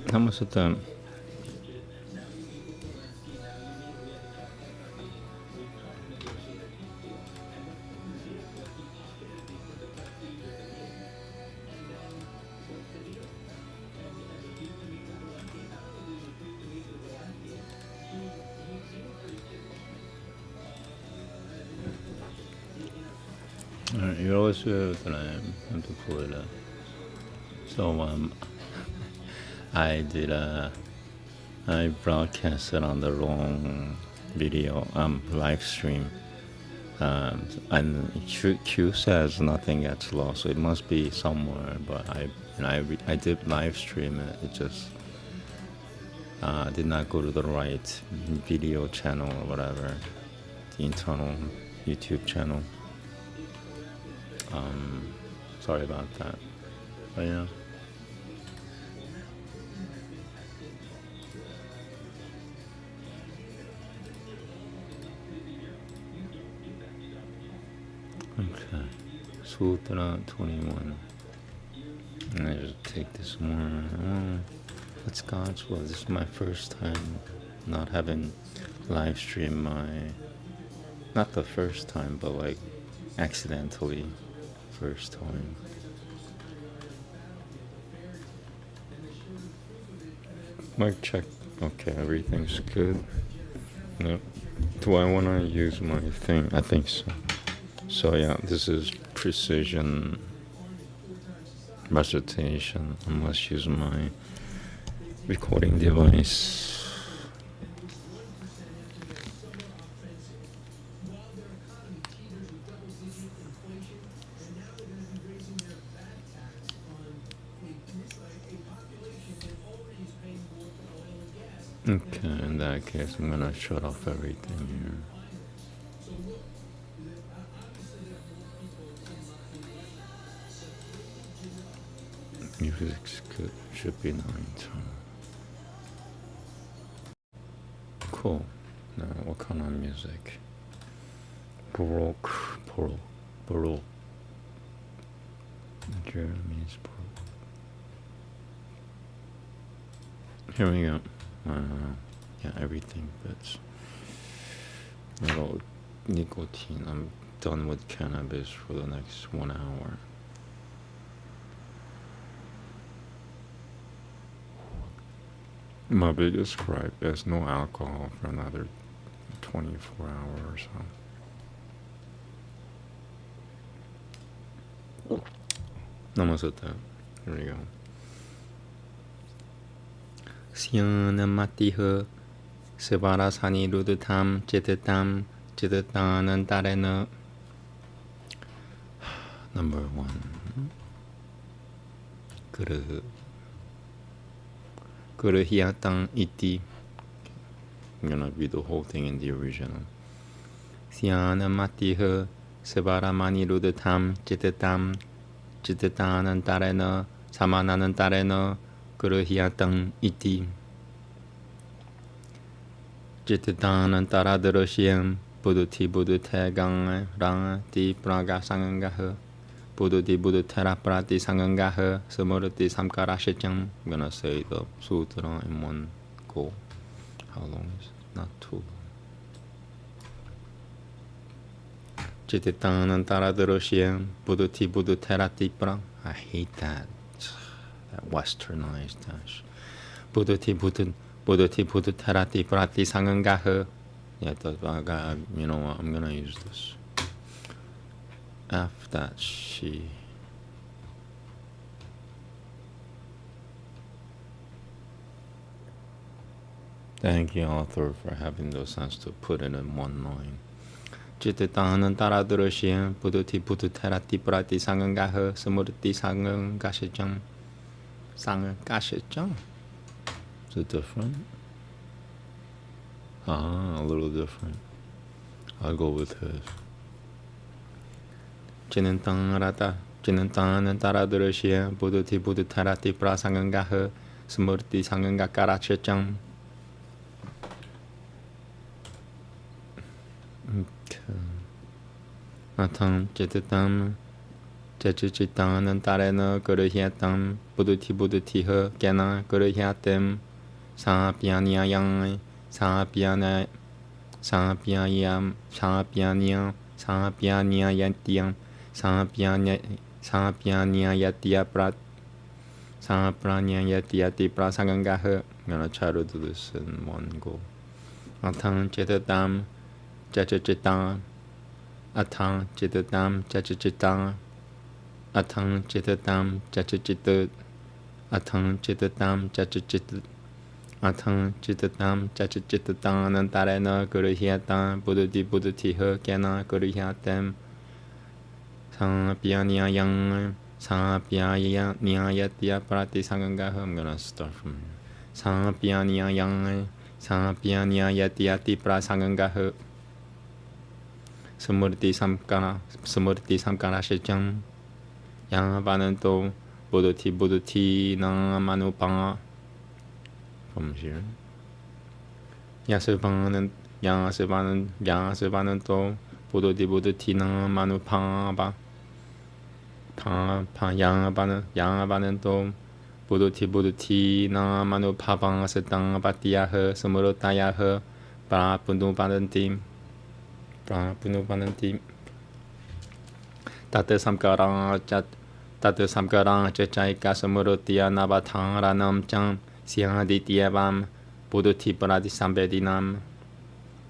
Namaste. Alright, you're always good that I have to pull it up. So I broadcasted on the wrong video live stream. And Q says nothing gets lost, so it must be somewhere. But I did live stream it. It just did not go to the right video channel or whatever, the internal YouTube channel. Sorry about that. But yeah. Okay. Sutra 21. And I just take this one. That's God's will. This is my first time not having live stream my, not the first time, but like accidentally first time. Mic check. Okay, everything's good. Yep. Do I want to use my thing? I think so. So yeah, this is precision recitation. I must use my recording device. Okay, in that case, I'm gonna shut off everything here. Music's good, should be 9 tone. Cool. Now, what kind of music? Baroque. German means Baroque. Here we go. Yeah, everything fits. Little nicotine. I'm done with cannabis for the next 1 hour. My biggest gripe is no alcohol for another 24 hours. Namaste. Here we go. Siyanamatiha Sivarasani Rudutam Chitatanantarena. Number 1. Guru Hiatang Iti. I'm gonna read the whole thing in the original. Siyanamatiha Sivaramani Rudutam Chitatanantarena Samananantarena Guru Hiatang Iti. Chitatanantaradaroshyam Buddhuti Buddhutegang Rang Ti Praga Sangangaha Buddhuti Buddhutera Prati Sangangaha Samurati Samkarashacham. I'm gonna say the sutra in one go. How long is it? Not too long. Chitatanantaradaroshyam Buddhuti Buddhuterati Prang. I hate that westernized dash. Buddhuti Buddhuterati Prati Sangangaha. Yeah, you know what? I'm gonna use this. F that she. Thank you, author, for having the sense to put it in one line. Chitatanantaradaroshyam Buddhuti Buddhuterati Prati Sangangaha Samurti Sangangashacham. Sangangashacham. Is it different? A little different. I'll go with his. Chinantanantaradaroshyam Buddhuti Buddhuterati Prasangangaha Samurti Sangangakarachacham. Okay. Atam Chitatam 제주지땅은 따레너 그르히야땅 부두티허 깨나 그르히야댐 사비아니아양 사비아나 사비아이암 사비아니아 사비아니아야띠양 사비아니아야띠야 프라 사프라니아야띠야띠 프라상강가허. I'm gonna try to do this in one go. Atang chetatam chachachitang atang chetatam chachachitang atang chetatam chachachitut atang chetatam chachachitut atang chetatam chachachitutang anantarena kuruhyatang buddhitiho kena kuruhyatem sampyanyayang sampyanyayatya pratisangangaha. I'm gonna start from here. sampyanyayang sampyanyayati prasangangaha smurti samkara shechang yang vananto buddhiti nang manupanga. From here, yasevananto buddhiti nang manupanga yang vananto buddhiti na manupabang setang patiyaha samurutayaha prapunupanantim tate samkarang chachaika samurutiya navatang ranam chang siyangadityavam buddhiti parati sambedinam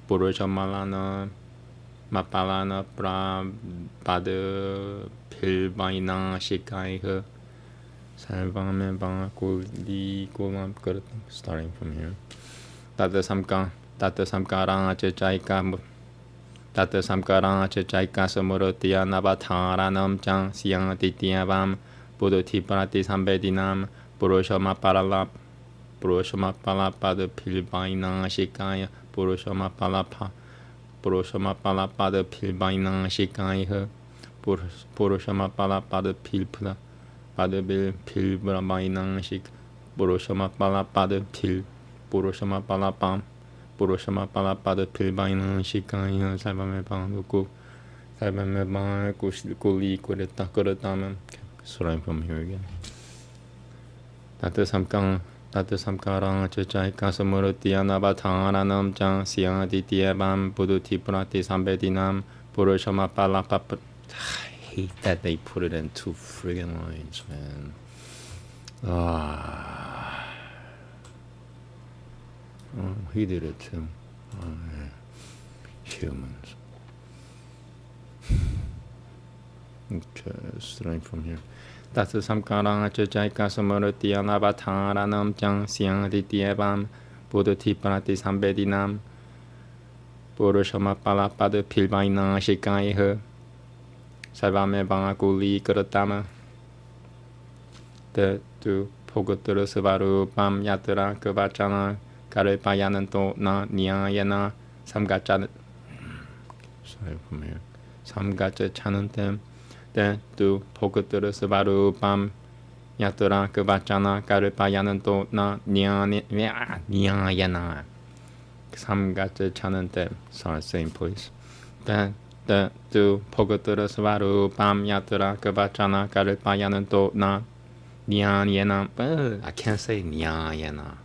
purujamalana mapalana prapada pilvaina shikaiha Starting from here. Tata samkarang chachaika samurutiya navatharanam chang siyang tityavam buddhiti parati sambedinam purushama palapa pilvaina shikaya purushama palapa pilvaina shikaya purushama palapa pilpla Padabil pil brahmainang shik purushama palapada pil purushama palapam purushama palapada pil bainang shikaya sabame panduku sabame bang kuli kureta kuretama. Starting from here again. Tata samkarang chachaika samurutiya navatharanam chang siyangadityavam buddhiti prati sambedinam purushama palapa. Hate that they put it in 2 friggin' lines, man. He did it too. Yeah. Humans. Okay, starting from here. Tata samkarang chachaika samurutiya navatharanam chang siyangadityavam buddhiti prati sambedinam purushama palapada pilvaina shikaiha Sabame bangakuli kuratama te tu pogoturu savaru pam yatra kavachana karepayananto na nyayana samgacha. Sorry from here. Samgacha chanantem te tu pogoturu savaru pam yatra kavachana karepayananto na nyayana samgacha chanantem. Sorry, same place. The tu pogotura svaru pam yatra kavachana karupayananto na nyayana. I can't say nyayana.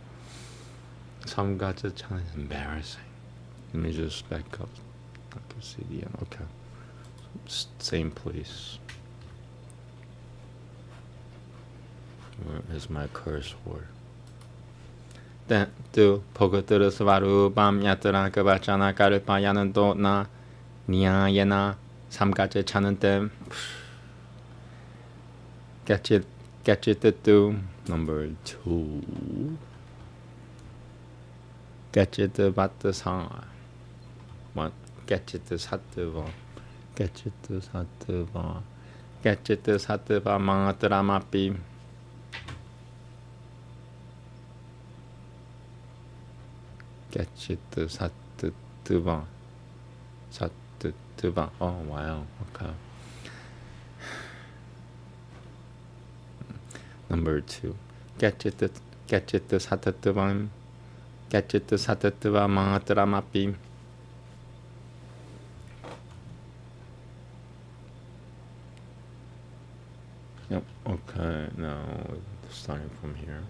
Samgacha chana is embarrassing. Let me just back up. I can see the end. Okay. Same place. Where is my curse word? Then tu pogotura svaru pam yatra kavachana karupayananto na Nyayana samgacha chanante. Catch it to number 2. Catch it to Vatasana. What? Catch it to Sattva. Catch it to Sattva. Catch it to Sattva Mangataramapi. Catch it to Sattva. Oh wow, okay. Number 2. Gacchita satatavam Gacchita satatava mahataramapi. No, starting from here.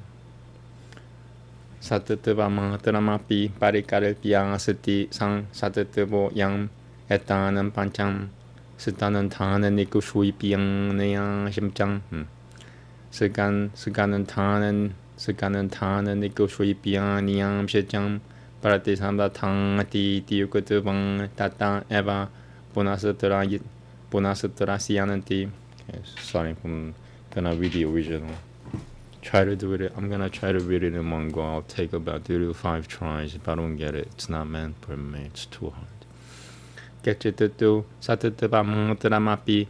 Satatva Mapi Parikaripya Sati Sang Satatvo Yang Etanam Pancham Sitanan Tanan Nikushui Piang Nayang Shimchang Sikanan Tanan Nikushui Piang Niang Shechang Paratisamba Tangati Tiukutubang Tata Eva Punasatra Siananti. Starting from, gonna read the original. Try to do it. I'm gonna try to read it in one go. I'll take about 3 to 5 tries. If I don't get it, it's not meant for me. It's too hard. Getchitutu Satatva Mapi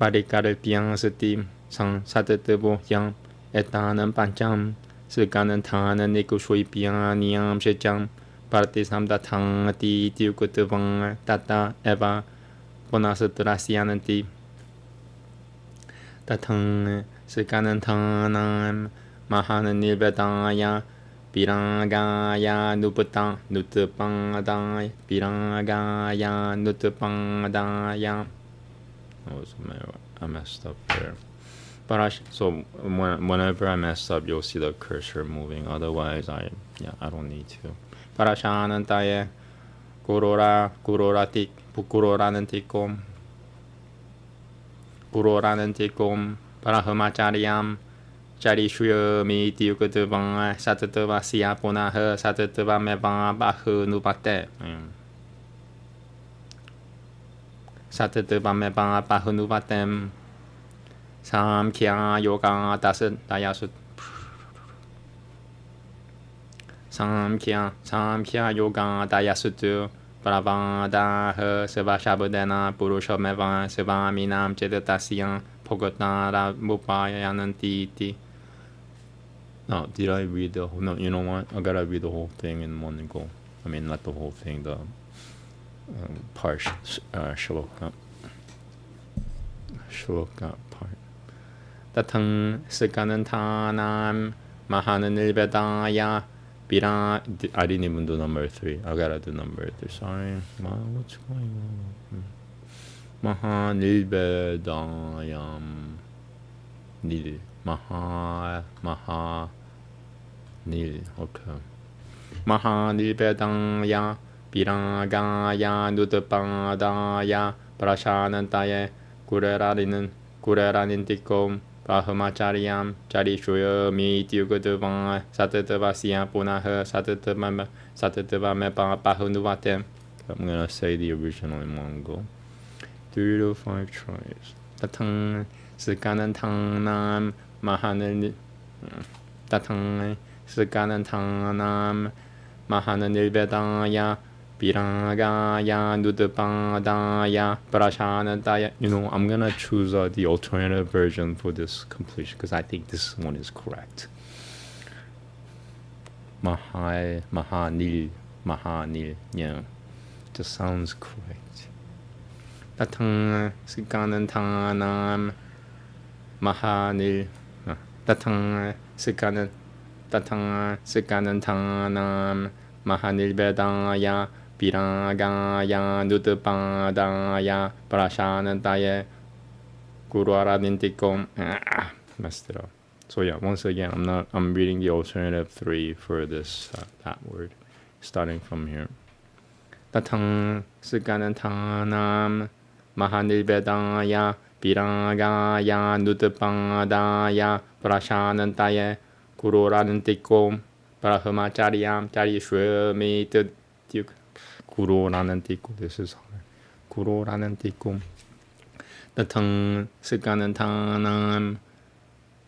Parikaripiang Sati Sang Satatvo Yang Etanam Pancham Sikanan Tanan Nikushui Piang Niam Shechang Paratisam Datangati Tiukutuvang Tata Eva Punasatra Siananti Tatang Sikanantanam Mahananilvedaya Pirangaya Nutupangadaya Pirangaya Nutupangadaya. I messed up there. But so whenever I mess up, you'll see the cursor moving. Otherwise, I don't need to. Parashanantaye Kuroranantikom Parahamachariyam Chari Shuyami Tiukutubang Satatava Sia Punaha Satatava Meva Bahu Nupate Satatava Meva Bahu Nupatem Samkhya Yoga Dayasut Samkhya Yoga Dayasutu Pravada Seva Shabudena Purusha Meva Seva Minam Chedatasyan Pogotara Mupayananti. No, did I read the whole? No, you know what? I gotta read the whole thing in one go. I mean, not the whole thing, the part, shloka part. Tatang Sikanantanam Mahananilvedaya. I didn't even do number 3. I gotta do number 3. Sorry. What's going on? Mahanilvedayam. Nil. Nil. Okay. Mahanilvedaya. Piragaya. Nutupadaya. Prashanantaye. Kureranintikom. Pahamachariyam Chari Shuyami Tiukutuvang Satatava Siya Punaha Satatava Mepa Pahunuvatem. I'm gonna say the original in one go. 3 to 5 tries. Tatang Sikanantanam Mahanil Tatang Sikanantanam Mahanilvedaya Piragaya Nutupadaya Prashanantaya. You know, I'm gonna choose the alternative version for this completion because I think this one is correct. Mahanil. Yeah, just sounds correct. Tatang Sikanantanam Mahanil. Tatang Sikanantanam Mahanilvedaya Piragaya Nutupadaya Prashanantaya Kuruaranintikom. Messed it up. So yeah, once again, I'm reading the alternative 3 for this that word, starting from here. Tatang Sikanantanam Mahanilvedaya Piragaya Nutupadaya Prashanantaya Kuruaranintikom Parahamachariyam Chari Shuyami Kuroranantikum. This is hard. Kuroranantikum. Tatang Sikanantanam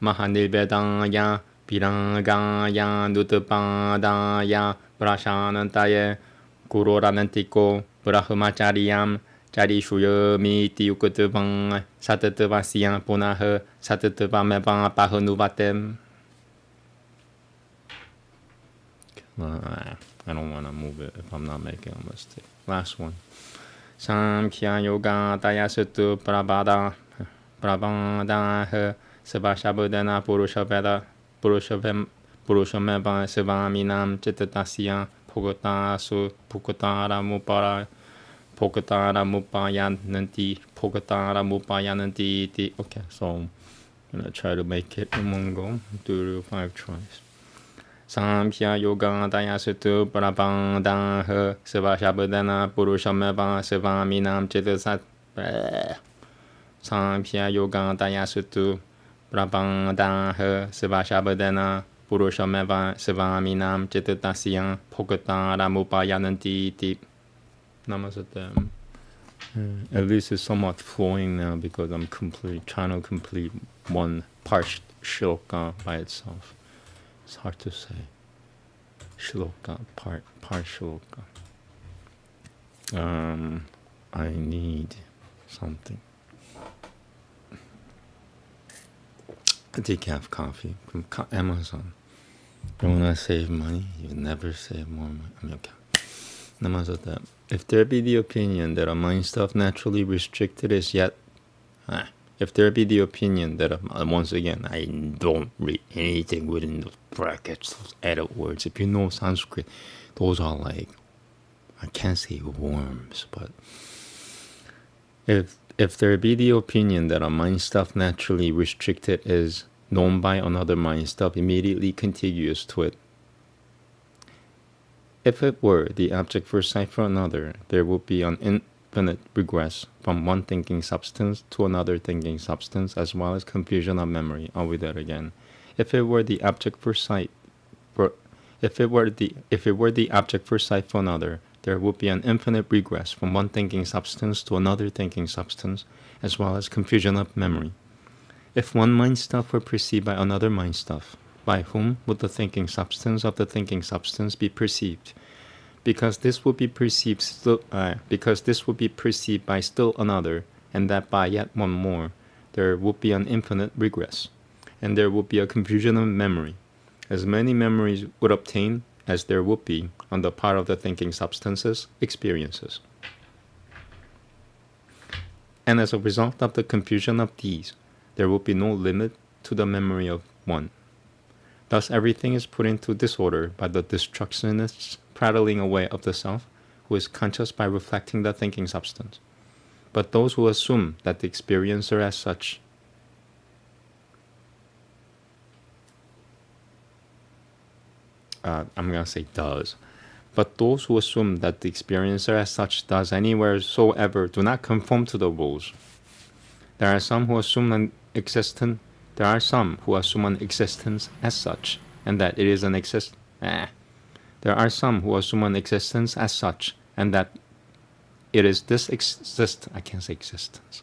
Mahanilvedaya Piragaya Nutupadaya Prashanantaya Kuroranantiko Brahmachariyam Chari Shuyami Tiukutuvang Satatava Siya Punaha Satatava Meva Pahunuvatem. I don't want to move it if I'm not making a mistake. Last one. Samkhya Yoga Dayasutu Prabhada Savashabudana Purushameva Sivaminam Chitatasya Pokatara Mupayananti. Okay, so I'm gonna try to make it in one go, 2 to 5 tries. Samkhya yoga daya sutu prabandha seva shabdana purushameva seva minam chitasat. Samkhya yoga daya sutu prabandha seva shabdana purushameva seva minam chitatasya phokata ramupayananti iti. Namaste. At least it's somewhat flowing now because I'm trying to complete one part shloka by itself. It's hard to say. Shloka, part shloka. I need something. A decaf coffee from Amazon. You wanna save money? You never save more money. I mean, okay. Namaste. If there be the opinion that a mind stuff naturally restricted is yet, if there be the opinion that, once again, I don't read anything within those brackets, those edit words. If you know Sanskrit, those are like, I can't say worms, but if there be the opinion that a mind stuff naturally restricted is known by another mind stuff immediately contiguous to it, if it were the object for sight for another, there would be an infinite regress from one thinking substance to another thinking substance, as well as confusion of memory. I'll read that again. If it were the object for sight, if it were the object for sight for another, there would be an infinite regress from one thinking substance to another thinking substance, as well as confusion of memory. If one mind stuff were perceived by another mind stuff, by whom would the thinking substance of the thinking substance be perceived? Because this would be perceived by still another, and that by yet one more, there would be an infinite regress, and there would be a confusion of memory. As many memories would obtain as there would be, on the part of the thinking substances, experiences. And as a result of the confusion of these, there would be no limit to the memory of one. Thus everything is put into disorder by the destructionist's prattling away of the self, who is conscious by reflecting the thinking substance. But those who assume that the experiencer as such I'm going to say does. But those who assume that the experiencer as such does anywhere soever do not conform to the rules. There are some who assume an existence as such, and that it is an There are some who assume an existence as such, and that it is this I can't say existence.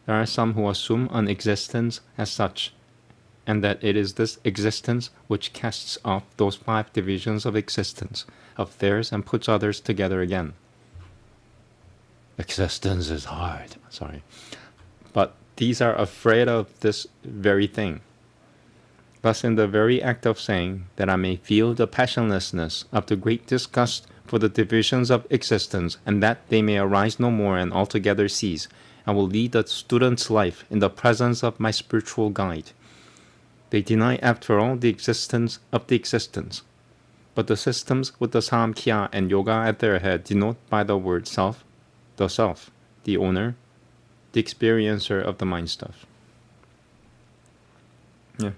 There are some who assume an existence as such, and that it is this existence which casts off those 5 divisions of existence of theirs and puts others together again. Existence is hard, sorry. But these are afraid of this very thing. Thus, in the very act of saying that I may feel the passionlessness of the great disgust for the divisions of existence, and that they may arise no more and altogether cease, I will lead a student's life in the presence of my spiritual guide. They deny, after all, the existence of the existence. But the systems with the Samkhya and Yoga at their head denote by the word self, the owner, the experiencer of the mind stuff. Yeah.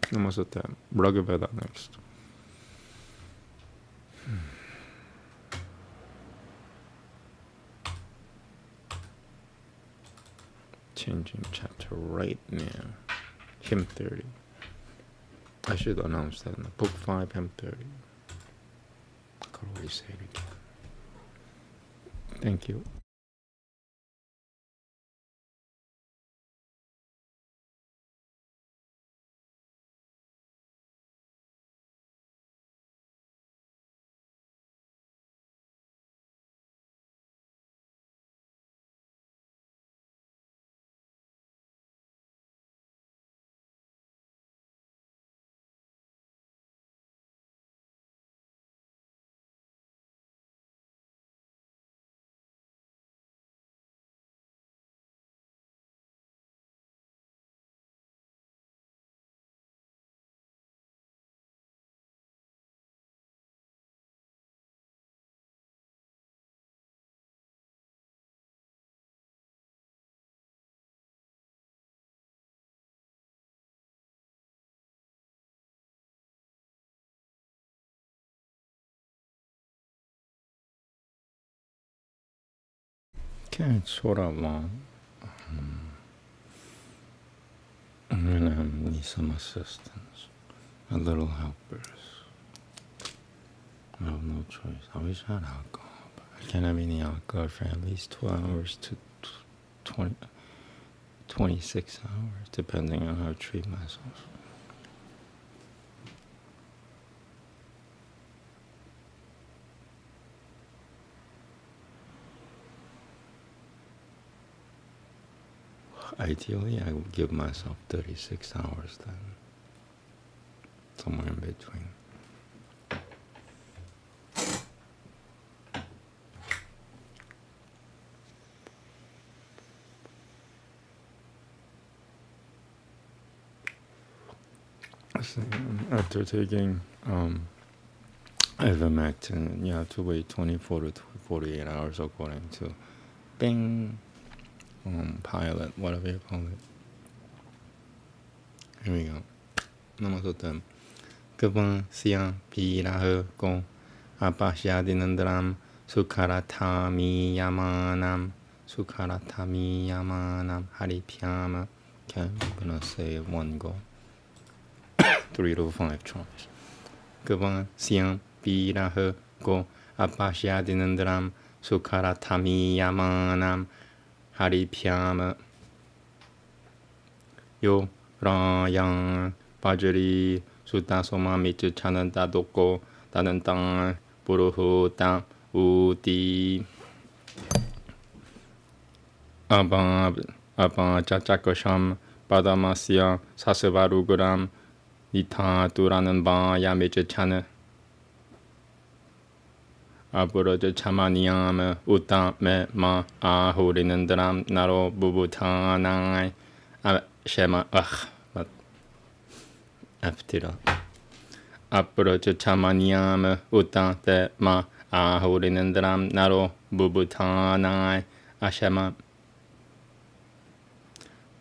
Namaste. Veda next. Changing chapter right now. Hymn 30. I should announce that in the book 5, hymn 30. I could always say it again. Thank you. Okay, it's sort of long. I'm gonna need some assistance. A little helpers. I have no choice. I wish I had alcohol, but I can't have any alcohol for at least 12 hours to 26 hours, depending on how I treat myself. Ideally, I would give myself 36 hours then. Somewhere in between. After taking ivermectin, you have to wait 24 to 48 hours according to Bing pilot, whatever you call it. Here we go. Namaste. Kevon siang piraho ko apashyadinandram sukharatami yamanam haripyama. Okay, I'm gonna say it one go. 3 to 5 tries. Kevon siang piraho ko apashyadinandram sukharatami yamanam haripyama. Yo rayang pajari sutasoma mitu chananta doko tanantang puruhu tam uti abba chachakosham padamasya sasevaruguram ita turanan ba yameche chana apuroja chamaniyam uta me ma ahurinandram naro bubutanai shema Aftira Apuroja chamaniyam uta te ma ahurinandram naro bubutanai ashema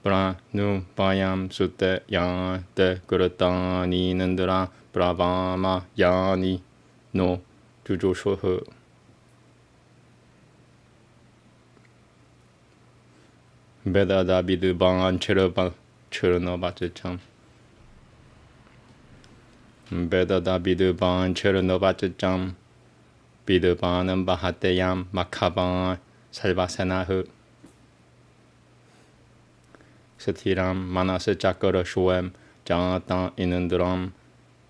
Pranu payam sute ya te kurutani nandra pravama yani no jujoshohu. Veda da bidu ban chernobacham. Veda da bidu ban chernobacham. Bidu banam bahateyam makaban salvasanahu. Satiram manasa chakara shoem jatan inandram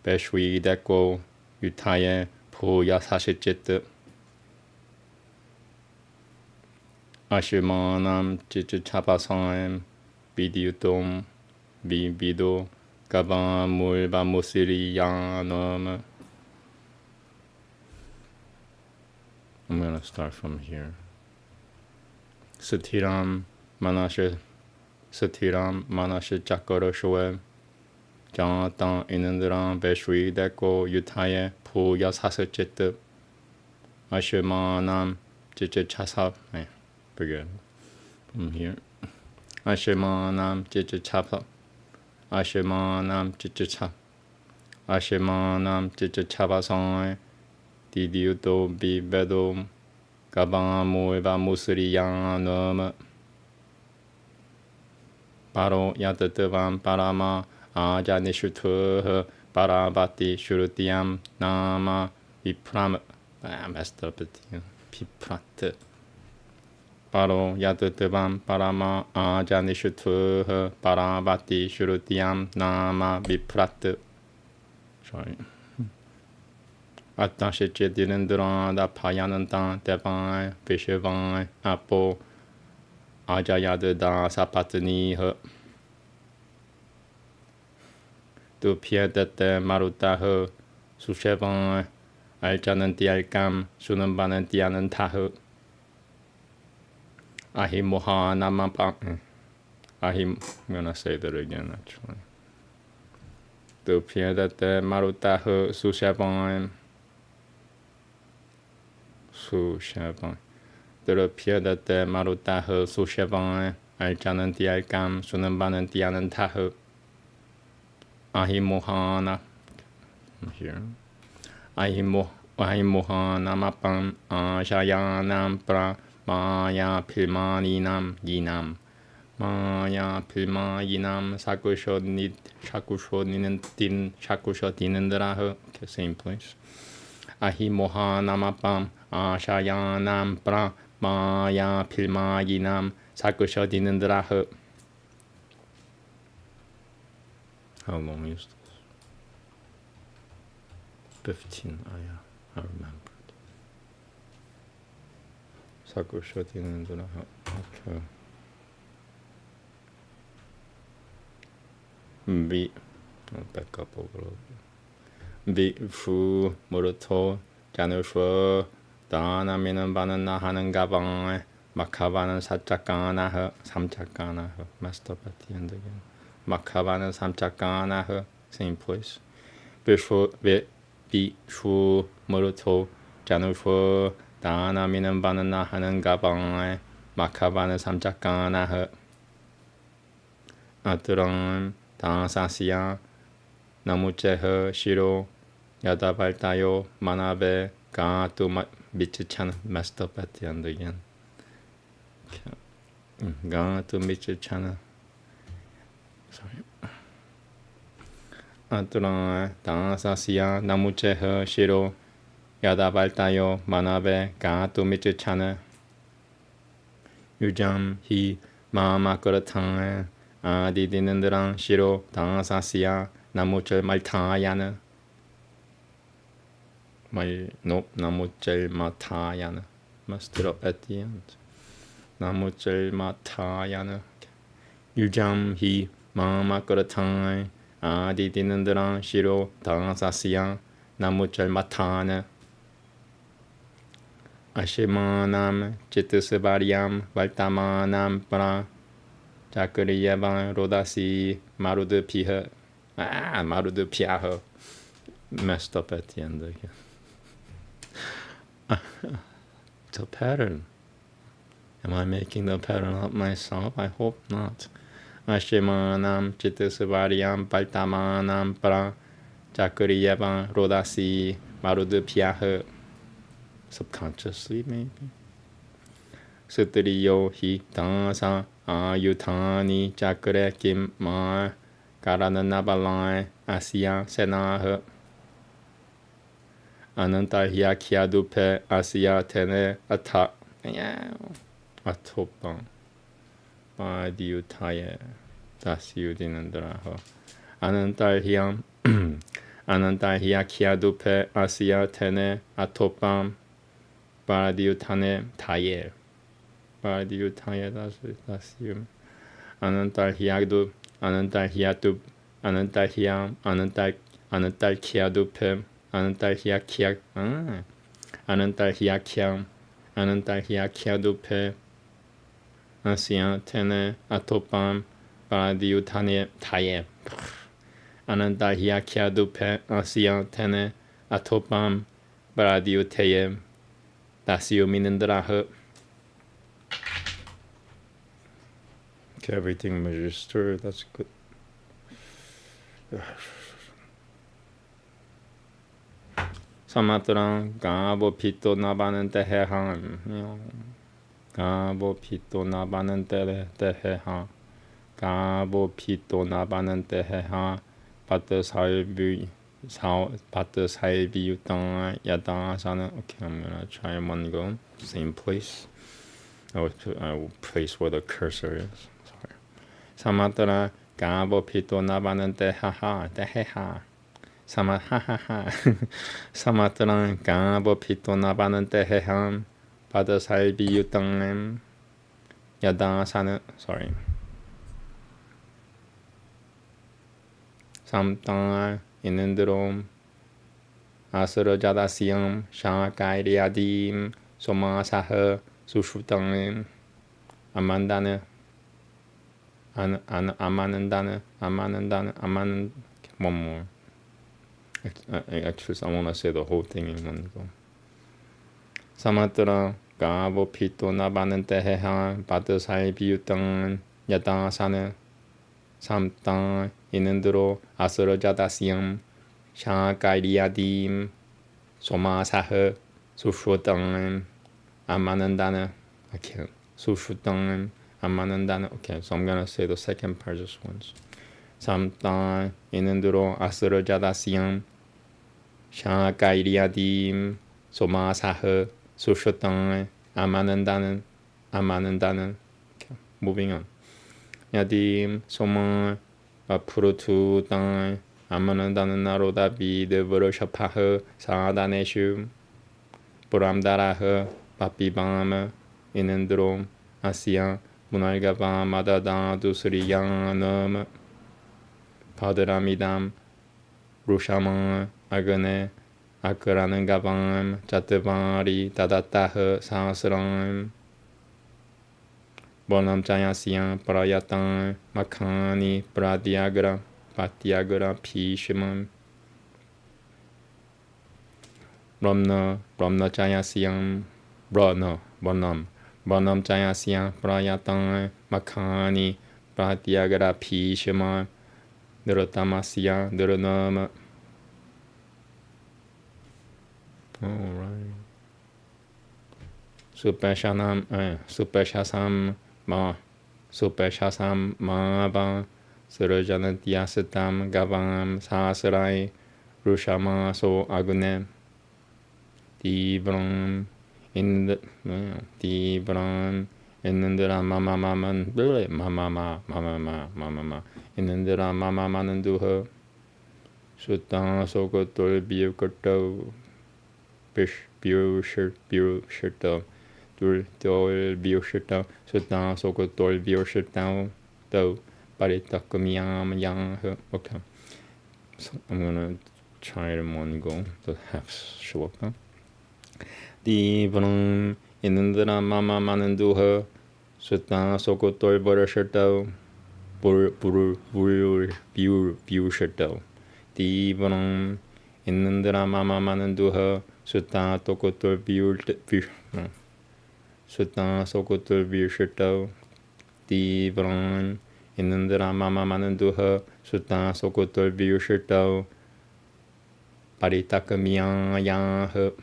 beshwi deko utaye puya sashicit. Ashimanam chichapasam bidiutum bibido gaban mulba musiriyanam. I'm going to start from here. Satiram manasha chakara shoem jatan inandram beshwi deko utaye puya sashicit. Ashimanam chichapasam. Forget from here. Ashemanam chichachapa. Ashemanam chichachapa. Ashemanam chichachapasai. Didiuto bibedo. Gabamo eva musriyanam. Paro yatatevam parama. Ajanishutuh. Parabati shurutiyam. Nama vipram. I messed up it. Piprat. Paro yatatevam parama ajanishutuh parabati shurutiyam nama viprat. Sorry. Atashechedinandran da payanantan devan vishevan apo ajayad da sapatani tu piedate marutah sushevan aljanantialkam sunambanantianantah. Ahimohanamapa. I'm gonna say that again actually. Tu piedate marutah sushavan. Tu piedate marutah sushavan. Aljanantialkam sunambanantianantah. Ahimohana. Here. Ahimohanamapam ashayanam pra 마야 필마니남 이남 마야 필마이남 샤쿠쇼니는 딘 샤쿠쇼디는드라흐. Okay, same place. 아히모하나마밤 아샤야남 프라 마야 필마이남 샤쿠쇼디는드라흐. How long is this? 15. Oh yeah, I remembered. 샤쿠쇼디는드라흐. Okay. Back up a little bit. fu 모르토 자누쇼 다나미는 바는 하는 가방 마카바는 사짝가나흐 삼짝가나흐 마스터바티 한다게 마카바는 삼짝가나흐 same place. 비슈 모르토 자누쇼 다나미는 바는 하는 가방 마카바는 삼짝가나흐 아트랑 다사시야 나무체허 시로 야다발타요 마나베 가또 미치찬 마스터바티 한다게 가또 미치찬 sorry. 아트랑 다사시야 나무체허 시로 야다발타요 마나베 가또 미치찬 유잠 히 마마그르탕 아디디는드랑 시로 당사시야 나무절 말타야는 나무절 마타야는 must drop at the end. 나무절 마타야는 유잠히 마마그르탕 아디디는드랑 시로 당사시야 나무절 마타는 아시마남 치트스바리암 발타마남 프라 자크리야방 로다시 마루드 피허 마루드 피아허 messed up at the end again. The pattern. Am I making the pattern up myself? I hope not. 아시마남 치트스바리암 발타마남 프라 자크리야방 로다시 마루드 피아허. Subconsciously maybe. 스트리요 히 당사 아유타니 자크레 김마 가라는 나발라에 아시아 세나흐 아는타히아 키아두페 아시아 테네 아타 아토빵 바디우타예 다시우디는드라허 아는타히아 키아두페 아시아 테네 아토빵 바디우타네 타예 바디우타예 다시움 아는타히아두 아는타히아두 아는탈키아두페 아는탈히아키아두페 아시아 테네 아토팜 바디우타네 타예 아는탈히아키아두페 아시아 테네 아토팜 바디우테예 다시우미는드라흐. Okay, everything registered. That's good. 사마트랑 가보 피토 나바는 때해한 가보 피토 나바는 때해하 가보 피토 나바는 때해하 바트 사일비 유땅 야당하사는. Okay, I'm gonna try one go. Same place. I will place where the cursor is. Sorry. 사마트라 가보 피토 나바는 때하하 때해하 사마하하하 사마트랑 가보 피토 나바는 때해함 바드 살비 유땅엠 야당사는. Sorry. 삼땅 있는 드롬 아스르자다시엄 샤카이리아딤 소마사흐 수슈땅엠 아만다는 아마는다는 one more. Actually, I want to say the whole thing in one go. 사마트라 가보 피토 나바는 때해하 바드 살비 유땅 야당사는 삼땅 있는 드로 아스르자다시엄 샤카이리아딤 소마사흐 수슈땅엠 아마는다는. I can't. Sushutang, amanandana. Okay, so I'm gonna say the second part just once. Samtan, inenduro, asrajadasyam, shakairiadim, somasaha, sushutang, amanandanan, amanandanan. Okay, moving on. Yadim, soma, purututan, amanandanan naroda vid, varoshapaha, sadaneshu, puramdaraha, papibam, inendro, asya, munargava, madada, dusriyanam, Padramidam, Rushamam, Agane, Akaranagavam, Chatavari, Tadataha, Sahasram, Bonam Chayasyam, Prayatan, Makani, Pradyagra, Patyagra, Pishamam, Brahma Chayasyam, Bonam Chayasyam, Prayatan, Makani, Pratyagra, Pishamam, Nirotamasya, Nironama. Alright. Supeshasam Mava, Surajanatyasatam, Gavam, Sasarai, Rushama, So Agune, Tibram, Indra Mama, Indra Mama Mananduha, Sutan Sokotol Biokoto, Bioshirto, Dul Bioshirto, Sutan Sokotol Bioshirto, though, Paritakamyam Yang. Okay, so I'm gonna try it in one go, the half shloka. Divram Indra Mama Mananduha, Sutan Sokotol Bioshirto, Bioshirto. Divram Indra Mama Mananduha, Sutan Sokotol Bioshirto. Divram Indra Mama Mananduha, Sutan Sokotol Bioshirto, Paritakamyam Yang.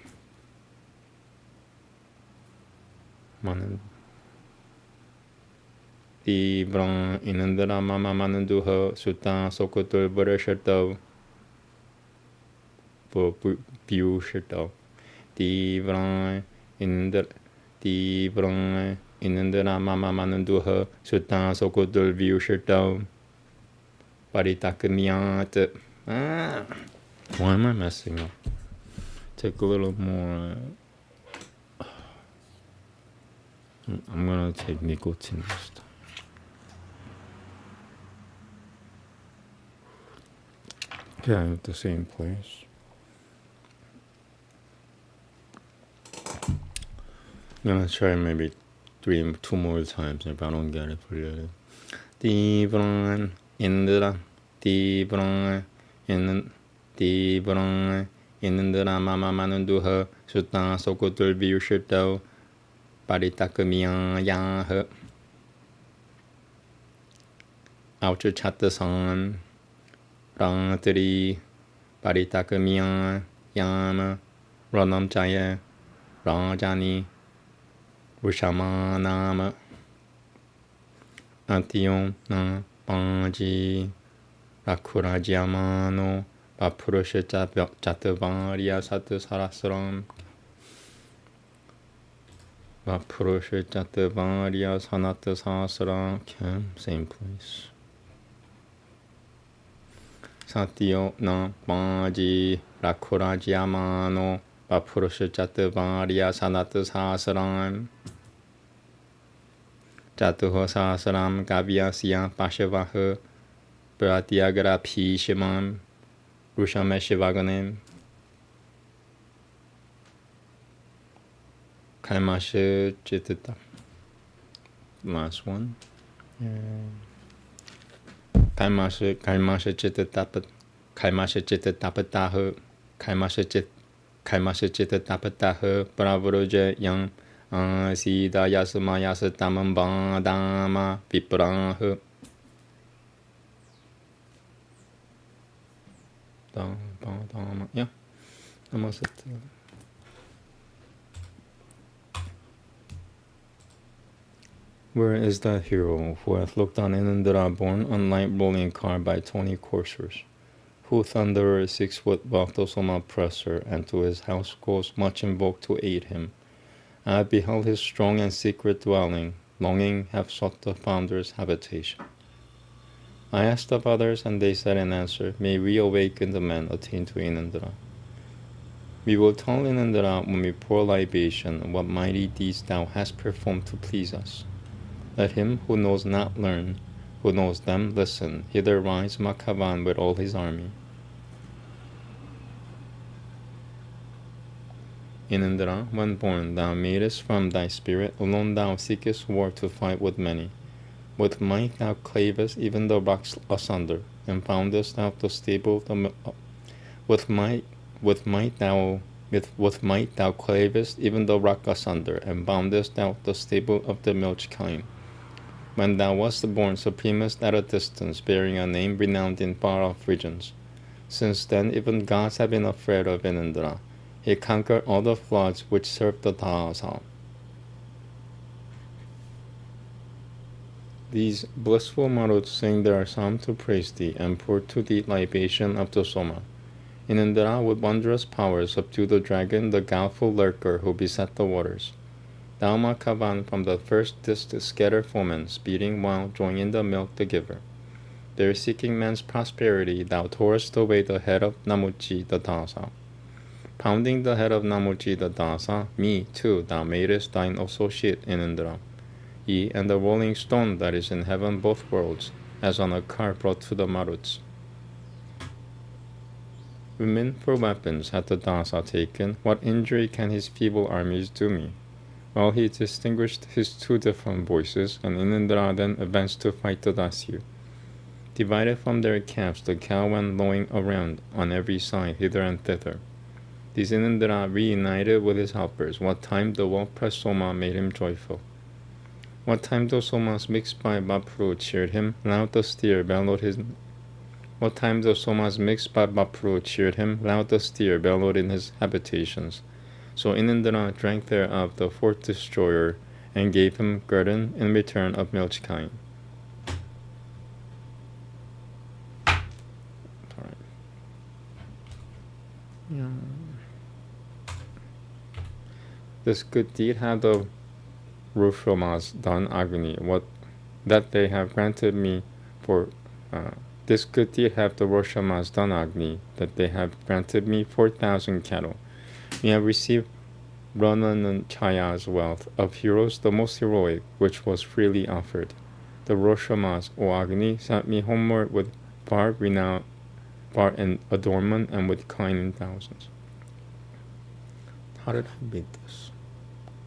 Divram Indra Mama Mananduha, Sutan Sokotol Bioshirto, Bioshirto. Divram Indra Mama Mananduha, Sutan Sokotol Bioshirto, Paritakamyam. Why am I messing up? Take a little more. I'm gonna take nicotine this time. Okay, at the same place. I'm gonna try maybe two more times. If I don't get it, forget it. Divram Indra, Divram Indra Mama Mananduha, Sutan Sokotol Bioshirto, Paritakamyam Yang. Outer Chatasan, Rantari, Paritakamyam Yam, Ranam Chaya, Rajani, Rushamanama, Antiyon Na Panji, Rakurajamano, Papurusha Chatavarya Satu Sarasram, Vapurusha Chatavarya Sanata Sasram. Okay, same place. Satyo Na Panji, Rakurajamano, Vapurusha Chatavarya Sanata Sasram, Chatuho Sasram Kavyasya Pashavaha, Pratyagra Pishamam, Rushameshivaganem, Kaimasha Chittata. Last one. Kaimasha Chittatapat, Kaimasha Chittatapat, Kaimasha Chittatapat, Bravoja Yang, Sida Yasama Yasatamam Bandama, Viprah. Yeah, Namaste. Where is that hero who hath looked on Inandra borne on light rolling car by 20 coursers? Who thunderer seeks with wealth the Soma oppressor, and to his house goes much invoked to aid him. I have beheld his strong and secret dwelling, longing have sought the founder's habitation. I asked of others, and they said in answer, may we awakened men attain to Inandra. We will tell Inandra when we pour libation what mighty deeds thou hast performed to please us. Let him who knows not learn, who knows them listen. Hither rides Makhavan with all his army. Inandra, when born, thou madest from thy spirit, alone thou seekest war to fight with many. With might thou clavest even the rocks asunder, and foundest out the stable of the with might thou clavest even the rock asunder, and boundest out the stable of the milch kine. When thou wast born supremest at a distance, bearing a name renowned in far-off regions. Since then even gods have been afraid of Inandra. He conquered all the floods which served the Dasa. These blissful Maruts sing their psalm to praise thee, and pour to thee libation of the Soma. Inandra with wondrous power subdued the dragon, the guileful lurker who beset the waters. Thou Makhavan from the first didst scatter foemen, speeding while joining the milk the giver. There seeking man's prosperity, thou torest away the head of Namuchi the Dasa. Pounding the head of Namuchi the Dasa, me too thou madest thine associate Inandra. Ye and the rolling stone that is in heaven both worlds, as on a car brought to the Maruts. Women for weapons had the Dasa taken, what injury can his feeble armies do me? While he distinguished his two different voices, and Inandra then advanced to fight the Dasyu. Divided from their camps, the cow went lowing around on every side, hither and thither. These Inandra reunited with his helpers. What time the well-pressed Soma made him joyful. What time the Somas mixed by Bapru cheered him, loud the steer bellowed his. What time the Somas mixed by Bapru cheered him, loud the steer bellowed in his habitations. So Inandra drank thereof the fourth destroyer, and gave him guerdon in return of milch kine. This good deed had the Roshamas done Agni, what that they have granted me for this good deed have the Roshamas done Agni, that they have granted me 4,000 cattle. We have received Rananchaya's wealth of heroes, the most heroic, which was freely offered. The Roshamas, O Agni, sent me homeward with far and adornment, and with kine in thousands. How did I beat this?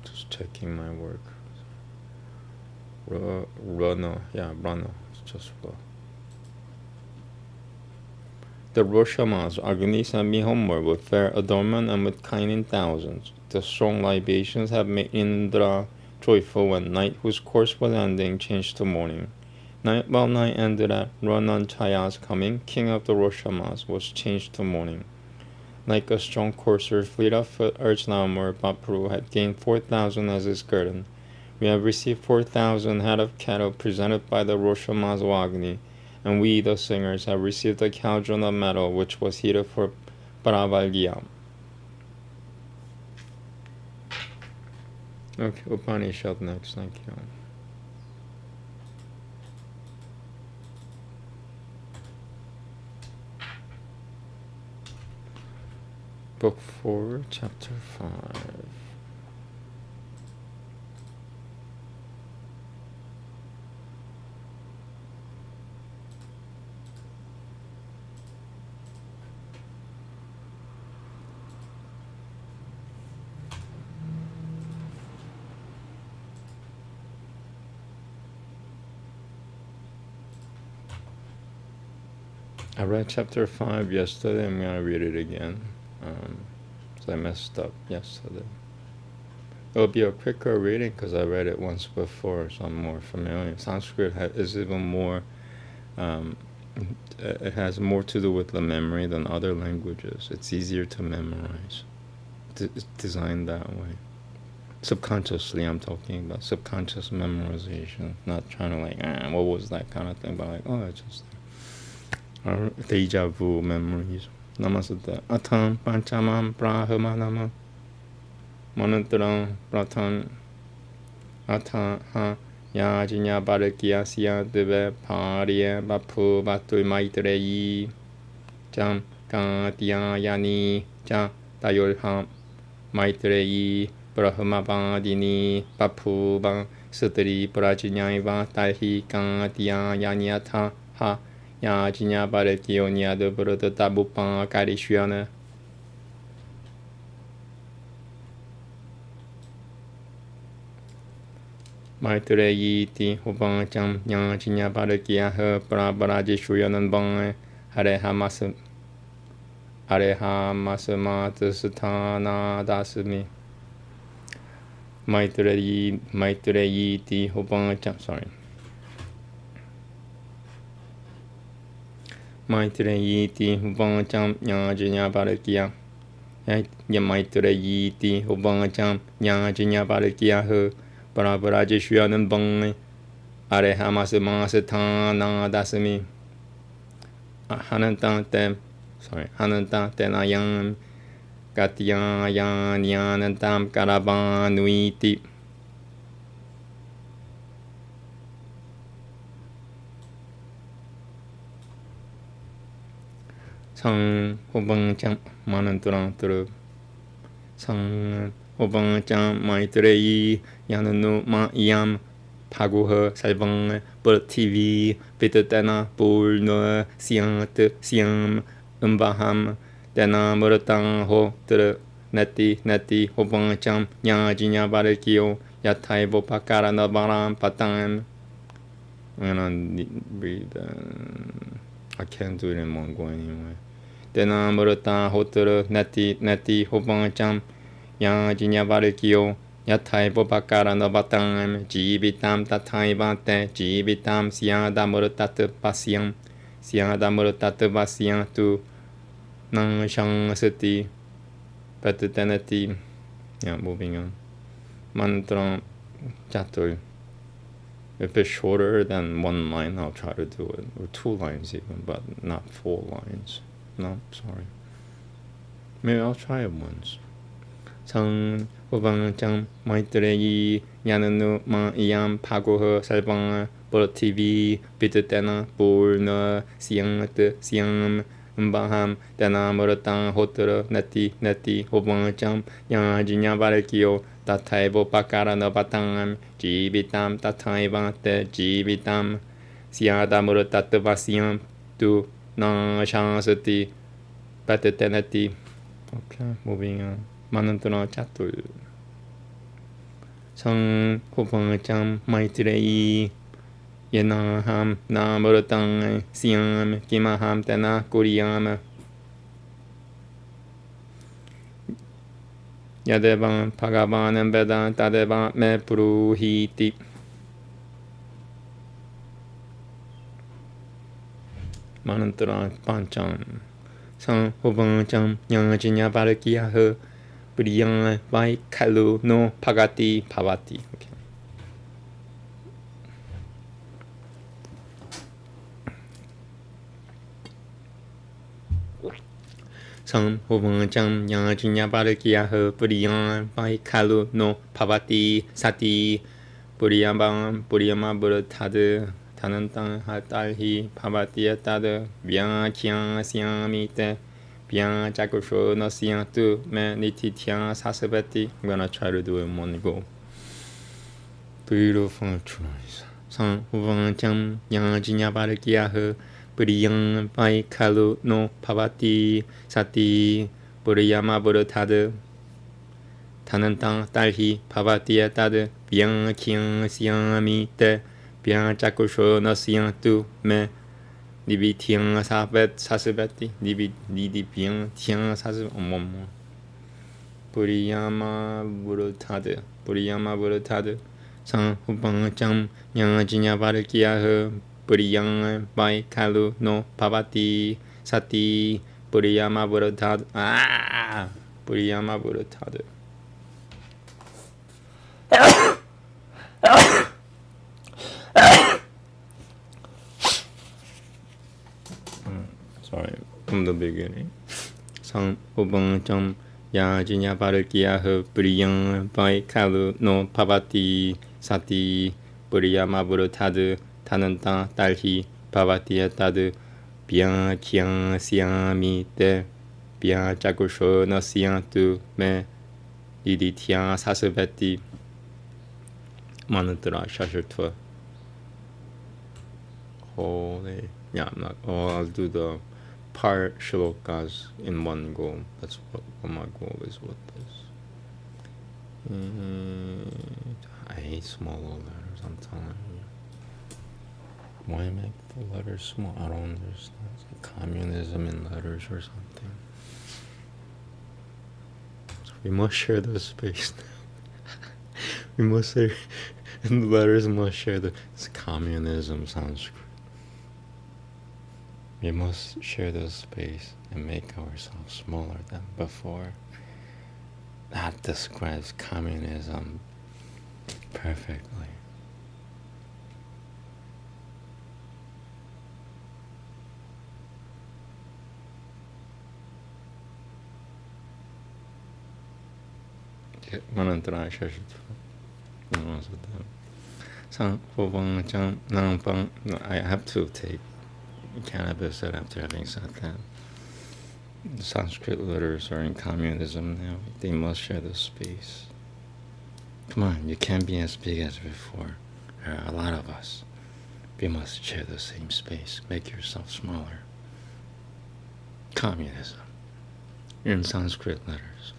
Just checking my work. Rana, it's just Ra. The Roshamas, Agni sent me homeward with fair adornment and with kine in thousands. The strong libations have made Indra joyful when night, whose course was ending, changed to morning. While night ended at Rananchaya's coming, king of the Roshamas, was changed to morning. Like a strong courser, fleet of foot urged onward, Bapru had gained 4,000 as his guerdon. We have received 4,000 head of cattle presented by the Roshamas of Agni, and we, the singers, have received a cauldron of metal which was heated for Pravalyam. Okay, Upanishad next, thank you. Book 4, Chapter 5. I read Chapter 5 yesterday. I'm going to read it again. So I messed up yesterday. It'll be a quicker reading because I read it once before, so I'm more familiar. Sanskrit is even more, it has more to do with the memory than other languages. It's easier to memorize. It's designed that way. subconsciously. I'm talking about subconscious memorization, not trying to what was that kind of thing, but it's just deja vu memories. Namaste. Atam panchamam brahmanama manantram pratan atha yajinya barakia siya deve parya bapu batu maitreyi jam katya yani jam tayolham maitreyi brahmavadini bapu bang sutri prajnyaiva tahi katya yani atha ha yajinya barakia nyadu brata tabupa karishuyana Maitreyi ti hubangcham yajinya barakia her prabarajeshuyanan bang areha masamata satana dasami Maitreyi ti hubangcham Maitreyi ti hubangcham yajinya barakia Maitreyi ti hubangcham yajinya barakia her Prabharajeshuyanan bang areha masamasatana dasami hanantan tenayam katyayan yanantam karabanuiti sang hubangcham mananturang turu sang hubangcham maitreyi yananu ma yam paguha salvang per TV pitana pulno siam umbaham tena muratang ho ter neti hubangcham yajinya barakio yatai bopakara na baram patang. I'm gonna read I can't do it in Mongol anyway. Tena muratang ho ter neti hubangcham yajinya barakio yatai bopakara no batang jibitam tatai bate jibitam siada murutat pasyam tu nang shang sati patatanati. Yeah, moving on. Mantra chatur. If it's shorter than one line, I'll try to do it, or 2 lines even, but not 4 lines. No, sorry. Maybe I'll try it once. Sang hubangcham maitreyi yananu ma yam pagoha salvang per TV pitana purna siam umbaham tena muratang hotra neti hubangcham yajinya barakio tatai bopakara no batang jibitam tatai bate jibitam siada muratat vasyam tu na shansati patatanati. Okay, moving on. Manantana chatur. Sang hubangcham maitreyi yanaham na muratang siam kimaham tena kuriyam yadevam bhagavanam vedan tadevam me puruhiti. Manantana pancham. Sang hubangcham yajinya barakia her Priyang vai kalu no pagati bhavati. Okay. Sang hubangcham yajinya barakia her priyang vai kalu no bhavati sati priyama buratad tanantang hatalhi bhavati atad vyakyang syamite Bien jakusho no siantu me nititya sasabati. I'm gonna try to do it in one go. Beautiful choice. Sang hubangcham yajinya barakia her priyang vai kalu no bhavati sati priyama buratad tanantang talhi bhavati atad vyakyang syamite bien jakusho no siantu me Nibi tiang sasabati, nibi piang tiang sasab omom. Puriyama burutade. Sang hubangcham yajinya barakia her puriyang vai kalu no bhavati sati puriyama burutade. Puriyama burutade. from the beginning. Sang Ubang Ya Jinya Parukiyahu Puriyang Pai Kalu no Pavati Sati Puriyamaburu Tadu Tananta Talhi Pavati Tadu Bien Kian Siami Te Bien Jakusho no Siantu Me Iditian Sasubeti Manatra Shashutva. Holy. Yeah, I'm not. Oh, I'll do the part shlokas in one go. That's what my goal is with this. I hate small letters, I'm telling you. Why make the letters small? I don't understand. It's like communism in letters or something. So we must share the space now. We must say, and the letters must share the. It's communism, Sanskrit. We must share the space and make ourselves smaller than before. That describes communism perfectly. Manantara I have to take cannabis after having said that. The Sanskrit letters are in communism now. They must share the space. Come on, you can't be as big as before. There are a lot of us. We must share the same space. Make yourself smaller. Communism. In Sanskrit letters.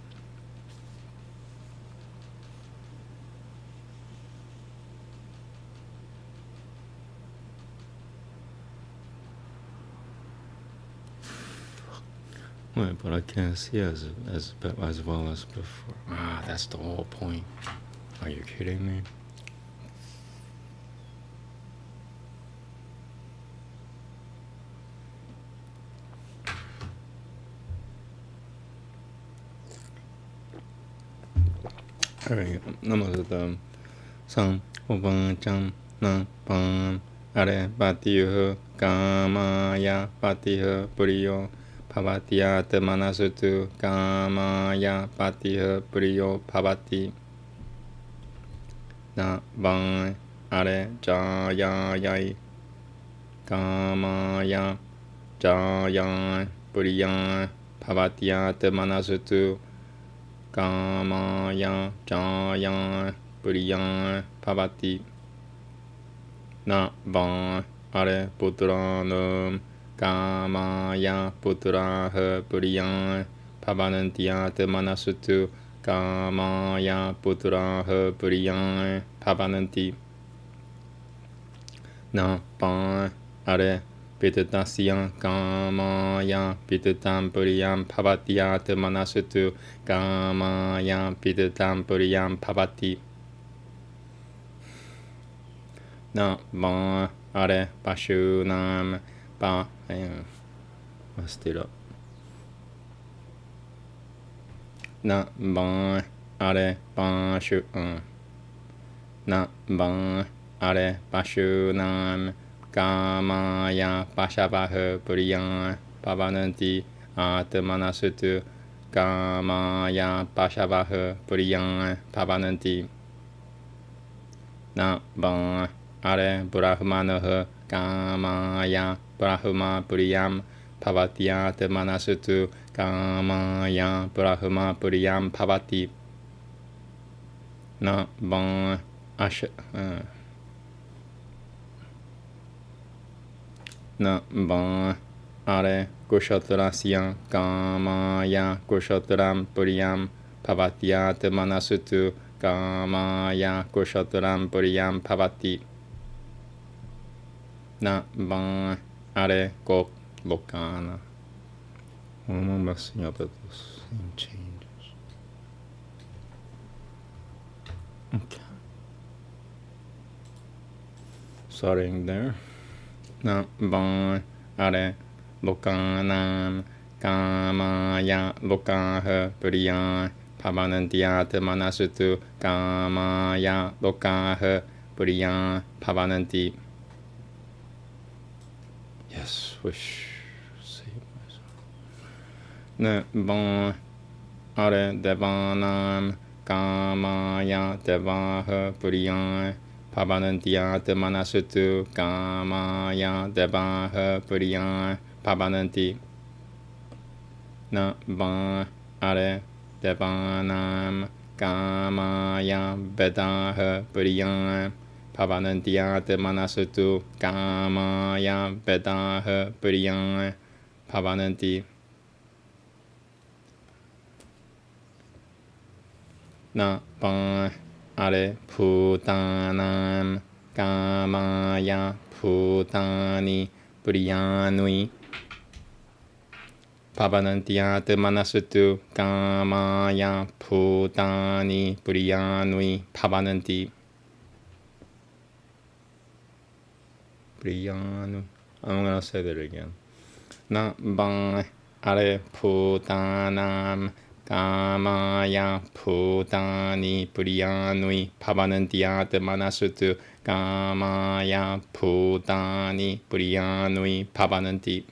Wait, but I can't see as well as before. Ah, that's the whole point. Are you kidding me? Alright, Namaste. Sang Ubang Cham Nang Pam Are Patiho Kamaya Patiho Puriyo Pavatiyat Manasutu Kamaya Patiho Puriyo Pavati Na Bang Are Jaya Yai Kamaya Jaya Puriya Pavatiyat Manasutu Kamaya Jaya Puriya Pavati Na Bang Are Putranam Kamaya Putraha Puriya Pavanantiyat Manasutu Kamaya Putraha Puriya Pavananti Na Bang Are Pitatasya Kamaya Pitatam Puriyam Pavatiyat Manasutu Kamaya Pitatam Puriyam Pavati Na Bang Are Pashunam Pa messed it up. Na Bang Are Pashu Na Bang Are Pashunam Kamaya Pashabaha Puriyam Pavananti Atmanasutu Kamaya Pashabaha Puriyam Pavananti Na Bang Are Brahmanaha Kamaya Brahma Puriyam Pavatiyat Manasutu Kamaya Brahma Puriyam Pavati Na Bang Asha Na Bang Are Kushotrasya Kamaya Kushotram Puriyam Pavatiyat Manasutu Kamaya Kushotram Puriyam Pavati Na Bang Are Kok Lokana. I'm messing up at this same changes. Okay. Starting there. Na Bang Are Lokanam Kamaya Lokaha Puriya Pavanantiyat Manasutu Kamaya Lokaha Puriya Pavananti. Yes, wish save myself. Ne bon are devanam kamaya devaha puriyan pavanantiyat manasutu kamaya devaha puriyan pavananti. Na bon are devanam kamaya vedaha puriyan pavanantiyat manasutu kamaya vedaha puriyan pavananti. Na ban are putanam kamaya putani priyanui pavanantiyat manasutu kamaya putani priyanui pavananti. Priyanui. I'm gonna say that again. Na ban are putanam kamaya putani priyanui pavanantiyat manasutu kamaya putani priyanui pavananti.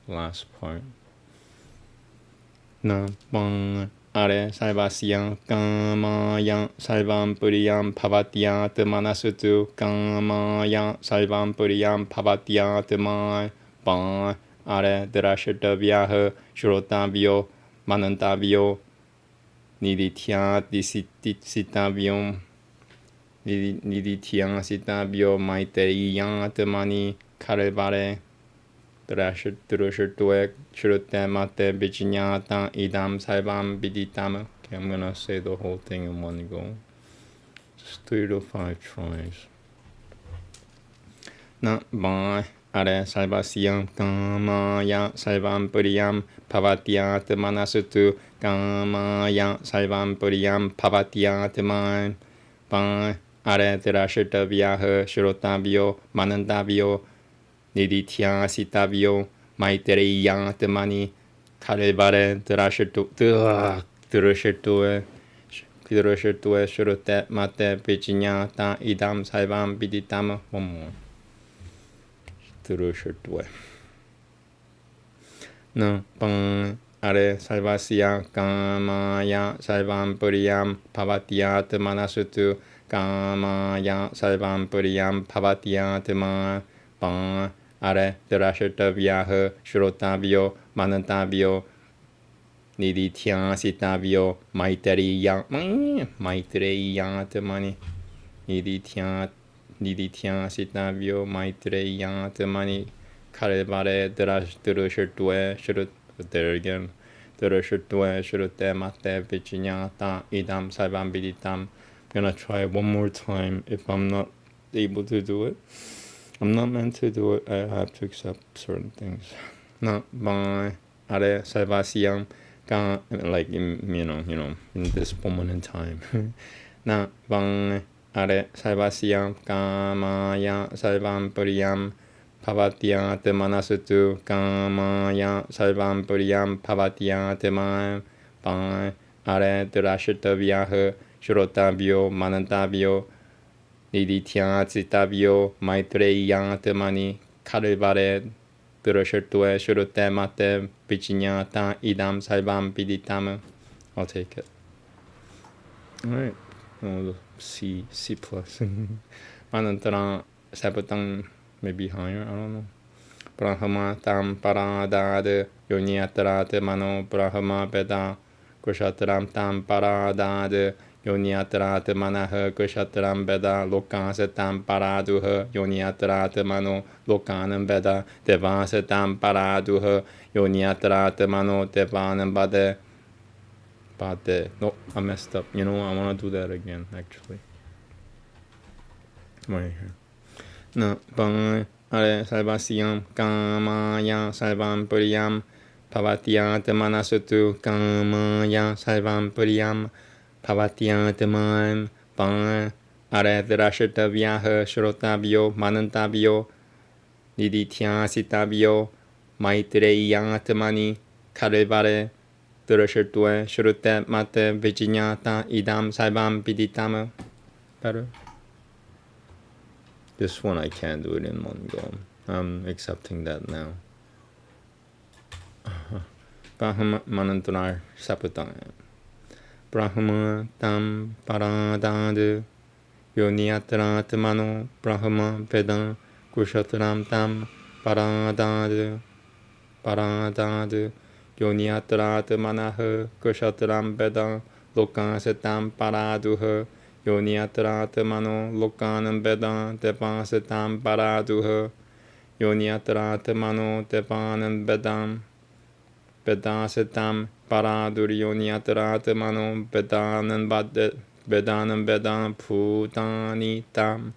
Last part. Na bang are sarvasya kamaya sarvam priyam bhavatyat manasutu kamaya sarvam priyam bhavatyat ma bang are drashtavyaha shrotavyo manantavyo niditya disitavyo niditya sitavyo maiteriya mani karevare drashtve shrutte mate vichinyata idam sarvam viditam. Okay, I'm gonna say the whole thing in one go. Just 3 to 5 tries. Na bang are sarvasya kamaya sarvam priyam bhavatyat manasutu kamaya sarvam priyam bhavatyat man bang are drashtavyaha shrotavyo manantavyo niditya sitavyo maiteriya mani karevare drashtve shrutte mate vichinyata idam sarvam viditam. One more. Drashtve. Na bang are sarvasya kamaya sarvam priyam bhavatyat manasutu kamaya sarvam priyam bhavatyat ma bang are drashtavyaha shrotavyo manantavyo niditya sitavyo maiteriya mani niditya sitavyo maiteriya mani karevare drashtve shrut. There again. Drashtve shrutte mate vichinyata idam sarvam viditam. I'm gonna try one more time. If I'm not able to do it, I'm not meant to do it. I have to accept certain things. Na bang are sarvasya like in this moment in time. Na bang are sarvasya kamaya sarvam priyam bhavatyat manasutu kamaya sarvam priyam bhavatyat ma bang are drashtavyaha shrotavyo manantavyo niditya sitavyo maiteriya mani karevare drashtve shrutte mate vichinyata idam sarvam viditam. I'll take it. Alright. C plus. Manantara sapatang maybe higher, I don't know. Brahma tam paradad yoniatrat mano brahma veda kushatram tam paradad yoniatrat manah kushatram veda lokas tam paraduh yoniatrat mano lokanam veda devas tam paraduh yoniatrat mano devanam bade. No, I messed up. I want to do that again, actually. Right here. Na bang are sarvasya kamaya sarvam priyam bhavatyat manasutu kamaya sarvam priyam bhavatyat man bang are drashtavyaha shrotavyo manantavyo niditya sitavyo maiteriya mani karevare drashtve shrutte mate vichinyata idam sarvam viditam. Better. This one I can't do it in one go. I'm accepting that now. Brahma mantra saputam. Brahma tam paradad yoniatrat mano Brahma Veda kushatram tam paradad yoniatrat manah kushatram Veda lokasetam paraduh yoniatrat mano lokanam Veda devasetam paraduh yoniatrat mano devanam Vedam Vedasetam paraduriyoniatrat mano Vedanam Vedam Putani tam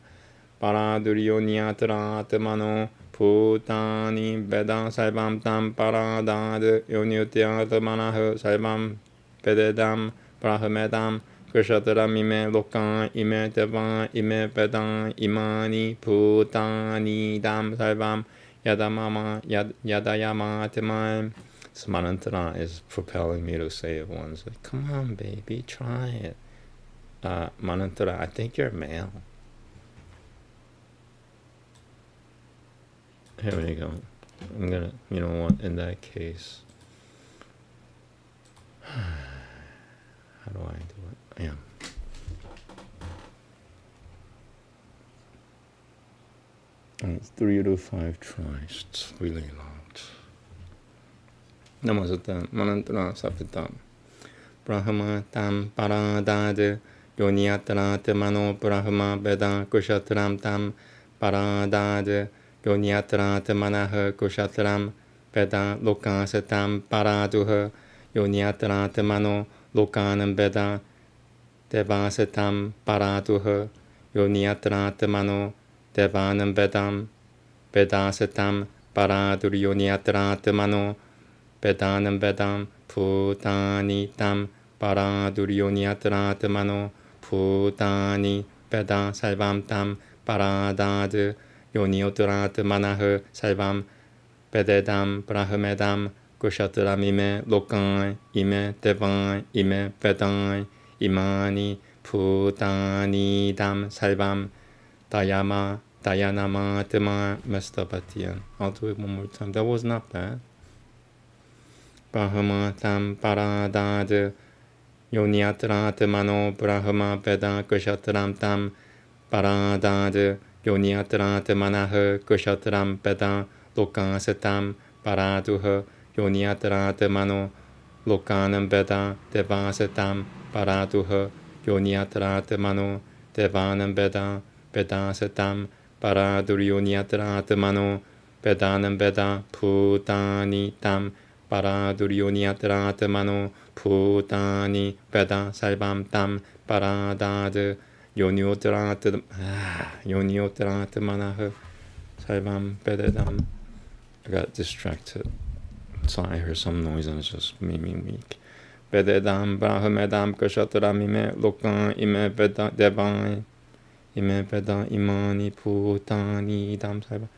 paraduriyoniatrat mano Putani Vedam Saivam tam paradad yoniatrat manah Saivam Vedam Brahmedam Kushatram ime lokan ime devan ime Vedam imani Putani dam Saivam yadamama yadayama temam. This mantra is propelling me to say it once. Like, come on, baby, try it. Mantra, I think you're male. Here we go. I'm gonna, you know what, in that case. How do I do it? Yeah. It's 3 to 5 tries. It's really long. Namaste, mantra sapitam. Brahma tam paradad yoniatrat mano Brahma Veda kushatram tam paradad yoniatrat manah kushatram Veda lokasetam paraduh yoniatrat mano lokanam Veda devasetam paraduh yoniatrat mano devanam Vedam Vedasetam paradur yoniatrat mano Vedanam Vedam Putani tam paraduriyoniatrat mano Putani Veda Saivam tam paradad yoniotrat manah Saivam Vededam Brahmedam Kushatram ime lokan ime devan ime Vedan imani Putani dam Saivam Dayanama tema Mestapatiyan. I'll do it one more time. That was not bad. Brahma tam paradad yoniatrat mano Brahma Veda kushatram tam paradad yoniatrat manah kushatram Veda lokasetam paraduh yoniatrat mano lokanam Veda devasetam paraduh yoniatrat mano devanam Veda Vedasetam paradur yoniatrat mano Vedanam Veda Putani tam paraduriyoniatrat mano Putani Veda Saivam tam paradad yoniotrat manah Saivam Vededam. I got distracted. So I heard some noise and it just made me weak. Vededam Brahmedam Kushatram ime lokan ime Veda devan ime Veda imani Putani dam Saivam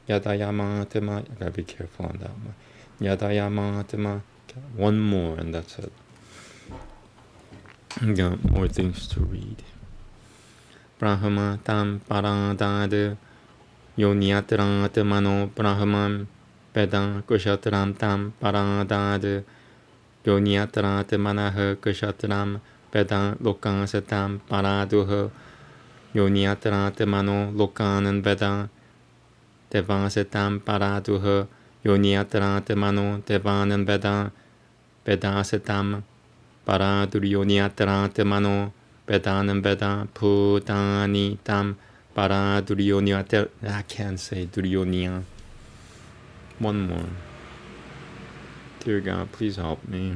yadayama tema. I gotta be careful on that one. Yadayama tema. One more and that's it. Got more things to read. Brahma tam paradad yoniatrat mano Brahman Veda kushatram tam paradad yoniatrat manah kushatram Veda lokasetam paraduh yoniatrat mano lokanan Veda devasetam paraduh yoniatrat mano devanan Veda Vedasetam paradur yoniatrat mano Vedanam Veda Putani tam paradur yoniatrat. I can't say duryonia. One more. Dear God, please help me.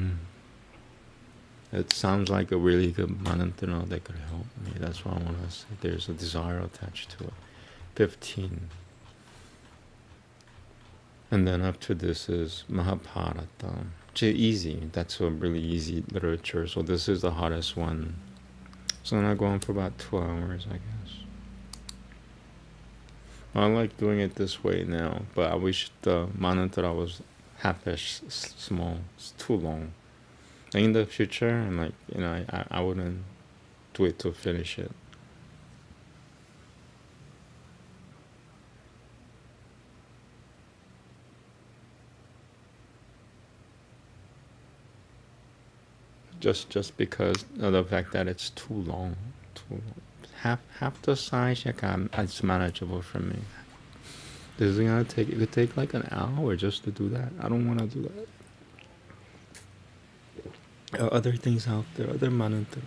It sounds like a really good mantra that could help me. That's why I want to say there's a desire attached to it. 15. And then after this is Mahabharata. Easy. That's a really easy literature. So this is the hardest one. So I'm going for about 2 hours, I guess. I like doing it this way now, but I wish the mantra was half-ish small. It's too long. In the future, and I wouldn't do it to finish it. just because of the fact that it's too long. Half the size, it's manageable for me. This is gonna take. It could take like an hour just to do that. I don't want to do that. There are other things out there. Other mantra.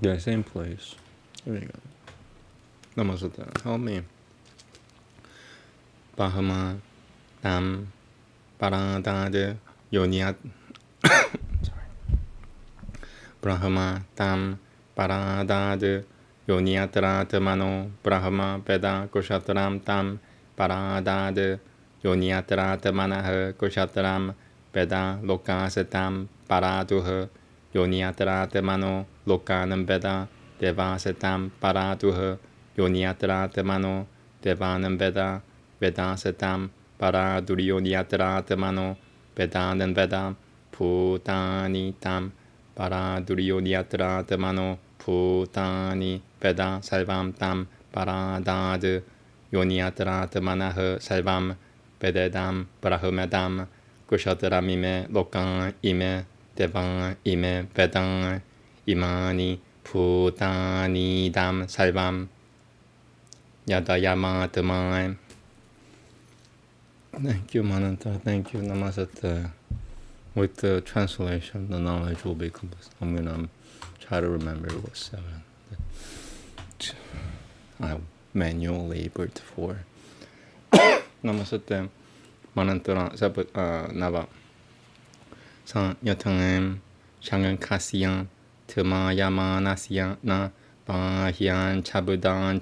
Yeah, same place. There you go. Namaste. Help me. Bahama Tam Paradad Yoniat. Sorry. Brahma Tam Paradad Yoniatrat Mano Brahma Veda Kushatram Tam Paradad Yoniatrat Manah Kushatram Veda Lokasatam Paraduh Yoniatrat Mano Lokanam Veda Devasatam Paraduh Yoniatrat Mano Devanam Veda Vedasatam Paraduriyoniatrat Mano Vedanam Veda Putani Tam Paraduriyoniatrat Mano Putani Veda Salvam Tam Paradad Yoniatrat Manah Salvam Vededam Brahmadam Kushatramime Lokan Ime Devan Ime Vedan Imani Putani Dam Salvam Yadayamatman. Thank you, Mananta. Thank you, Namaste. With the translation, the knowledge will be complete. I'm gonna try to remember what 7 I manually labored for. Namaste. Manantara Sabat Nava San Yatangam Shangan Kasiyan Tuma Yamanasiyan Na Bahyan Chabudan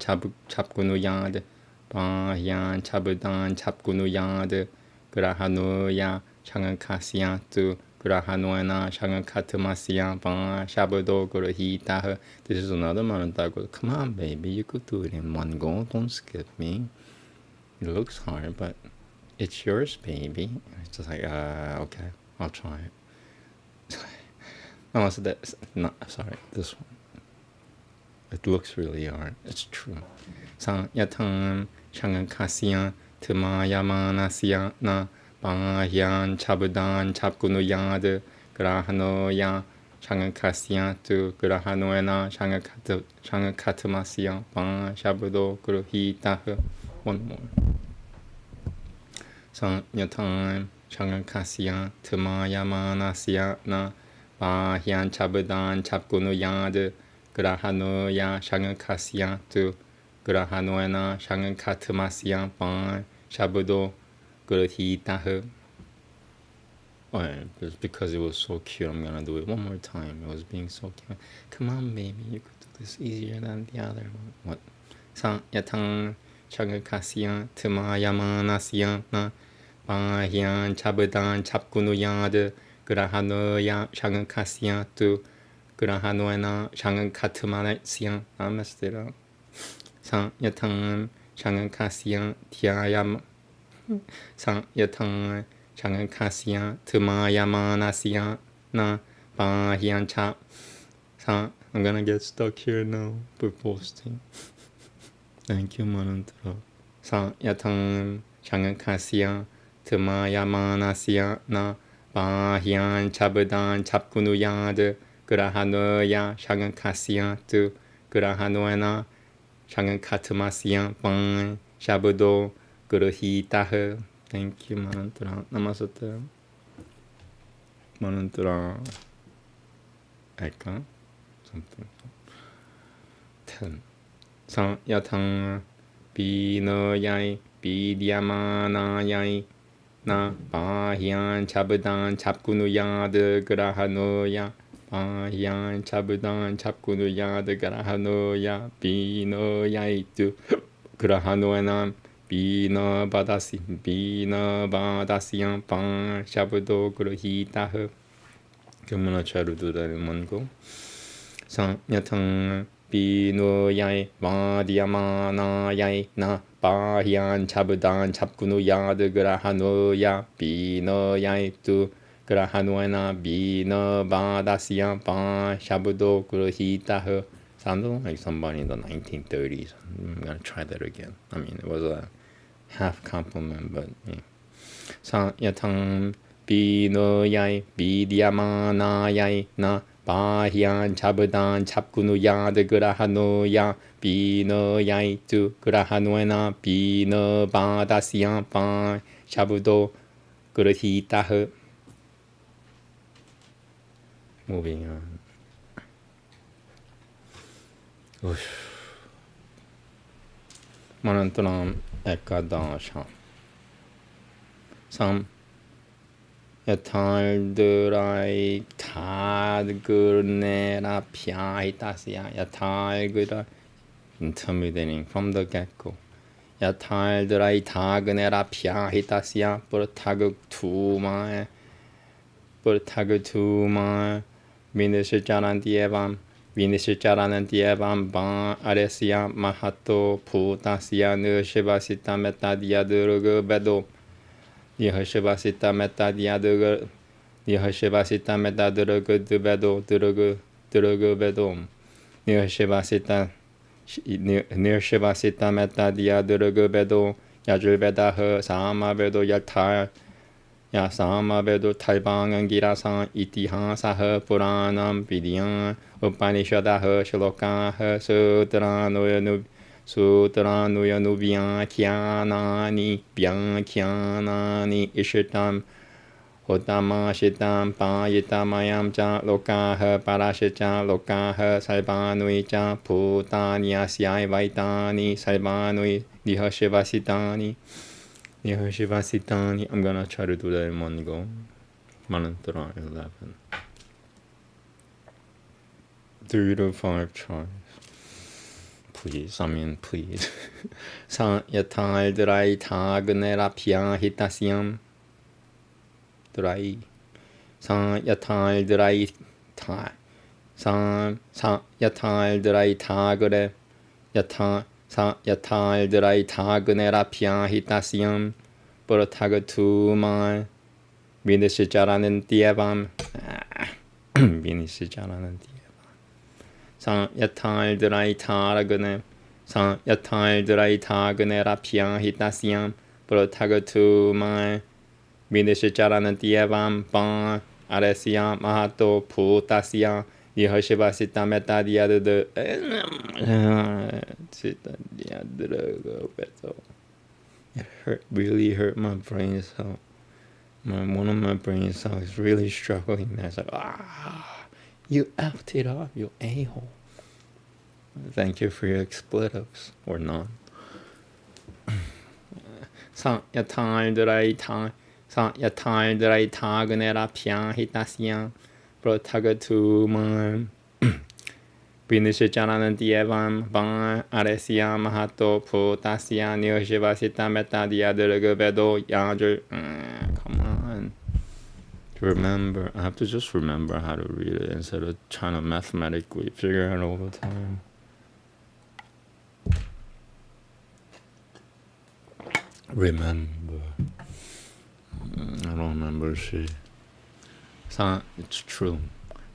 Chapgunuyad Bahyan Chabudan Chapgunuyad Grahanoya Shangan Kasiyan Tu Grahanoena Shangan Katamasiyan Bah Shabudo Gurahita. This is another mantra. Come on, baby, you could do it in one go. Don't skip me. It looks hard, but it's yours, baby. It's just like, okay, I'll try it. No, so that's not, sorry, this one. It looks really hard. It's true. San Yatang Shangan Kasiyan Tuma Yamanasiya Na Bahyan Chabudan Chapgunuyad Grahanoya Shangan Kasiyan Tu Grahanoena Shangan Katamasiya Bah Shabudo Guruhitah. One more. San Yatang Shangan Kasiyan Tuma Yamanasiya Na Bahyan Chabudan Chapgunuyad Grahanoya Shangan Kasiyan Tu Grahanoena Shangan Katamasiya Bah Shabudo Guruhitah. Just because it was so cute, I'm gonna do it one more time. It was being so cute. Come on, baby, you could do this easier than the other one. What? San Yatang Shangan Kasiyan Tuma Yamanasiya Na Bahyan Chabudan Chapgunuyad Grahanoya Shangan Kasiyan Tu Grahanoena Shangan Katamasiya. I messed it up. San Yatang Shangan Kasiyan Tyayam San Yatang Shangan Kasiyan Tuma Yamanasiya Na Bahyan Chap. I'm gonna get stuck here now for posting. Thank you, Manantara. San Yatang Shangan Kasiyan Tuma Yamanasiya Na Bahyan Chabudan Chapgunuyad Grahanoya Shangan Kasiyan Tu Grahanoena Shangan Katamasiya Bah Shabudo Guruhitah. Thank you, Manantara. Namaste. Manantara. Eka? Something. 10. San Yatang Binoyai Bidyamanayai Na Bahyan Chabudan Chapgunuyad Grahanoya Bahyan Chabudan Chapgunuyad Grahanoya Binoyai Tu Grahanoena Bina Badasiyan Bah Shabudo Guruhitah. I'm gonna try to do that in one go. San Yatang Binoyai Vadyamanayai Na Bahyan Chabudan Chapgunuyad Grahanoya Binoyai Tu Grahanoena Bina Badasiyan Bah Shabudo Guruhitah. Sounded like somebody in the 1930s. I'm gonna try that again. I mean, it was a half compliment, but yeah. Yatang Binoyai Vidyamanayai Na Bahyan Chabudan Chapkunuya de Grahanoya Binoyai tu Grahanoena Bino Badasyan Pan Chabudo Grahitahe. Moving on. Manantaram Ekadasha. Sam Yataldurai Tadgurnera Pyaitasya Yatalgura, intimidating from the get-go. Yataldurai Tagnera Pyaitasya Purtagutuma Vinishcharanantievam Ban Aresya Mahato Putasya Nushivasita Metadia Durga Bedo Nihashivasita Metadia Durga Nihashivasita Metadurga Dubedo Durga Bedo Nihashivasita Metadia Durga Bedo Yajurbedaha Sama Bedo Yatar Yasama Vedo Taibangan Girasan Itihasaha Puranam Vidyan Upanishadaha Shlokaha Sutra Nuyanubhyan Kyanani Byankyanani Ishitam Hodama Shitam Payitamayam Cha Lokaha Parashicha Lokaha Salbanui Cha Putanyasya Vaitani Salbanui Dihashivasitani Shivasitani. I'm gonna try to do that in one go. Manantara 11. 3 to 5 tries. Please, please. Sa yatal drai tagnera pya hitasyam. Drai. Sa yatal drai ta. Sa yatal drai tagre. Yata. Sa yatal drai tagnera pya hitasyam Purtagatuman Vinishcharanantievam Vinishcharanantievam Sa yatal drai tagne Sa yatal drai tagnera pya hitasyam Purtagatuman Vinishcharanantievam Ban Aresya Mahato Putasya Yihashivasita Metadia de it really hurt my brain cell. One of my brain cells is really struggling. That's like, you effed it up, you a-hole. Thank you for your expletives, or not. Sa yatal drai tagnera pya hitasya Protagatuman Vinishcharanantievam Ban Aresya Mahato Putasya Nyoshivasita Metadia Durgabedo Yajur. Come on. Remember, I have to just remember how to read it instead of trying to mathematically figure it out all the time. Remember. I don't remember shit. It's true.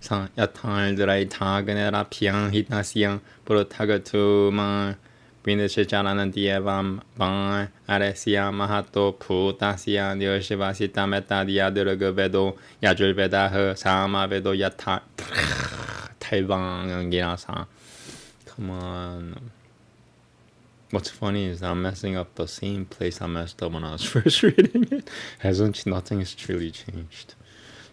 Sa yatal drai tagnera pya hitasya Purtagatuman Vinishcharanantievam Ban Aresya Mahato Putasya Nyoshivasita Metadia Durgabedo Yajurbedaha Sama Vedo Yata Taiwan Girasa. Come on. What's funny is I'm messing up the same place I messed up when I was first reading it. Nothing's truly changed.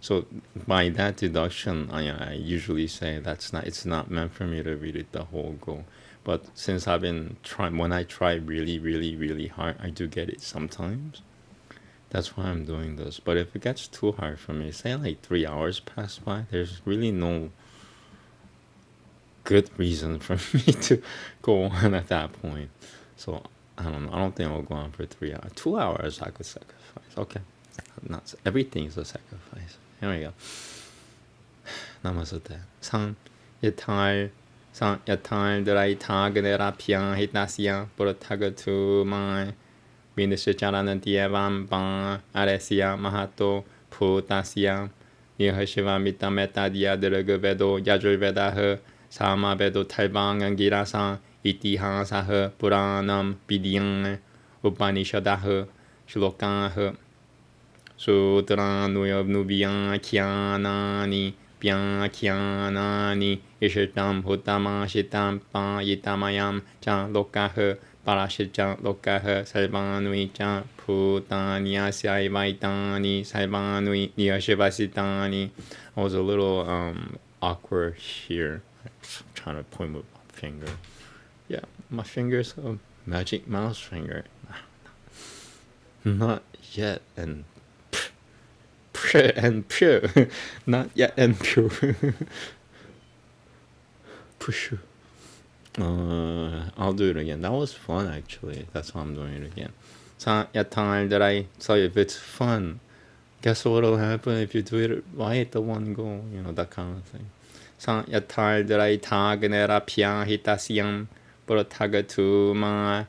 So by that deduction, I usually say it's not meant for me to read it the whole go. But since I've been trying, when I try really, really, really hard, I do get it sometimes. That's why I'm doing this. But if it gets too hard for me, say like 3 hours pass by, there's really no good reason for me to go on at that point. So I don't know. I don't think I'll go on for 3 hours. 2 hours I could sacrifice. Okay. Not everything's a sacrifice. Here we go. Namaste. San yatal drai tagnera pya hitasya Purtagatuman Vinishcharanantievam Ban Aresya Mahato Putasya Nihashivamita Metadia Durgabedo Yajurvedaha Samavedo Talbangan Girasam Itihasaha Puranam Vidyam Upanishadaha Shlokaha Sutra Nuvyakyanani Pyakyanani Ishitam Hutamashitam Payitamayam Chan Lokaha Parashichan Lokaha Salvanui Chan Putanya Saivaitani Salvanui Niyashivasitani. I was a little awkward here. I'm trying to point with my finger. Yeah, my finger's a magic mouse finger. Not yet and not yet and pure. Push. I'll do it again. That was fun actually. That's why I'm doing it again. So if it's fun, guess what'll happen if you do it right the one go, you know, that kind of thing. Sa yatardarai tagnera pya hitasyam prothagatuma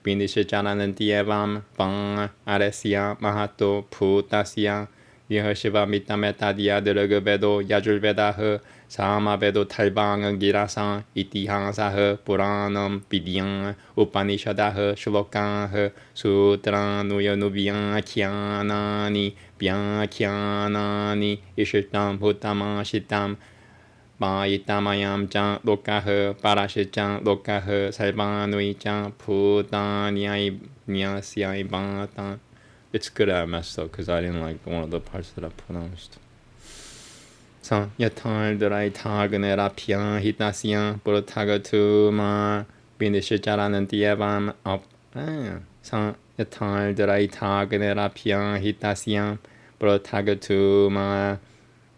Vinishachananantievam Pang Aresya Mahato Putasya Yihashiva Mitametadia Delagavedo Yajurvedaha Samavedo Talbangan Girasa Itihasaha Puranam Vidyam Upanishadaha Shlokaha Sutra Nuvyakyanani Pyakyanani Ishitam Hutamashitam Payitamayam Chan Lokaha Parashichan Lokaha Salvanui Chan Putanyai Nyasyai Batan. It's good I messed up because I didn't like one of the parts that I pronounced. San Yatar Darai Taganera Pya Hitasya Puratagatuma Bindishicharanantievam up. San Yatar Darai Taganera Pya Hitasya Puratagatuma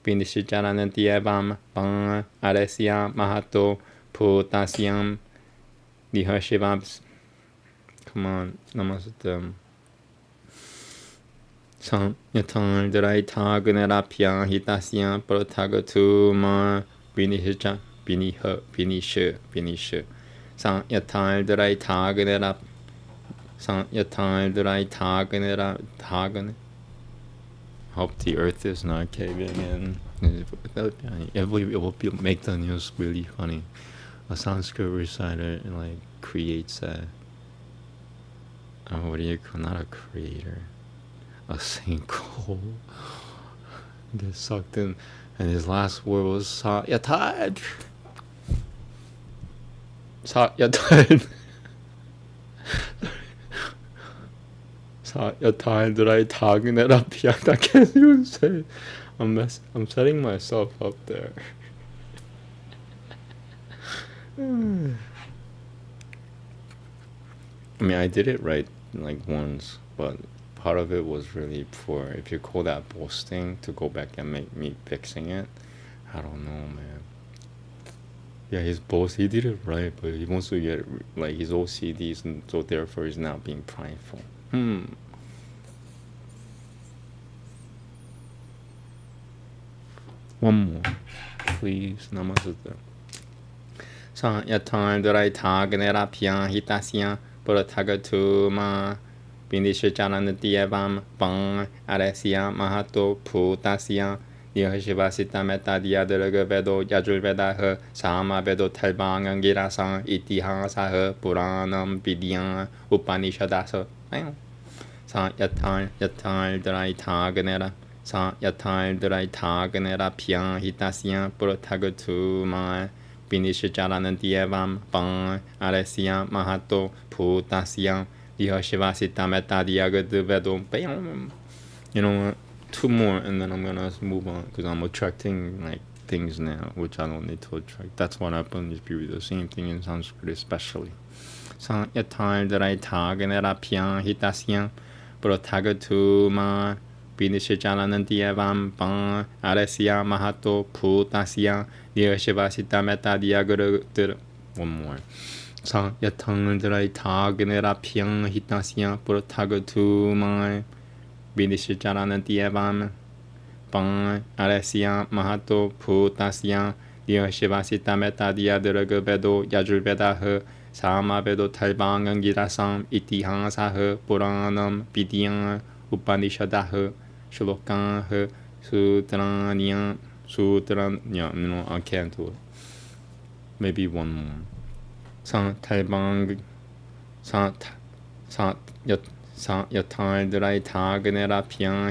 Vinishichanantievam Pang Aresya Mahato Putasyam Nihashivams. Come on, Namaste. San Yatar Darai Taganera Pya Hitasya Prothagatuma Vinisha San Yatar Darai Taganera San Yatar Darai Taganera Tagan. Hope the earth is not caving in. It will make the news really funny. A Sanskrit reciter like creates a what do you call, not a creator, a sinkhole gets sucked in, and his last word was Satyatad. Satyatad. Satyatad talking it up. I can't even say. I'm setting myself up there. I mean, I did it right like once, but part of it was really poor. If you call that boasting, to go back and make me fixing it, I don't know, man. Yeah, he did it right, but he wants to get like his OCDs, and so therefore he's not being prideful. One more, please. Namaste. Sa yatar darai taganera pya hitasya puratagatuma Vindishachanantievam Pang Aresya Mahato Putasya Nihashivasita Metadia Delagavedo Yajurvedaha Samavedo Talbangan Girasa Itihasaha Puranam Vidyam Upanishadasa. Sa yatar darai taganera Sa yatar darai taganera pya hitasya puratagatuma Vinishachanantievam Pang Aresya Mahato Putasya Yihashivasita Metadia Vedo. You know what? Two more and then I'm gonna move on because I'm attracting like things now which I don't need to attract. That's what happens if you read the same thing in Sanskrit, especially. Sa yatar darai taganera pya hitasya prothagatuma Vinishachanantievam Pang Aresya Mahato Putasya Yihashivasita Metadia. One more. Sa yatar darai taganera pya hitasya prothagatuma Vinishachanantievam Pang Aresya Mahato Putasya Yihashivasita Metadia Delagavedo Yajurvedaha Samavedo Talbangan Girasam Itihasaha Puranam Vidyam Upanishadaha Shlokaha Sutra. No, I can't do it. maybe one more. Yathardrai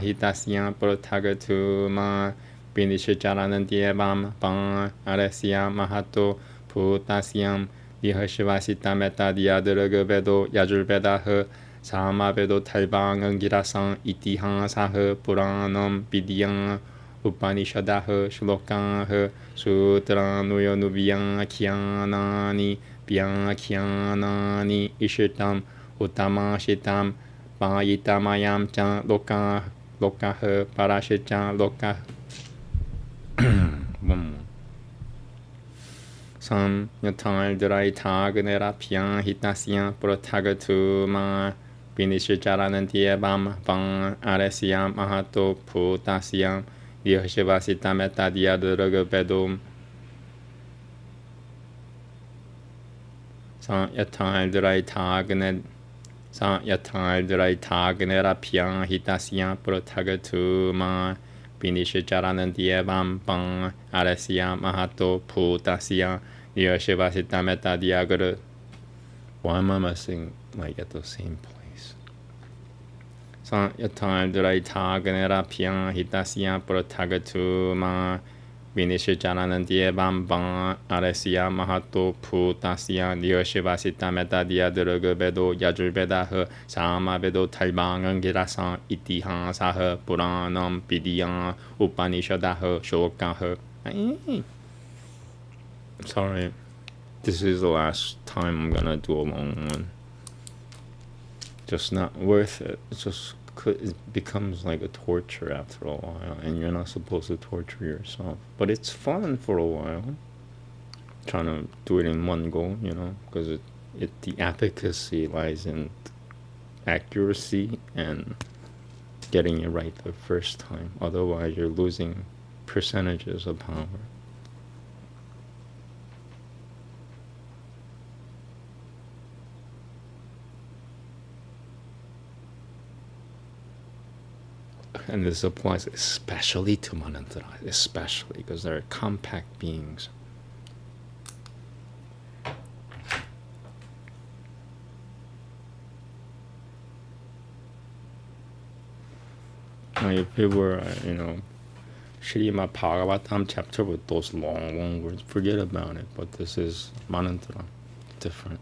hitasya prothagatuma Vinishcharanam Dievam Bang Aresya Mahato Putasyam Dihashivasita Metta Diadaraga Vedo Yajur Vedaha Sama Vedo Talbang Angirasang Itihasaha Puranam Vidyang Upanishadaha Shlokaha Sutra Nuyanubhyang Kyanani Vyakyanani Ishitam Utamashitam Payitamayam Chan Lokaha Parashichan Lokaha one more. Sam Yatar Draitagnera Pian Hitasya Prothagatuma Vinishcharanantiebam Van Aresya Mahato Putasyam Dihashivasita Metta Diaduragabedum Sam Yatar Draitagnera Pian Hitasya Prothagatuma Vinishcharanam Dievam Bang Aresya Mahato Putasya Dihashivasita Metta Diagara. Why am I missing like at the same place? Yatar Draitagnera Pian Hitasya Prothagatuma Vinishcharanam Dievam Bang Aresya Mahato Putasya Dihashivasita Metta Diadaraga Vedo Yajur Vedaha Sama Vedo Talbang Angirasang Itihasaha Puranam Vidyang Upanishadaha Shlokaha. Sorry, this is the last time I'm gonna do a long one. Just not worth it. It becomes like a torture after a while, and you're not supposed to torture yourself. But it's fun for a while, trying to do it in one go, because the efficacy lies in accuracy and getting it right the first time. Otherwise, you're losing percentages of power. And this applies especially to Manantara, especially because they're compact beings. Now, if it were, Srimad Bhagavatam chapter with those long words, forget about it. But this is Manantara, different.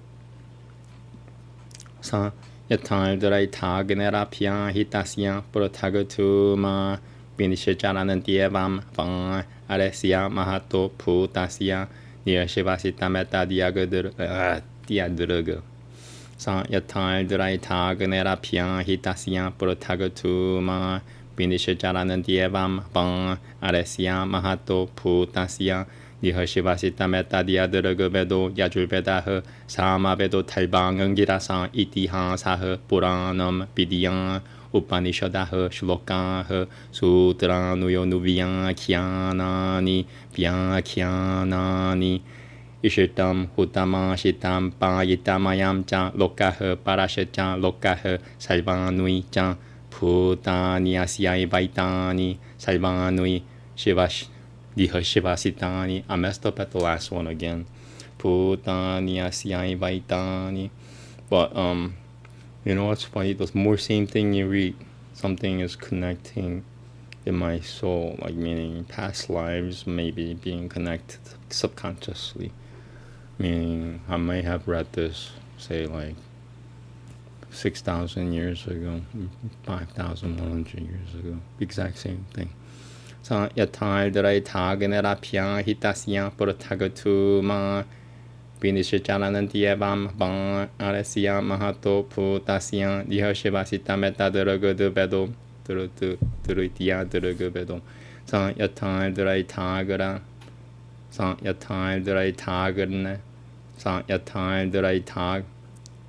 Yatar Draitagnera Pian Hitasya Prothagatuma Vinishcharanam Dievam Van Aresya Mahato Putasya Dihashivasita Metta Diadaraga Yatar Draitagnera Pian Hitasya Prothagatuma Vinishcharanam Dievam Van Aresya Mahato Putasya Dihashivasita Metta Diadaraga Vedo Yajur Vedaha Sama Vedo Talbang Angirasang Itihasaha Puranam Vidyang Upanishadaha Shlokaha Sutra Nuyanubhyang Vyakyanani Ishitam Utamashitam Payitamayam Cha Lokaha Parashcha Lokaha Salvanui Cha Putanyasya Vaitani Salvanui Shivash Dihashivasitani. I messed up at the last one again. Putanyasya Vaitani. But you know what's funny? The more same thing you read, something is connecting in my soul, like meaning past lives maybe being connected subconsciously. Meaning I might have read this, say like 6,000 years ago, 5,100 years ago. Exact same thing. Yatar Draitagnera Pian Hitasya Prothagatuma Vinishcharanam Dievam Van Aresya Mahato Putasya Dihashivasita Metta Diadaraga Vedo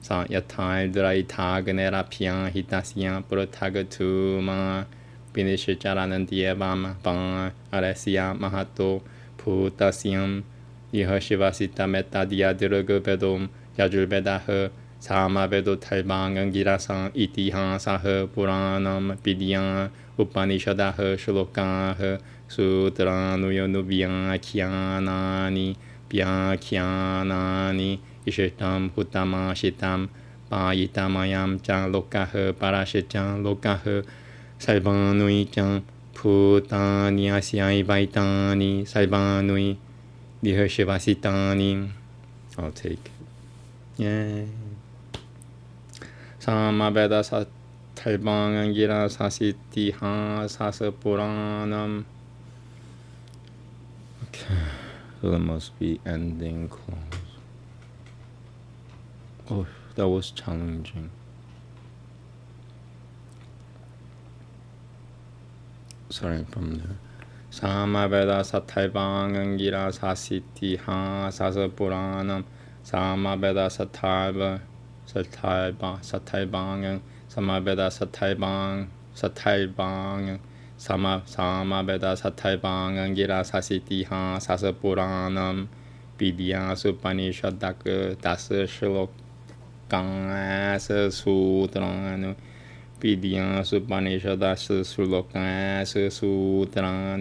Yatar Draitagnera Pian Hitasya Prothagatuma Vinishcharanam Dievam Van Aresya Mahato Putasyam Dihashivasita Metta Diadaraga Vedo Yajur Vedaha Sama Vedo Talbang Angirasang Itihasaha Puranam Vidyang Upanishadaha Shlokaha Sutra Nuyanubhyang Vyakyanani Ishtam Hutamashitam Payitamayam Chan Lokaha Parashitam Lokaha Saibanui Chan Putani Asyai Vaitani Saibanui Dihashivasitani. I'll take. Yay. Samaveda Satalbang Gira Sasitiha Sasapuranam. Okay, so that must be ending clause. Oh, that was challenging. Sorry, from there. Samaveda Satalbang Gira Sasitiha Sasapuranam. Samaveda Satalba Satalbang Samaveda Satalbang Samaveda Satalbang Gira Sasitiha Sasapuranam Vidya Upanishad Dasa Shlokan Sutra Vidya Upanishad Dasa Shlokan Sutra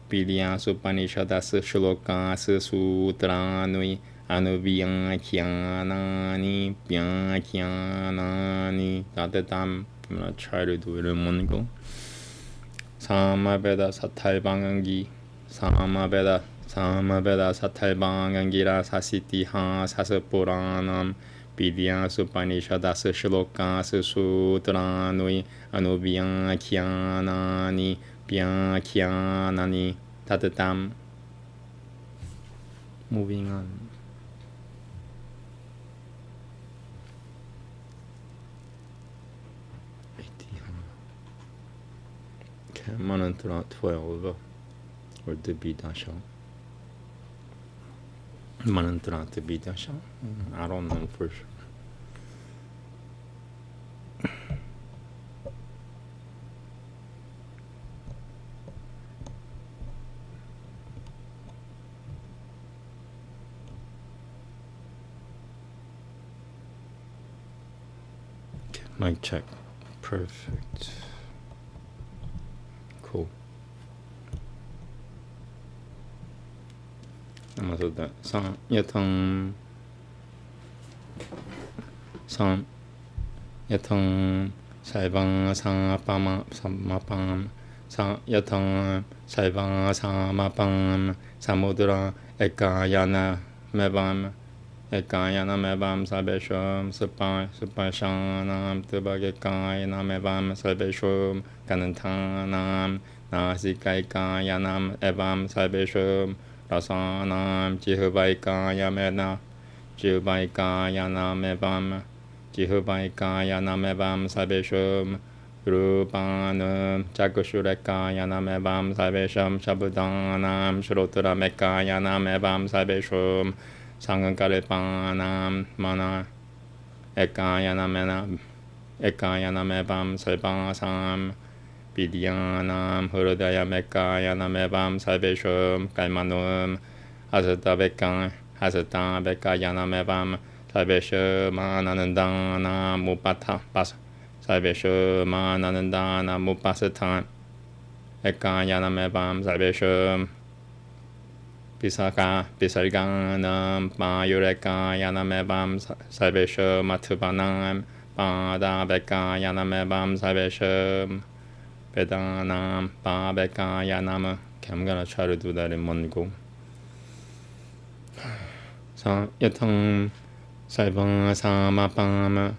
Vidya Upanishad Dasa Shlokan Sutra Anuvyakhyanani Vyakyanani. That time I'm gonna try to do it in one go. Samaveda Satalbangangi Samaveda Satalbangangira Sasitiha Sasapuranam Vidya Upanishadasa Shlokas Sutranui Anuvyakhyanani Vyakyanani. That time. Moving on. Mantra 12 or the Bidasha. Mantra the Bidasha. I don't know for sure. Okay, mic check. Perfect. Cool. Namaste. Yatam Saibang Samapam Samapam Yatam Saibang Samapam Samudra Ekayana Mebam Ekayana Mebam Sabeshum Supashanam Tubagekayana Mebam Sabeshum Kanantanam Nasikaikayanam Evam Sabeshum Rasanam Jihubaikayamena Jihubaikayanam Evam Jihubaikayanam Evam Sabeshum Rupanam Chakushurekayanam Evam Sabeshum Shabudanam Shroturamekayanam Evam Sabeshum Sangankaripanam Mana Ekayanam Evam Sabasam Vidyanam Hurudayam Ekayanam Evam Sabeshum Kalmanum Hasata Bekayanam Evam Sabeshum Anandana Mupata Pas Sabeshum Anandana Mupasatan Ekayanam Evam Sabeshum Pisarganam Mayurekayanam Evam Sabeshum Matubanam Padabekayanam Evam Sabeshum Vedanam Pabekayanam. Okay, I'm gonna try to do that in one go. Yatam Saibang Samapam.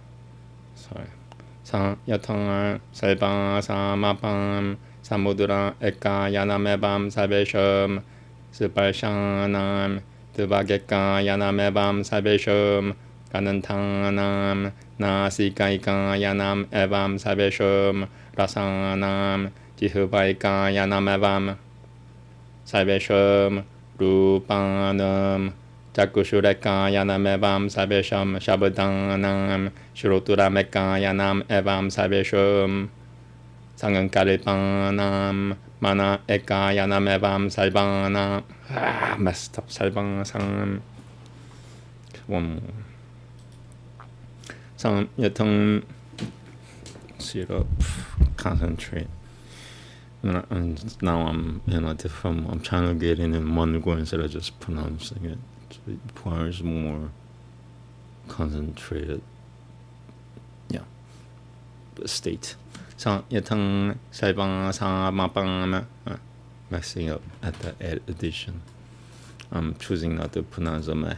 Yatam Saibang Samapam Samudra Ekayanam Evam Sabeshum Supashanam Tubagekayanam Evam Sabeshum Kanantanam Nasikaikayanam Evam Sabeshum Rasanam Jihubaikayanam Evam Sabeshum Rupanam Chakushurekayanam Evam Sabeshum Shabudanam Shroturamekayanam Evam Sabeshum Sangankaripanam Mana Ekayanam Evam Salbana. Messed up. Salbana Sang. One more. Yatam. Sit up. Concentrate. Now I'm in a different. I'm trying to get in one go instead of just pronouncing it. requires more concentrated state. Yatang Saibang Samapang. Messing up at the addition. I'm choosing not to pronounce the meh.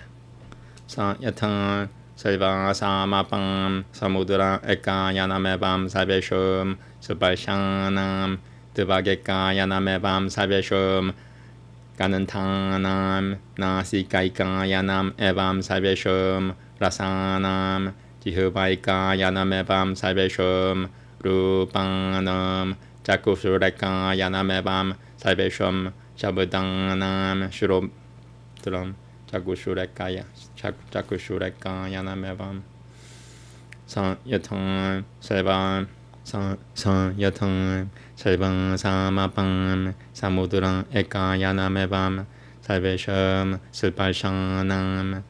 Yatang Saibang Samapang Samudra Eka Yanamebam Sabeshum Subashanam Devageka Yanamebam Sabeshum Ganantanam Nasikaika Yanam Evam Sabeshum Rasanam Jihubaika Yanamebam Sabeshum Rupanam Chakusureka Yanamebam Sabeshum Shabudanam Shurotram Chakusurekaya Chakusureka Yanamebam Yatang Sevan Yatang Sevan Samapam Samudran Eka Yanamebam Sabeshum Silpashanam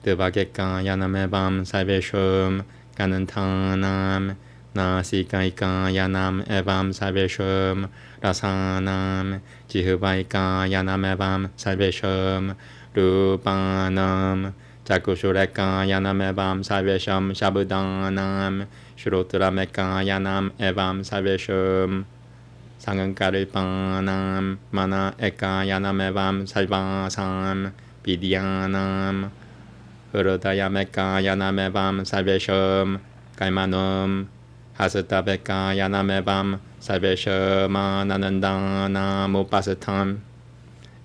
Devageka Yanamebam Sabeshum Ganantanam Nasikaika Yanam Evam Sabeshum Rasanam Jihubaika Yanamebam Sabeshum Rupanam Chakusureka Yanamebam Sabeshum Shabudanam Shurotrameka Yanam Evam Sabeshum Sangankaripanam Mana Eka Yanamebam Sabasam Vidyanam Hurudayameka Yanamebam Sabeshum Kaimanum Hasatabeka Yanamebam Sabeshum Anandanam Upasatam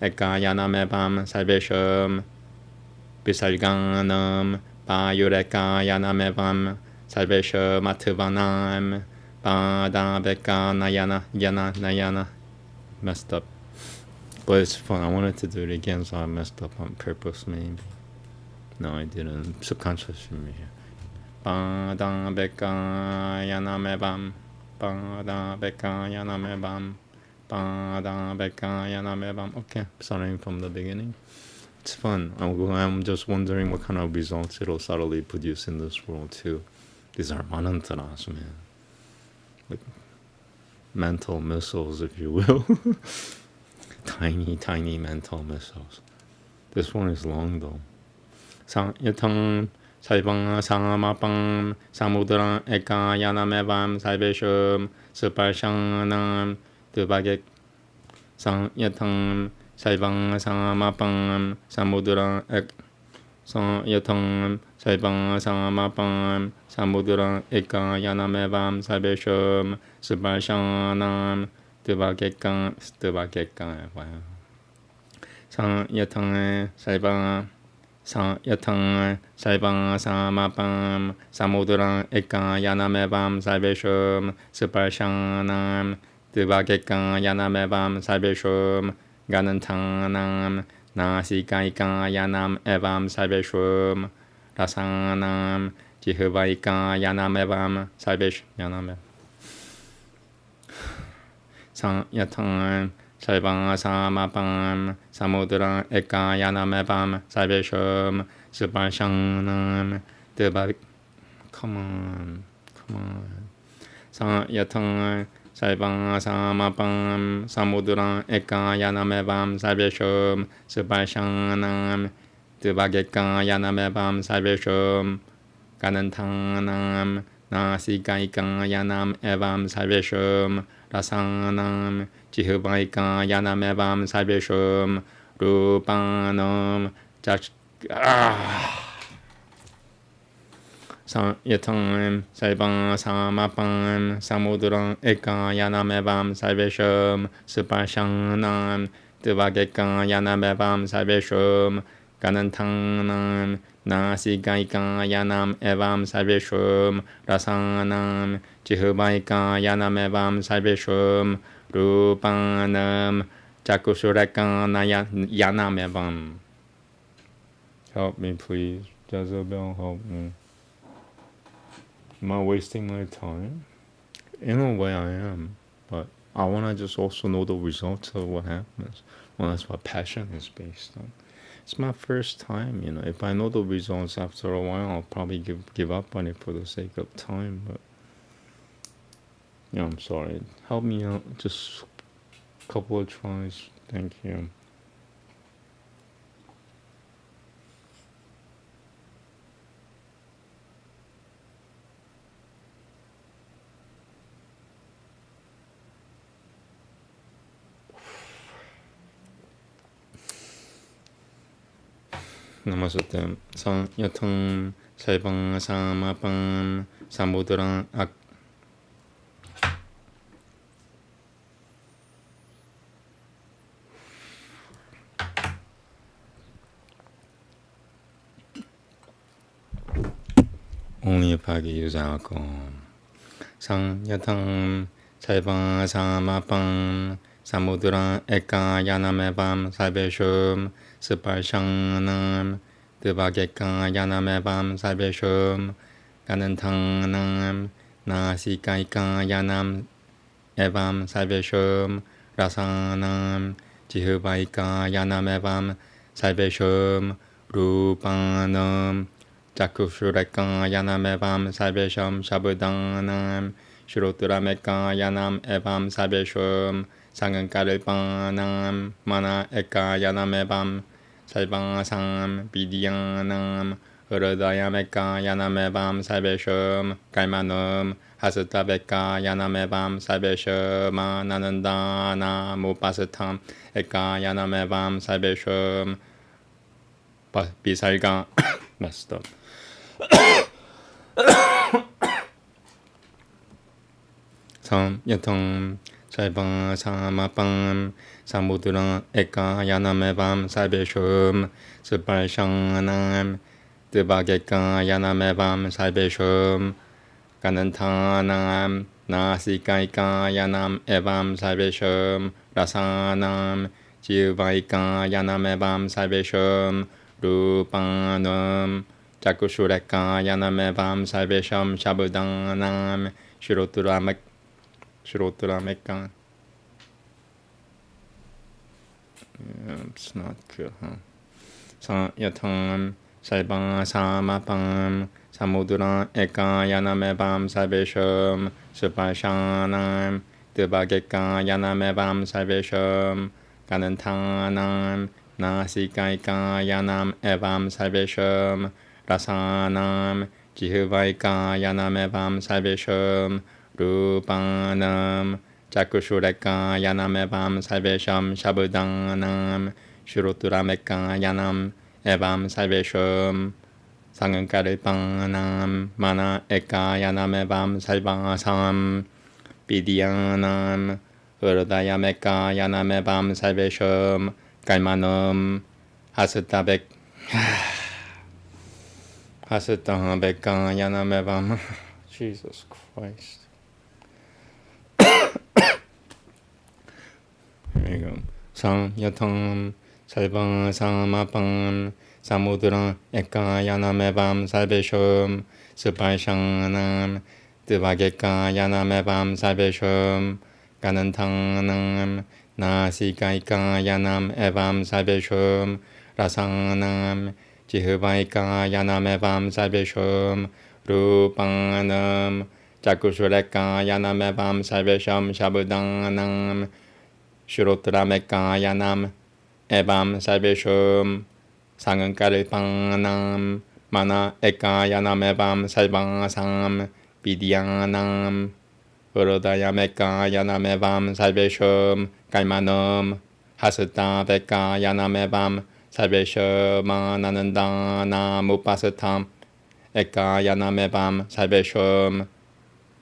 Eka Yanamebam Sabeshum Visarganam Payureka Yanamebam Sabeshum Atuvanam Padabeka Nayana messed up. But it's fun. I wanted to do it again, so I messed up on purpose maybe. No, I didn't. Subconsciously me here. Padabeka Yanamebam Padabeka Yanamebam Padabeka Yanamebam. Okay, starting from the beginning. It's fun. I'm just wondering what kind of results it'll subtly produce in this world too. These are manantras, man. Like mental missiles, if you will. Tiny mental missiles. This one is long though. Yatang Saibang Samapang Samudra Eka Yanamebam Saibeshum Supashanam Devagek Yatang Saibang Samapang Samudra Yatang Saibang Samapang Samudra Eka Yanamebam Saibeshum Supashanam Devageka Yatang Saibang Yatang Saibang Samapam Samudra Eka Yanamebam Saibeshum Supashanam Devageka Yanamebam Saibeshum Ganantanam Nasikaika Yanam Evam Saibeshum Rasanam Jihubaika Yanamebam Saibesh Yanamebam Yatang Saibang Samapam Samudra Eka Yanamebam Saibeshum Supashanam Devak. Come on. Yatang Saibang Samapam Samudra Eka Yanamebam Saibeshum Supashanam Devageka Yanamebam Saibeshum Ganantanam Nasikaika Yanam Evam Saibeshum Rasanam Jihubaika Yanamebam Saibeshum Rupanam Yatang Saibang Samapam Samudra Eka Yanamebam Saibeshum Supashanam Devageka Yanamebam Saibeshum Ganantanam Nasikaika Yanam Evam Saibeshum Rasanam Jihubaika Yanamebam Saibeshum Rupanam Chakusureka Yanamebam. Help me please, Jezebel, help me. Am I wasting my time? In a way I am, but I want to just also know the results of what happens. Well, that's what passion is based on. It's my first time, If I know the results after a while, I'll probably give up on it for the sake of time, but I'm sorry. Help me out, just a couple of tries. Thank you. Namaste. Sang Yatam Saibang Samapam Samudran Ak. Only if I could use alcohol. Sang Yatam Saibang Samapam Samudran Eka Yanamebam Sabeshum Sparshanam Devageka Yanamebam Sabeshum Ganantanam Nasikaika Yanam Evam Sabeshum Rasanam Jihubaika Yanamebam Sabeshum Rupanam Jakushureka Yanamebam Sabeshum Shabudanam Shurutrameka Yanam Evam Sabeshum Sangankarpanam Mana Eka Yanamebam Salbasam Vidyanam Urodayameka Yanamebam Sabeshum Kaimanum Hasatabeka Yanamebam Sabeshum Nanandana Mupasatam Eka Yanamebam Sabeshum Bisalga messed up. Sam Yatam Saibang Samapam Samudran Eka Yanamebam Sabeshum Sparshanam Devageka Yanamebam Sabeshum Ganantanam Nasikaika Yanam Evam Sabeshum Rasanam Jivaika Yanamebam Sabeshum Rupanam Jakushureka Yanamebam Sabeshum Shabudanam Shiroturamekan. It's not good, huh? Sa Yatam Saibang Samapam Samudran Eka Yanamebam Sabeshum Supashanam Devageka Yanamebam Sabeshum Ganantanam Nasikaika Yanam Evam Sabeshum Rasanam Jihuvaika Yanamebam Sabeshum Rupanam Jakushureka Yanamebam Sabesham Shabudanam Shurutrameka Yanam Evam Sabeshum Sangankarpanam Mana Eka Yanamebam Salbasam Vidyanam Urodayameka Yanamebam Sabeshum Kaimanum Hasatabek Hasatabeka Yanamebam. Jesus Christ. There you go. Sang Yatam Saibang Samapam Samudran Eka Yanamebam Sabeshum Sparshanam Devageka Yanamebam Sabeshum Ganantanam Nasikaika Yanam Evam Sabeshum Rasanam Jihuvaika Yanamebam Sabeshum Rupanam Jakushureka Yanamebam Sabeshum Shabudanam Shurotrameka Yanam Evam Sabeshum Sangankarpanam Mana Eka Yanamebam Salbasam Vidyanam Urodayameka Yanamebam Sabeshum Kaimanum Hasatabeka Yanamebam Sabeshum Nanandana Mupasatam Eka Yanamebam Sabeshum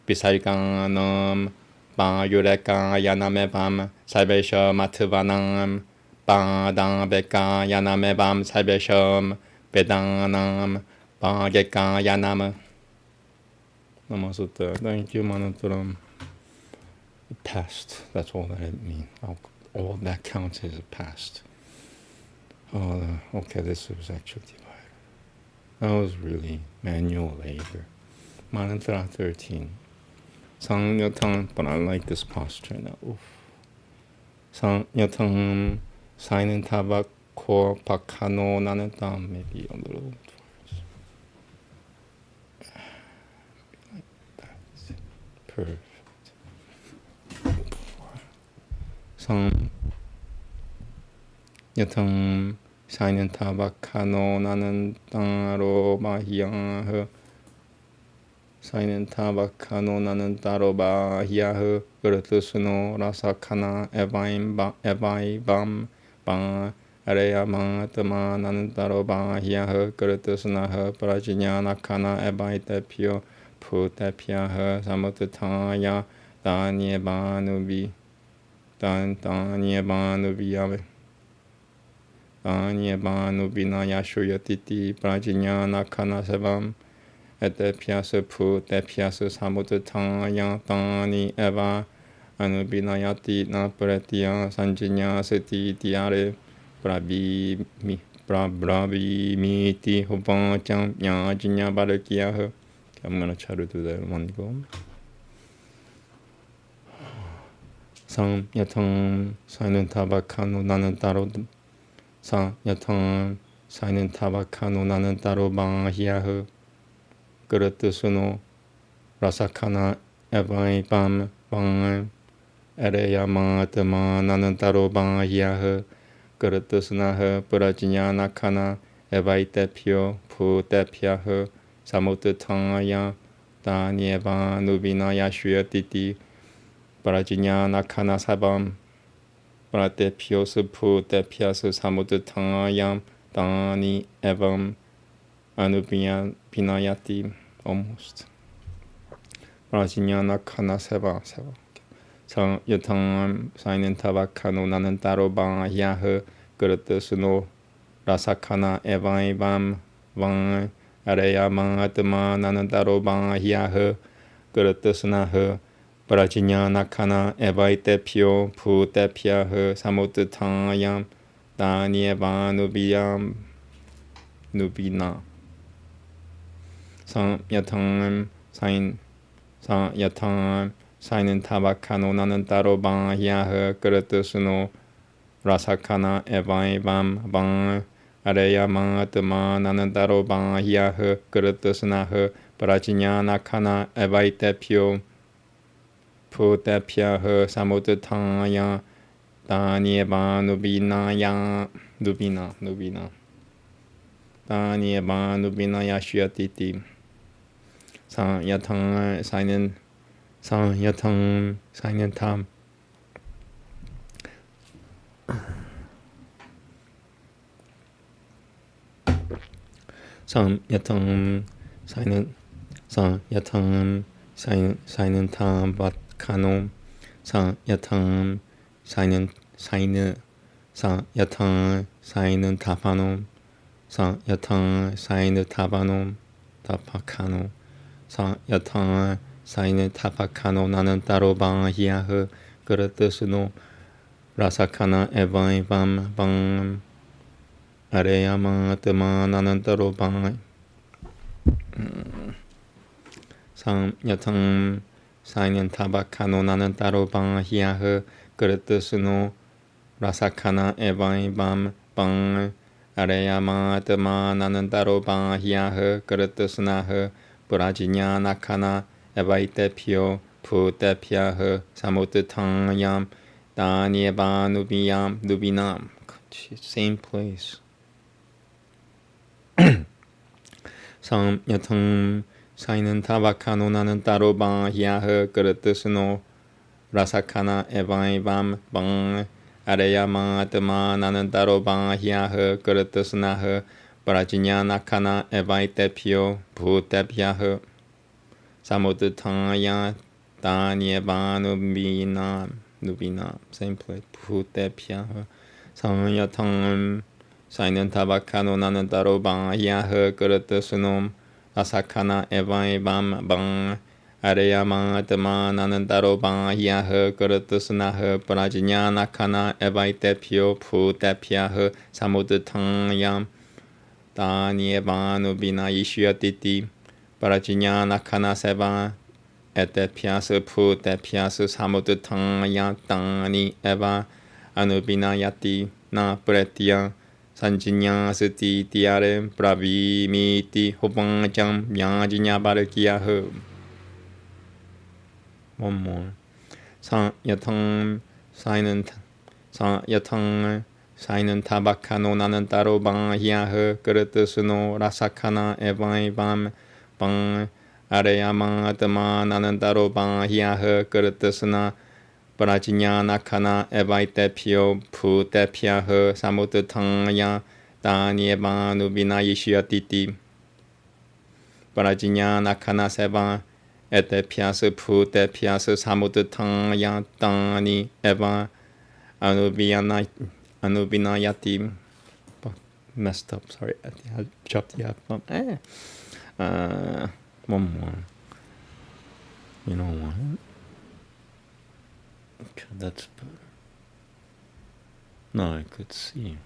Bisalganam Yureka Yanamebam Sabeshum Matuvanam Badabeka Yanamebam Sabeshum Vedanam Bageka Yanam. Namaste. Thank you, Manataram. It passed. That's all that it means. All that counts as a passed. Oh, okay, this was actually divided. That was really manual labor. Mantra 13. Sangyatang, but I like this posture now. Oof. Sangyatang, silent tabak, ko pakano nanatang, maybe a little towards. Like that. Perfect. Sangyatang, silent tabak, kano nanatang, ro mahiyang. Silent tabakano nanan taroba hiyahu urtusuno rasakana evaim bam ba 아레야마트마 나는 따로 방히야허 그르트스나허 프라지냐나카나 에바이테피오 푸테피야허 사무트타야 다니에바누비 다니에바누비야베 다니에바누비나 야슈여티티 프라지냐나카나 세밤 에테피야스 푸테피야스 사무트타야 다니에바 아누비나야티 나프레티야 산지냐 스티티아레 브라비미티 호방짱 야지냐 바르키야흐. I'm gonna try to do that in one go. 상야탕 사이는 타바카노 나는 따로 상야탕 사이는 타바카노 나는 따로 방히야흐 그르트스노 라사카나 에바이 밤방 에레야마트마 나는 따로 방히야흐 그르트스나흐 브라지냐나카나 에바이테피오 푸테피야흐 사무트탕야 다니에바 누비나 야슈여티티 브라지냐나카나 사밤 브라테피오스 푸테피야스 사무트탕야 다니에밤 아누비야 비나야티 almost 브라지냐나카나 세바 여탕 사이는 타바카노 나는 따로 방야흐 그르트스노 라사카나 에바이밤 왕 아레야마트마 나는 따로 방야흐 그르트스나흐 브라지냐나카나 에바이테피오 푸테피야흐 사무트탕얌 다니에바누비얌 누비나 여탕 사이는 타바카노 나는 따로 방야흐 그르트스노 라사카나 에바이밤 방 아레야마트마 나는 따로 방야흐 그르트스나흐 브라지냐나카나 에바이테피오 푸테피야흐 사무트탕야 다니에바 누비나 다니에바 누비나 야슈야티티 상야탕 사이는 탐 상야탕 사이는 타바카노 상야탕 사이는 타바노 상야탕 사이는 타바노 타파카노 상야탕 사이는 타바카노 나는 따로 방히야흐 그르트스노 라사카나 에바이밤 방 아레야마트마 나는 따로 방 상야탕 사이는 타바카노 나는 따로 방히야흐 그르트스노 라사카나 에바이밤 방 아레야마트마 나는 따로 방히야흐 그르트스나흐 브라지냐나카나 에바이테피오 푸테피야흐 사무트탕얌 다니에바 누비남 same place. 상야탕 사이는 타바카노 나는 따로 방야흐 그르트스노 라사카나 에바이밤 방 아레야마트마 나는 따로 방야흐 그르트스나흐 브라지냐나카나 에바이테피오 푸테피야흐 사무트탕야 다니에바 누비나 same place 푸테피야흐 상야탕 사이는 타바카노 나는 따로 방야흐 그르트스노 라사카나 에바이밤 방 아레야마트마 나는 따로 방야흐 그르트스나흐 브라지냐나카나 에바이테피오 푸테피야흐 사무트탕얌 다니에바 누비나 이슈야티티 브라지냐나카나 세바 에테피야스 푸테피야스 사무트탕야 다니에바 아누비나야티 나 프레티야 산지냐 스티티아레 브라비미티 호방짱 야지냐 바르키야흐. One more. 상야탕 사이는 타바카노 나는 따로 방야흐 그르트스노 라사카나 에바이밤 방 아레야마트마 나는 따로 방야흐 그르트스나 Prajnana kana evaite pio pute pia he samudutanya danyeva nubina yishyatiti. Prajnana kana seva ete piasa pute piasa samudutanya dani eva anubinayati. Messed up, sorry. I chopped the up. One more. You know what? Okay, that's better. No, I could see.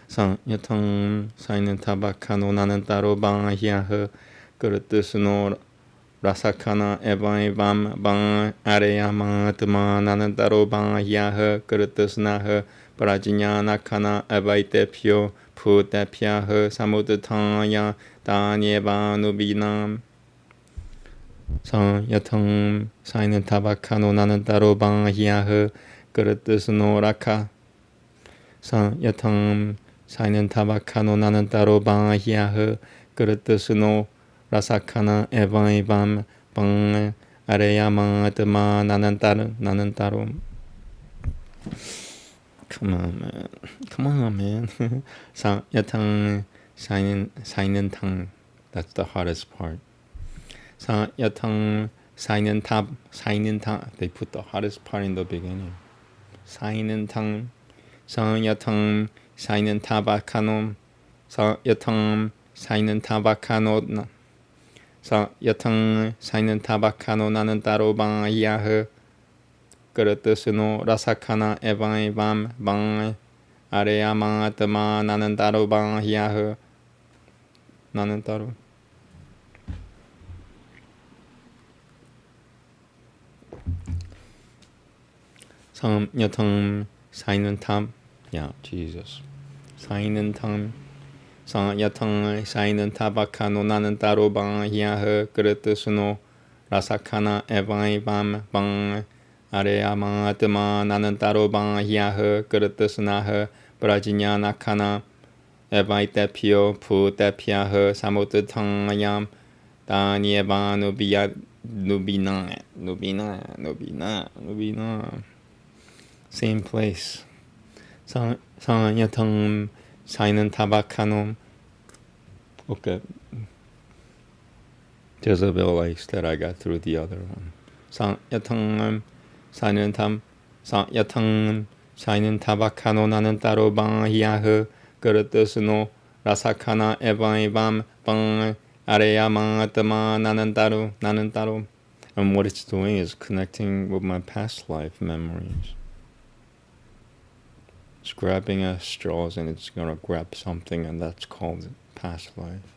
Yatang sainen tabakano nanantaro bang yahe kurtusno rasakana evam bang areyamatma nanantaro bang yahe kurtusnahe prajnana kana evaite pyo pute pyahe samudutanya danyeva nubinam. Yatang sainen tabakano nanantaro bang yahe kurtusno raka. Yatang sainen tabakano nanantaro bang yahe kurtusno rasakana evam bang areyamatma nanantaro. Come on, man. Yatang sainen tang. That's the hardest part. Yatang sainen tab. They put the hardest part in the beginning. Sainen tang. Yatang sainen tabakano. Yatang sainen tabakano. Yatang sainen tabakano nanantaro bang yahe kurtusno rasakana evam bang areyamatma nanantaro bang yahe nanantaro. Yatang sainen tam. Yeah, Jesus. Sainen tam. Yatang sainen tabakano nanantaro bang yahe kurtusno rasakana evam bang areyamatma nanantaro bang yahe kurtusnahe prajnana kana evaite pyo pute pyahe samudutanyam danyeva nubina. Same place. Yatang sainen tabakano. Okay. Jezebel likes that I got through the other one. Yatang sainen tam. Yatang sainen tabakano nanantaro bang yahe kurtusno rasakana evam bang areyamatma nanantaro. And what it's doing is connecting with my past life memories. It's grabbing at straws and it's gonna grab something, and that's called past life.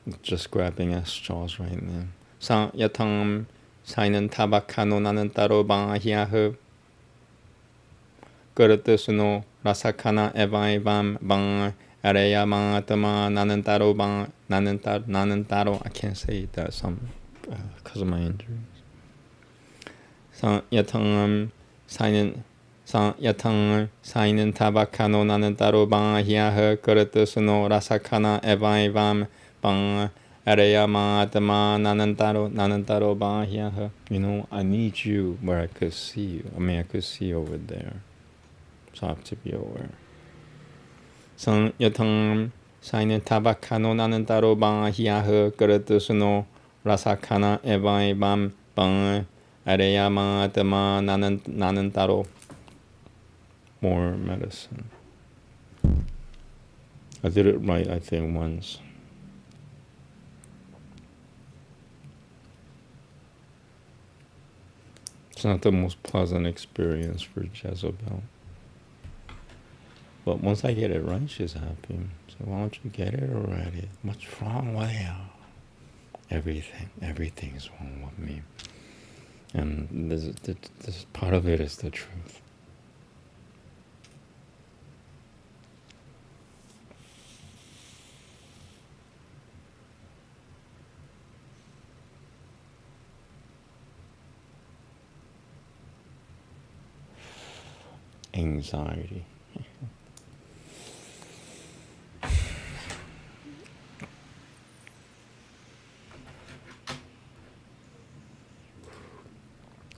It's just grabbing at straws right now. Yatang sainen tabakano nanantaro bang yahe kurtusno rasakana evam bang areyamatma nanantaro bang nanantaro. I can't say that because of my injuries. Yatang sainen tabakano nanantaro bang yahe kurtusno rasakana evam bang areyamatma nanantaro bang yahe. You know, I need you where I could see you. I mean, I could see over there. So I have to be aware. Yatang sainen tabakano nanantaro bang yahe kurtusno rasakana evam bang areyamatma nanantaro. More medicine. I did it right, I think, once. It's not the most pleasant experience for Jezebel. But once I get it right, she's happy. So why don't you get it already? What's wrong with you? Everything's wrong with me. And this part of it is the truth. Anxiety.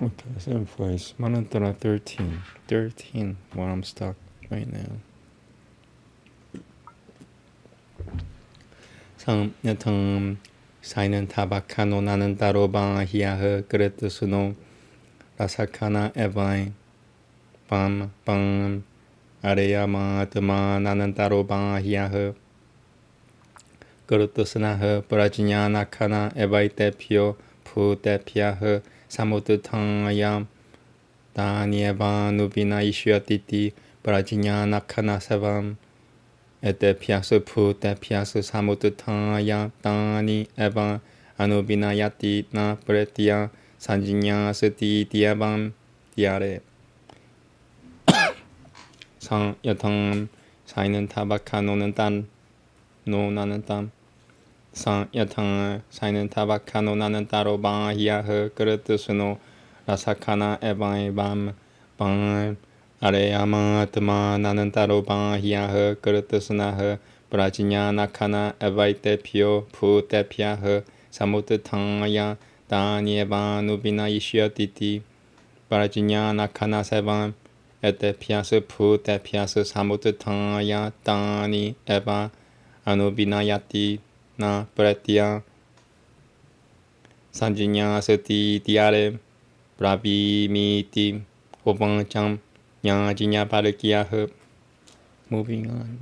Okay, same place. Manantara 13. 13, where I'm stuck right now. Yatam Sainan Tabakano Nanantaro Ban Hiaha Gretusuno Rasakana Evine Bam Bam Areyama Atama Nanantaro Ban Hiaha Gretusanaha Prajnana Kana Evaite Pio Pu Depiaha Samututangayam Danieva Nubina Ishuatiti Prajnana Kana Savam Ete piasu pu te piasu samututaya tani eva anubinayati na pretia sanjinya sati diavam diare. Sang yatang sainen tabaka nonan no nanantam. Sang yatang sainen tabaka no nanantaro ban hiahe kretusuno rasakana evam ban Areyama Atma Nanantaro Ban Hiaha Kurtusanaha Prajnana Kana Evaite Pio Pu Tepyaha Samututanya Danieva Nubina Ishyatiti Prajnana Kana Sevam Ete Piasu Pu Tepyasu Samututanya Dani Eva Anubinayati Na Pretya Sanjinya Sati Diare Pravi Miti Obancham Nyajinya Padakiyaha. Moving on.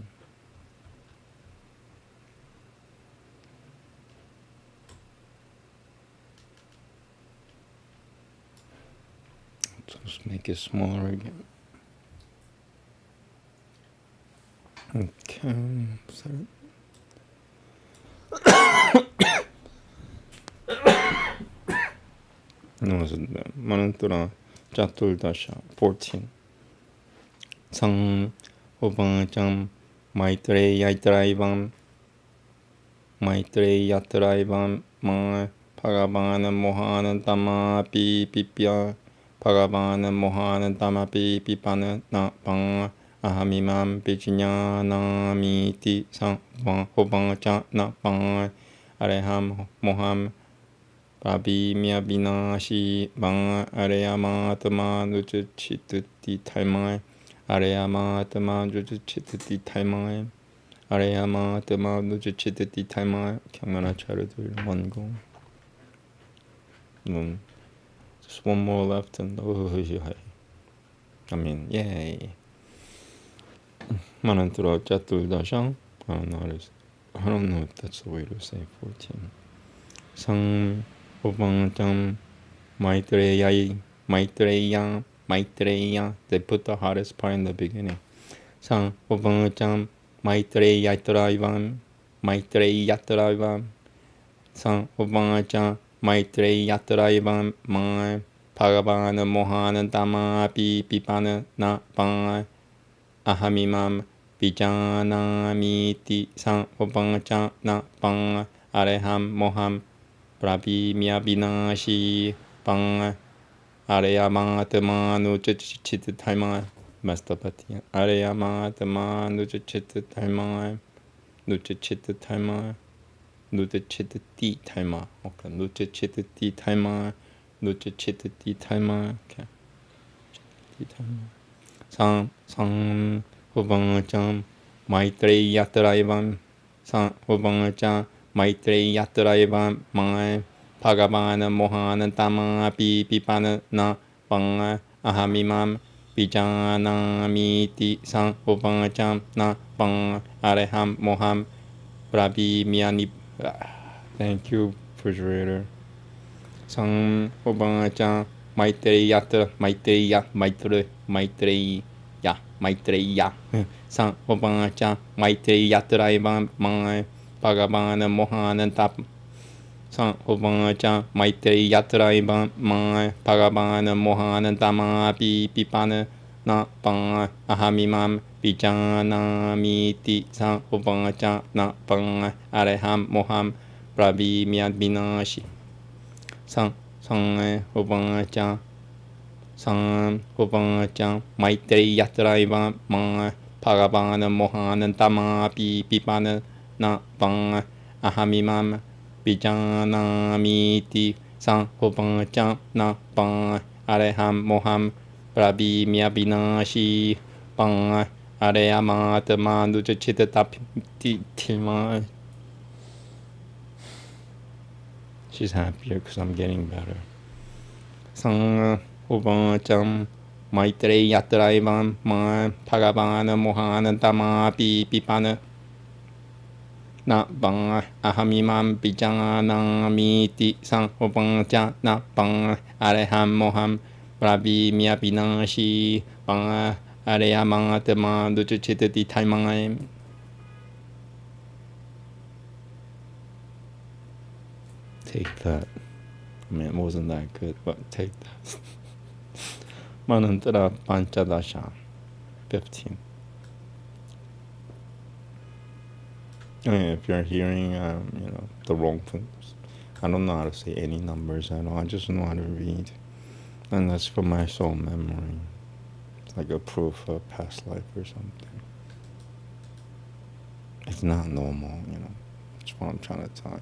Just make it smaller again. Okay. Sorry. No, it's Manantara Chaturdasha 14. Sang Upanishad Maitreyatraivam Ma Bhagavana Mohana Dhamma Pi Pipya Bhagavana Mohana Dhamma Pi Pipana Na Pang Ahamimam Pijnanamiti Sang Upanishad Na Pang Areham Moham Babi Mia Binashi Bang Areyamatama Nuchituti Taimai Areyama Atama Nuchituti Taimai Areyama Atama Nuchituti Taimai. Okay, I'm gonna try to do it in one go. Just one more left and yay. Manantara Chaturdasham. I don't know if that's the way to say 14. Sang Upanishad Maitreya. They put the hardest part in the beginning. Sang Upanishad Maitreyatraivam. Sang Upanishad Maitreyatraivam Ma Bhagavana Mohana Dhamma Pi Pipana Na Pang Ahamimam Vijanamiti Sang Upanishad Na Pang Areham Moham Prabi Mia Binashi Pang Areyama Nuchit Taimai Mastapati Areyama Nuchit Taimai Nuchit Taimai Nuchit Ti Taimai. Okay, Nuchit Ti Taimai Nuchit Ti Taimai. Okay. Sang Upanishad Maitreyatraivam. Sang Upanishad Maitreyatraivam Ma Bhagavana Mohana Dhamma Pi Pipana Na Pang Ahamimam Vijanamiti Sang Upanishad Na Pang Areham Moham Prabi Miani. Thank you, refrigerator. Sang Upanishad Maitreya Sang Upanishad Maitreyatraivam Ma Bhagavana Mohana Dhamma. Sang Upanishad Maitreyatraivam Ma Bhagavana Mohana Dhamma Pi Pipana Na Pang Ahamimam Vijanamiti Sang Upanishad Na Pang Areham Moham Prabi Miad Binashi. Sang Upanishad Maitreyatraivam Ma Bhagavana Mohana Dhamma Pi Pipana Na Pang Ahamimam Vijanamiti Sang Upanishad Na Pang areham moham prabi miabinashi bang areyamat manduchitatapitilma. She's happier because I'm getting better. Sang ubacham maitre yatraivam ma pagavana mohana dama pipana na bang ahamimam bijanamiti sang upancha na bang areham moham prabi miabinashi bang areyamat manduchitati taimangayam. Take that. I mean, it wasn't that good, but take that. Manantara Panchadasha 15. I mean, if you're hearing, the wrong things, I don't know how to say any numbers at all. I just know how to read, and that's from my soul memory. It's like a proof of past life or something. It's not normal, That's what I'm trying to tell you.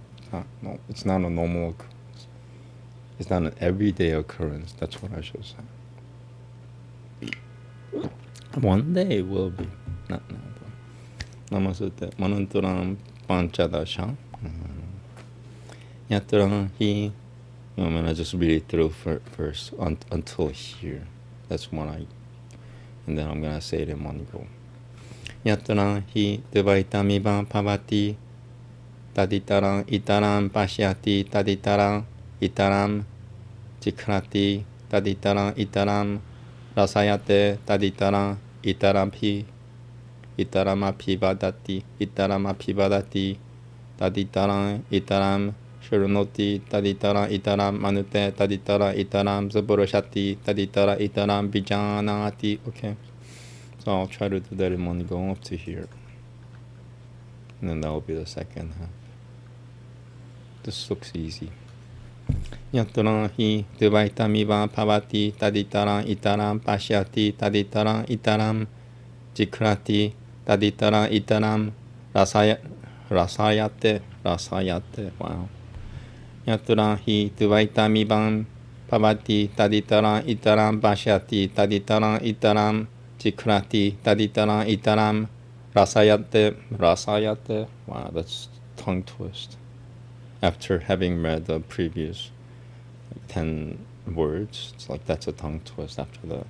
It's not a normal occurrence. It's not an everyday occurrence. That's what I should say. One day it will be. Not now. Namaste. Manantaram Panchadasha. Yatra hi. I'm going to just read it through first until here. That's what and then I'm going to say it in one go. Yatra hi Dvaitamiva Pavati. Taditaram itaram pashyati taditaram itaram jikrati taditaram itaram rasayate taditaram itaram apivadati taditaram itaram shurunoti taditaram manute taditaram zaburushati taditaram bijanati. Okay, so I'll try to do that in one go up to here, and then that will be the second half. This looks easy. Yatra hi dvaitamiva pavati taditaram itaram pashyati taditaram itaram jikrati taditaram itaram rasayate. Wow. Yatra hi dvaitamiva pavati taditaram itaram pashyati taditaram itaram jikrati taditaram itaram rasayate. Wow, that's tongue twist. After having read the previous 10 words, it's like that's a tongue twist after the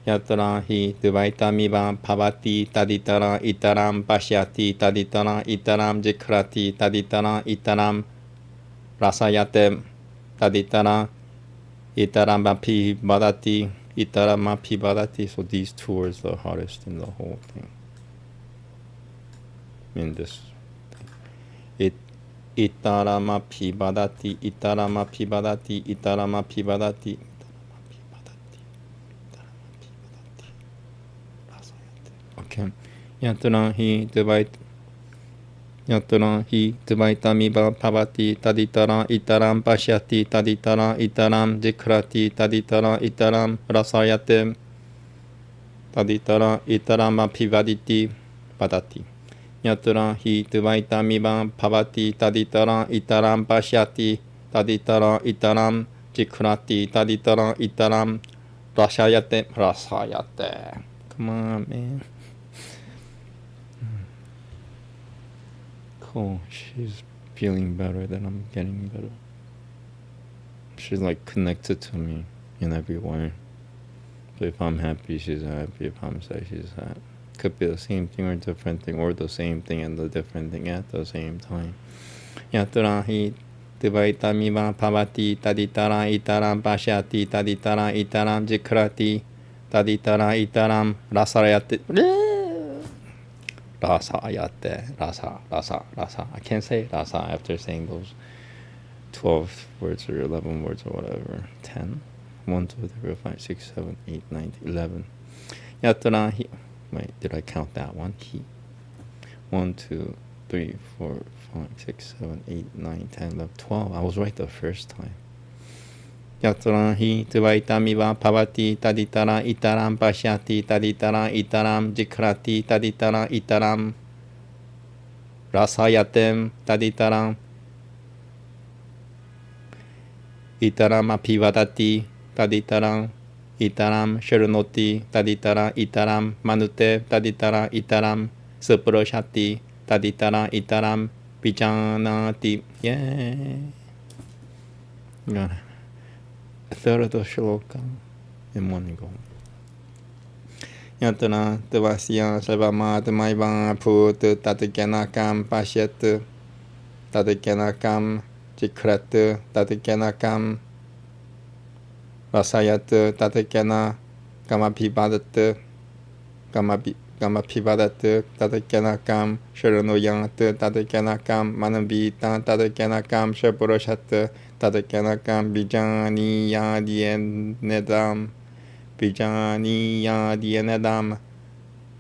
Yatra hi dvaitamiva pavati taditara itaram pashyati taditara itaram jikrati taditara itaram rasayate taditara itaram api badati. So these two words are the hardest in the whole thing. In this thing. Itarama pibadati. Okay. Yatra hi dvaitamiva pavati taditara itaram pashyati taditara itaram jikrati taditara itaram rasayate taditara itaram apivaditi padati. Yatra hi dvaitamiva pavati taditara itaram pashyati taditara itaram jikrati taditara itaram rasayate. Come on, man. Cool. She's feeling better, then I'm getting better. She's like connected to me in every way. So if I'm happy, she's happy. If I'm sad, she's sad. Could be the same thing or different thing, or the same thing and the different thing at the same time. Yatra hi dvaitamiva pavati taditara itaram pashyati taditara itaram jikrati taditara itaram rasayate. Rasa. I can't say rasa after saying those 12 words or 11 words or whatever. 10. 1, 2, 3, 4, 5, 6, 7, 8, 9, 11. Yatra hi. Wait, did I count that one? He. 1, 2, 3, 4, 5, 6, 7, 8, 9, 10, 11, 12. I was right the first time. Yatra hi dvaitamiva pavati taditara itaram pashyati taditara itaram jikrati taditara itaram rasayatem taditaram itaram apivadati taditaram itaram sharunoti taditara itaram manute taditara itaram saproshati taditara itaram vijanati. Yay! Got it. A third of the shloka in one go. Yatana Tavasya Savamata Maivan Put Tatakanakam Pashyat Tatakanakam Chikrat Tatakanakam Vasayat Tatakana Kamapibadat Kamapibadat Tatakanakam Sharanuyat Tatakanakam Manavita Tatakanakam Shapurashat Tatakanakam Bijani Yadien Bijani Yadianadam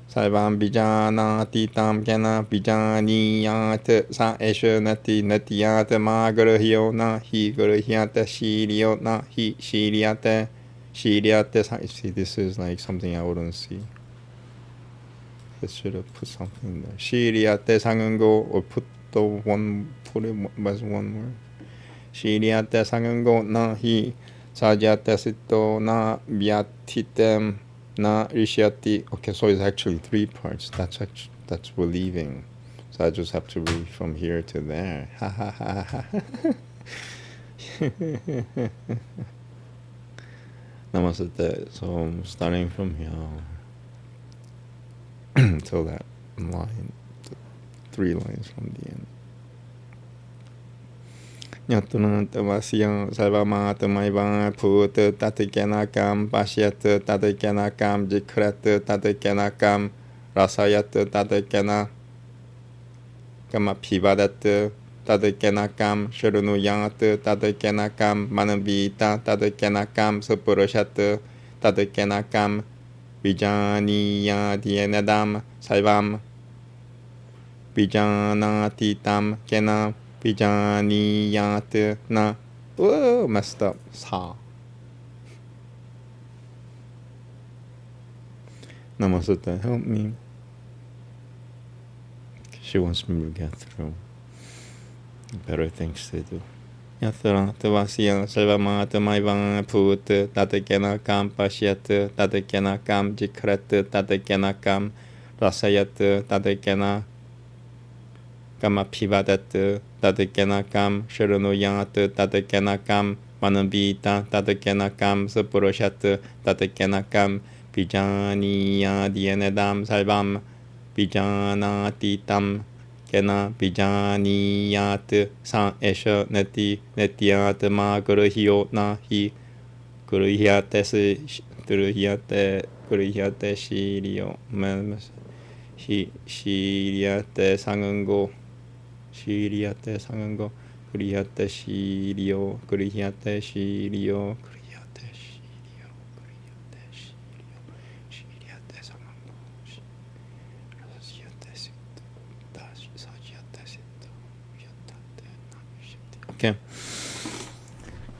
Sarvam Bijanati Tam Kena Bijaniyat Sa Eshanati Natiyat Magarahyo Nahi Garahyata Shiryo Nahi Shiryate Shiryate. See, this is like something I wouldn't see. I should have put something there. Shiryate Sangango, or put it as one word. Shiryate Sangango Nahi Sajata Sito na Vyatitem na Rishyati. Okay, so it's actually 3 parts. That's relieving. So I just have to read from here to there. Ha ha ha ha. Namaste. So starting from here till that line, 3 lines from the end. Yatuna Tavasya Sarvamata Maivan Put Tatakanakam Pashyat Tatakanakam Jikrat Tatakanakam Rasayat Tatakana Kamapivadat Tatakanakam Sharunuyat Tatakanakam Manavita Tatakanakam Sapurashat Tatakanakam Vijaniyadianadam Saivam Vijanatitam Kena Vijaniyat na. Whoa, messed up. Sa. Namaste, help me. She wants me to get through. Better things to do. Yatra Tavasya Sarvamata Maivan Put Tatakanakam Pashyat Tatakanakam Jikrat Tatakanakam Rasayat Tatakana Kamapivadat Tatakanakam Sharanuyat Tatakanakam Manavita Tatakanakam Sapurashat Tatakanakam Vijaniyadianadam Sarvam Vijanatitam Kena Vijaniyat Sa Esha Neti Netyat Magarahyo Nahi Guruhyate Shiryo Shiryate Sangango Shiryate Sangango Guryate Shiryo Guryate Shiryo Guryate Shiryo Guryate Shiryo Shiryate Sangango Rasyate Sitto Sasyate Sitto Yatate Namishite. Okay.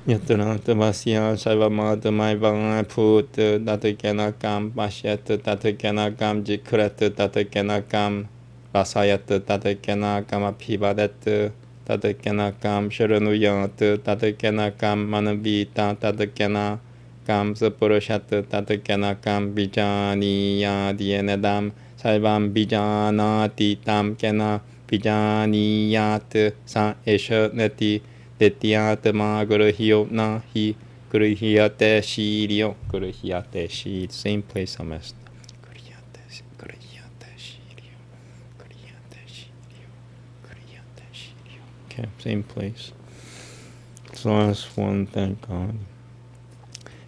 Yatana Tavasya Sarvamata Maivan Put Tatakanakam Pashyat Tatakanakam Jikrat Tatakanakam Rasayat Tatakanakam Apivadat Tatakanakam Sharanuyat Tatakanakam Manavita Tatakanakam Sapurashat Tatakanakam Vijaniyadianadam Sarvam Vijanati Tam Kena Vijaniyat Sa Esha Neti Tetyat Magarahyo Nahi Guruhyate Shiryo Guruhyate Shir. Same place I messed up. Guruhyate Shiryo Guruhyate Shiryo Guruhyate Shiryo. Okay, same place. So last one, thank God.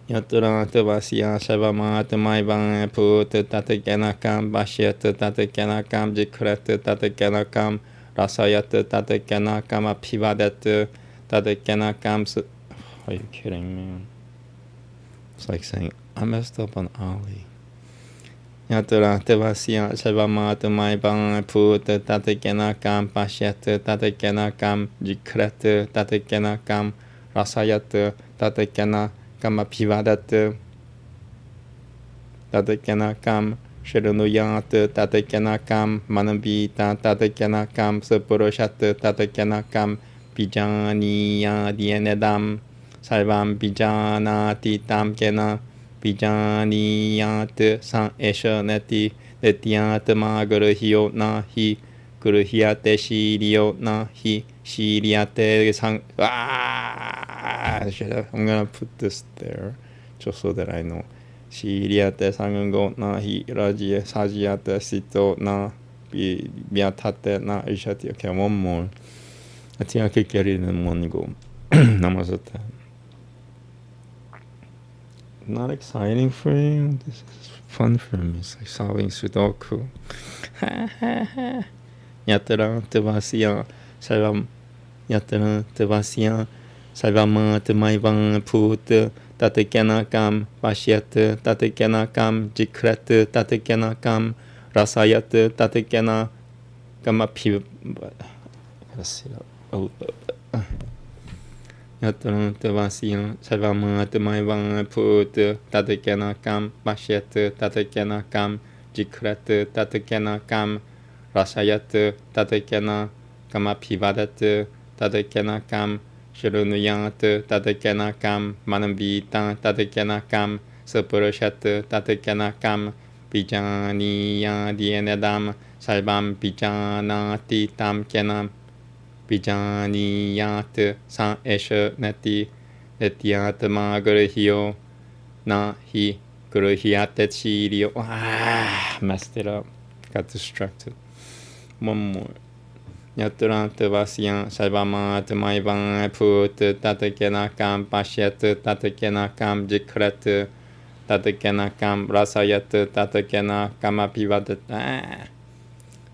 Yatra Tavasya Sarvamata Maivan Put Tatakanakam Pashyat Tatakanakam Jikrat Tatakanakam Rasayat Tatakanakam Apivadat Tatakanakam. Are you kidding me? It's like saying, I messed up on Ali. Yatra Tavasya Sarvamata Maivan Put Tatakanakam Pashyat Tatakanakam Jikrat Tatakanakam Rasayat Tatakanakam Apivadat Tatakanakam Sharanuyat Tatakanakam Manavita Tatakanakam Sapurashat Tatakanakam Vijaniyadianadam sarvam vijanati tam kena vijaniyat san esha neti netyatma gurhyo nahi gurhyate shiryo nahi shiryate sang. I'm gonna put this there just so that I know. Shiryate sango nahi rajye sajyate sito na biatate na ishati. Okay, one more. I think I could get it in one go. Namaste. Not exciting for you? This is fun for me. It's like solving Sudoku. Yatara Tavasya Sarvam Yatara Tavasya Sarvama Tamaivan Put Tatekanakam Vashyat Tatekanakam Jikrat Tatekanakam Rasayat Tatekana Kamapi. Yatara Tavasya Sarvama Tamaivan Put Tatekanakam Vashyat Tatekanakam Jikrat Tatekanakam Rasayat Tatekana Kamapivadat Tatekana Kam Shirunuyat Tatekana Kam Manambita Tatekana Kam Sapurashat Tatekana Kam Pijaniya Dienedam Salvam Pijanati Tam Kenam Pijaniyat San Esha Neti Netyatma Gurhyo Nahi Gurhyate Shiryo. Messed it up. Got distracted. One more. Yaturanta Vasya Sarvama Tamaivan Put Tatekanakam Pashyat Tatekanakam Jikrat Tatekanakam Rasayat Tatekana Kamapivadat.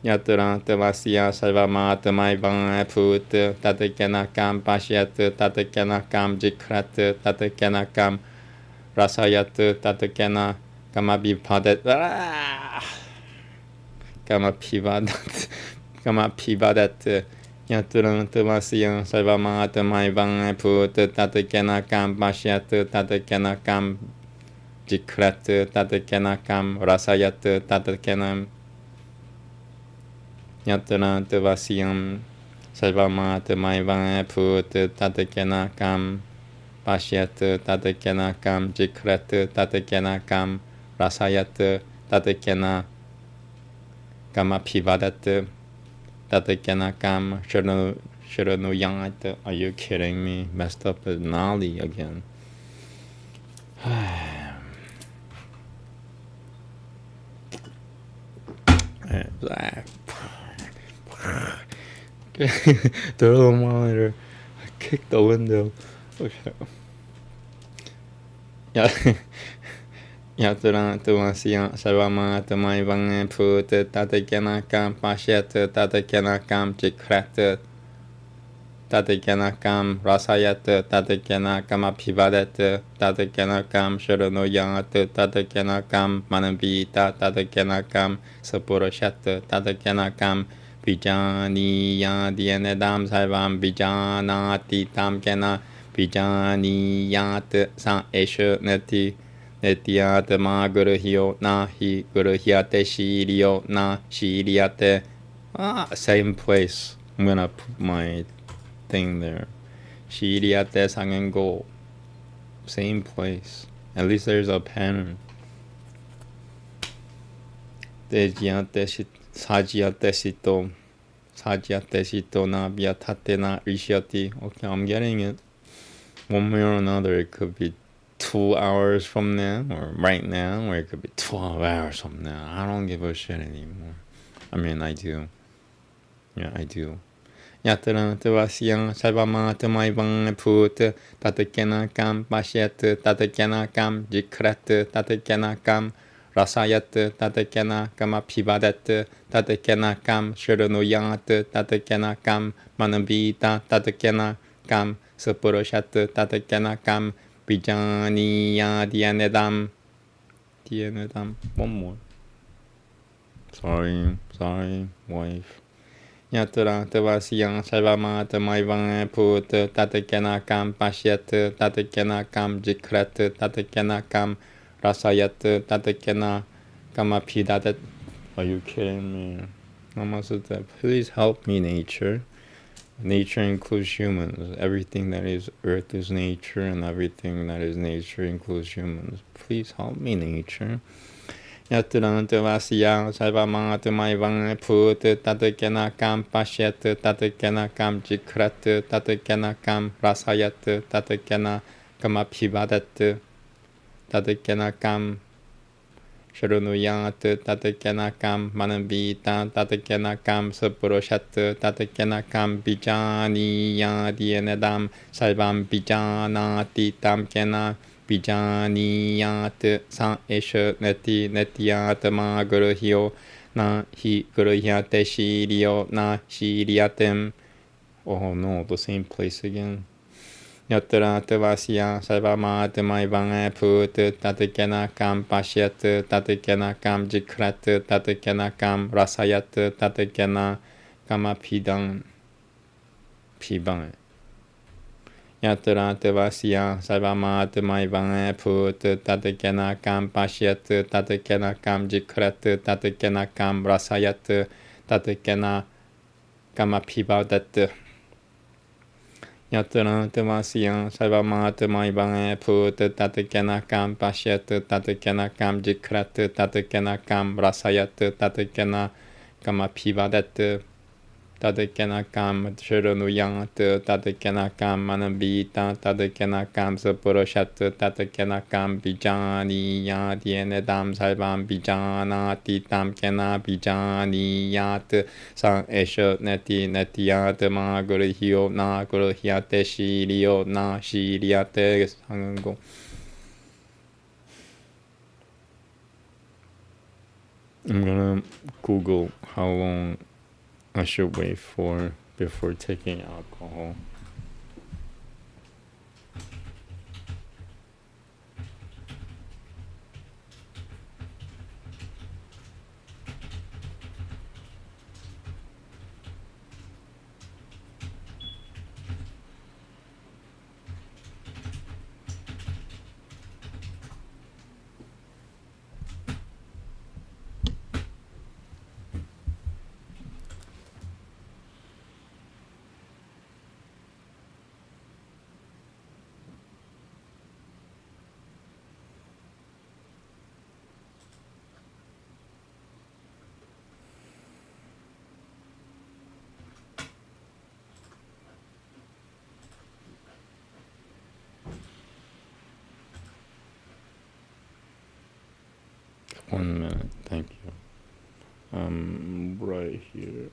Yaturanta Vasya Sarvama Tamaivan Put Tatekanakam Pashyat Tatekanakam Jikrat Tatekanakam Rasayat Tatekana Kamapivadat. Kamapivadat Yaturanta Vasya Sarvama Tamaivan Put Tatekanakam Pashyat Tatekanakam Jikrat Tatekanakam Rasayat Tatekanam Yaturanta Vasyam Sarvama Tamaivan Put Tatekanakam Pashyat Tatekanakam Jikrat Tatekanakam Rasayat Tatekana Kamapivadat Tatekanakam Shiranuyat. Are you kidding me? Messed up with Nali again. Throw the monitor. I kicked the window. Okay. Yeah. Yaturanta Vasya Sarvama Tamaivan Put Tatekanakam Pashyat Tatekanakam Jikrat Tatekanakam Rasayat Tatekanakam Apivadat Tatekanakam Shiranuyat Tatekanakam Manambita Tatekanakam Sapurashat Tatekanakam Vijaniya Dienedam Sarvam Vijanati Tam Kena Vijaniyat San Esha Neti Netyatma Gurhyo Nahi Gurhyate Shiryo Na Shiryate. Same place. I'm gonna put my thing there. Shiryate Sangengo. Same place. At least there's a pattern. Sajiate Sito. Sajiate Sito Na Vyatate Na Rishyati. Okay, I'm getting it. One way or another, it could be 2 hours from now, or right now, or it could be 12 hours from now. I don't give a shit anymore. I mean, I do. Yeah, I do. Yataranta Vasya Sarvama Tamaivan Put Tatekanakam Pashyat Tatekanakam Jikrat Tatekanakam Rasayat Tatekanakam Apivadat Tatekanakam Shiranuyat Tatekanakam Manambita Tatekanakam Sapurashat Tatekanakam Vijaniya Dienedam. One more. Sorry, wife. Yatura Tavasya Sarvama Tamaivan Put Tatekanakam Pashyat Tatekanakam Jikrat Tatekanakam Rasayat Tatekana Kamapidadat. Are you kidding me? Namaste. Please help me, nature. Nature includes humans. Everything that is earth is nature, and everything that is nature includes humans. Please help me, nature. Yaturanta vasya sarvamata maivang put tatakena kam pashyat tatakena kam jikrat tatakena kam rasayat tatakena kamabhivadat tatakena kam Sharunuyat tatakena kam manavita tatakena kam sapuroshat tatakena kam bijani yadienedam sarvam bijanati tam kena bijaniyat sa esha neti netiyat ma guruhyo na hi guruhyate shiriyo na shiriyatem. Oh no, the same place again. Yatra vasya sarvama maivang put tatakena kam pashyat tatakena kam jikrat tatakena kam rasayat tatakena kamapidang pibang. Yatra vasya sarvama maivang put tatakena kam pashyat tatakena kam jikrat tatakena kam rasayat tatakena kamapibadat. Yatra vasya sarvama maivang put tatakena kam pashyat tatakena kam jikrat tatakena kam rasayat tatakena kamapivadat tatakena kam sharunuyat tatakena kam manavita tatakena kam sapuroshat tatakena kam bijaniyat yenedam sarvam bijanati tam kena bijaniyat sa esha neti netiyat ma guruhyo na guruhyate shiriyo na shiriyate sango. I'm gonna Google how long I should wait for before taking alcohol. One minute, thank you. Right here.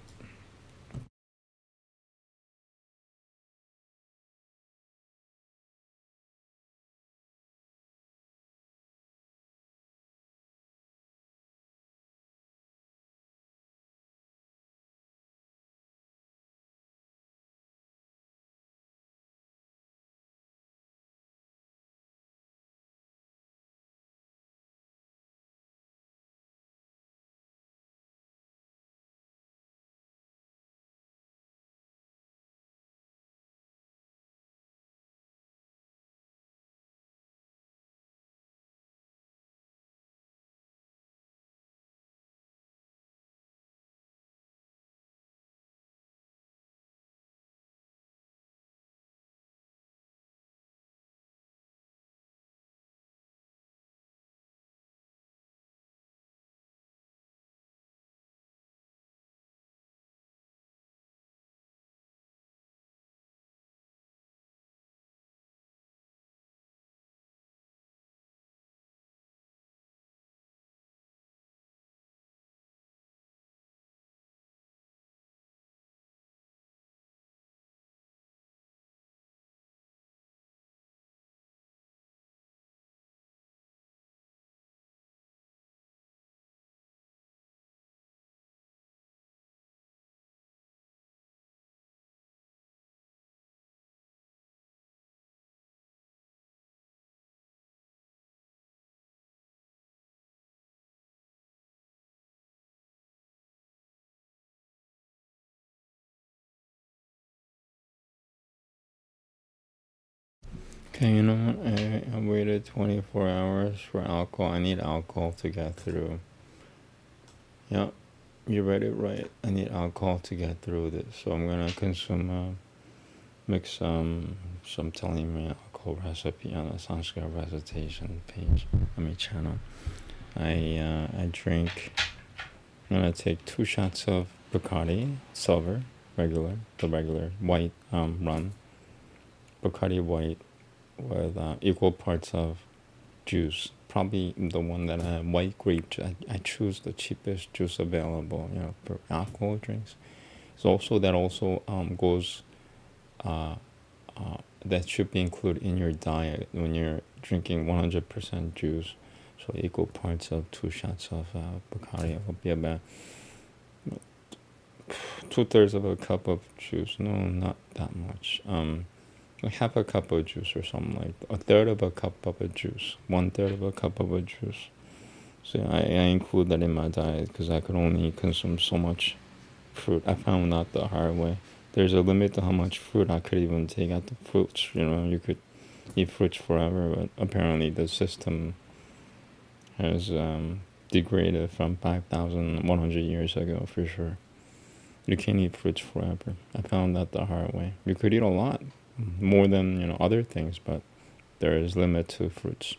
Okay, you know what? I waited 24 hours for alcohol. I need alcohol to get through. Yep. you read it right. I need alcohol to get through this, so I'm gonna consume mix some telling me alcohol recipe on a Sanskrit recitation page. Channel. I drink. I'm gonna take 2 shots of Bacardi silver, the regular white rum. Bacardi white with equal parts of juice. Probably the one that I have, white grape. I choose the cheapest juice available, for alcohol drinks. So that also goes. That should be included in your diet when you're drinking 100% juice. So equal parts of 2 shots of Bacardi will be about 2/3 of a cup of juice. No, not that much. Like half a cup of juice or something, like 1/3 of a cup of a juice, 1/3 of a cup of a juice. So I include that in my diet because I could only consume so much fruit. I found out the hard way. There's a limit to how much fruit I could even take out the fruits. You could eat fruits forever, but apparently the system has degraded from 5,100 years ago for sure. You can't eat fruits forever. I found that the hard way. You could eat a lot, more than other things, but there is limit to fruits.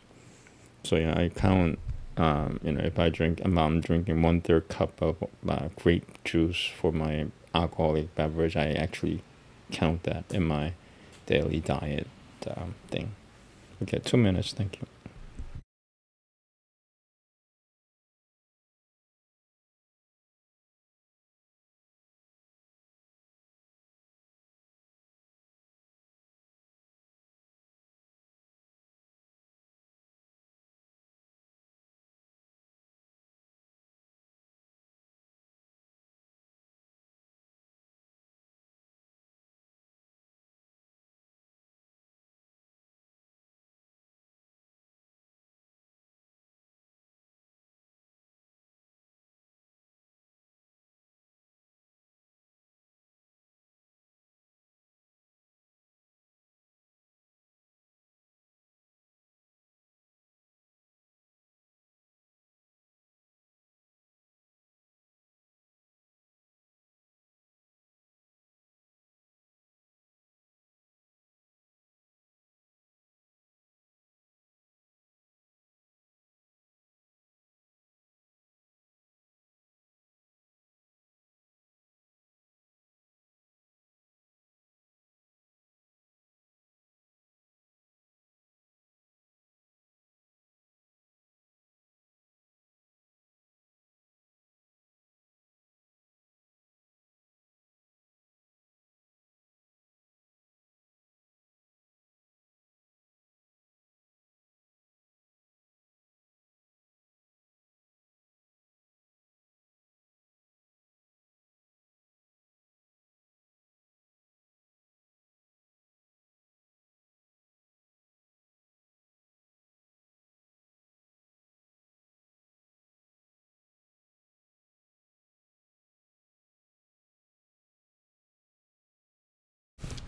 So I count. If I'm drinking 1/3 cup of grape juice for my alcoholic beverage, I actually count that in my daily diet thing. Okay, 2 minutes. Thank you.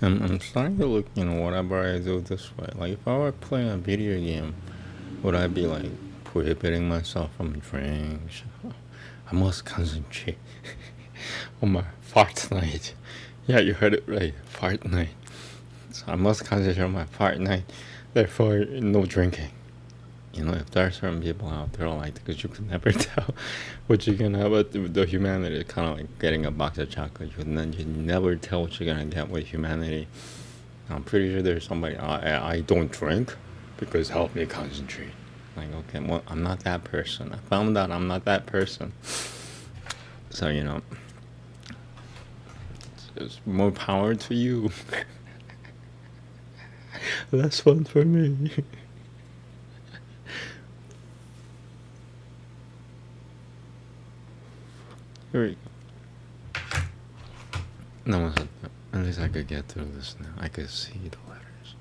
I'm starting to look, whatever I do this way. Like, if I were playing a video game, would I be, like, prohibiting myself from drinks? I must concentrate on my fart night. Yeah, you heard it right. Fart night. So I must concentrate on my fart night. Therefore, no drinking. If there are certain people out there like that, because you can never tell what you're gonna have with the humanity. It's kind of like getting a box of chocolate. You never tell what you're gonna get with humanity. I'm pretty sure there's somebody, I don't drink because help me concentrate. Like, okay, well, I'm not that person. I found out I'm not that person. So, it's more power to you. Less fun for me. Here we go. Namaste. At least I could get through this now. I could see the letters.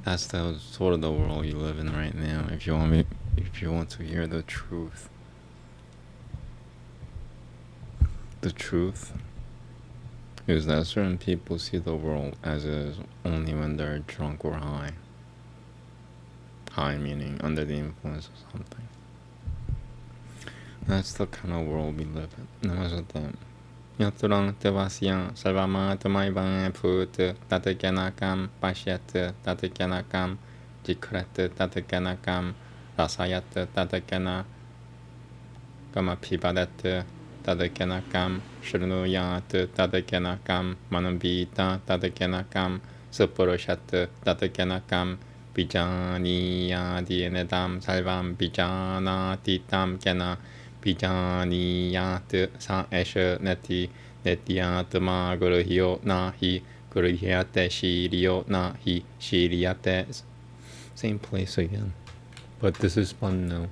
That's the sort of the world you live in right now. If you want to hear the truth. The truth is that certain people see the world as is only when they're drunk or high. High meaning under the influence of something. That's the kind of world we live in. Namaste. Yaturang Tavasyam Sarvama Tamaivan Put Tatakanakam Pashyat Tatakanakam Jikrat Tatakanakam Rasayat Tatakana Kamapibadat Tatakanakam Shrunuyat Tatakanakam Manambita Tatakanakam Supurushat Tatakanakam Bijaniya Dienedam Salvam Bijanatitam Kena Bijaniyat sa esha neti netyatma guruhyo nahi guruhyate shiriyo nahi shiriyate. Same place again. But this is fun now.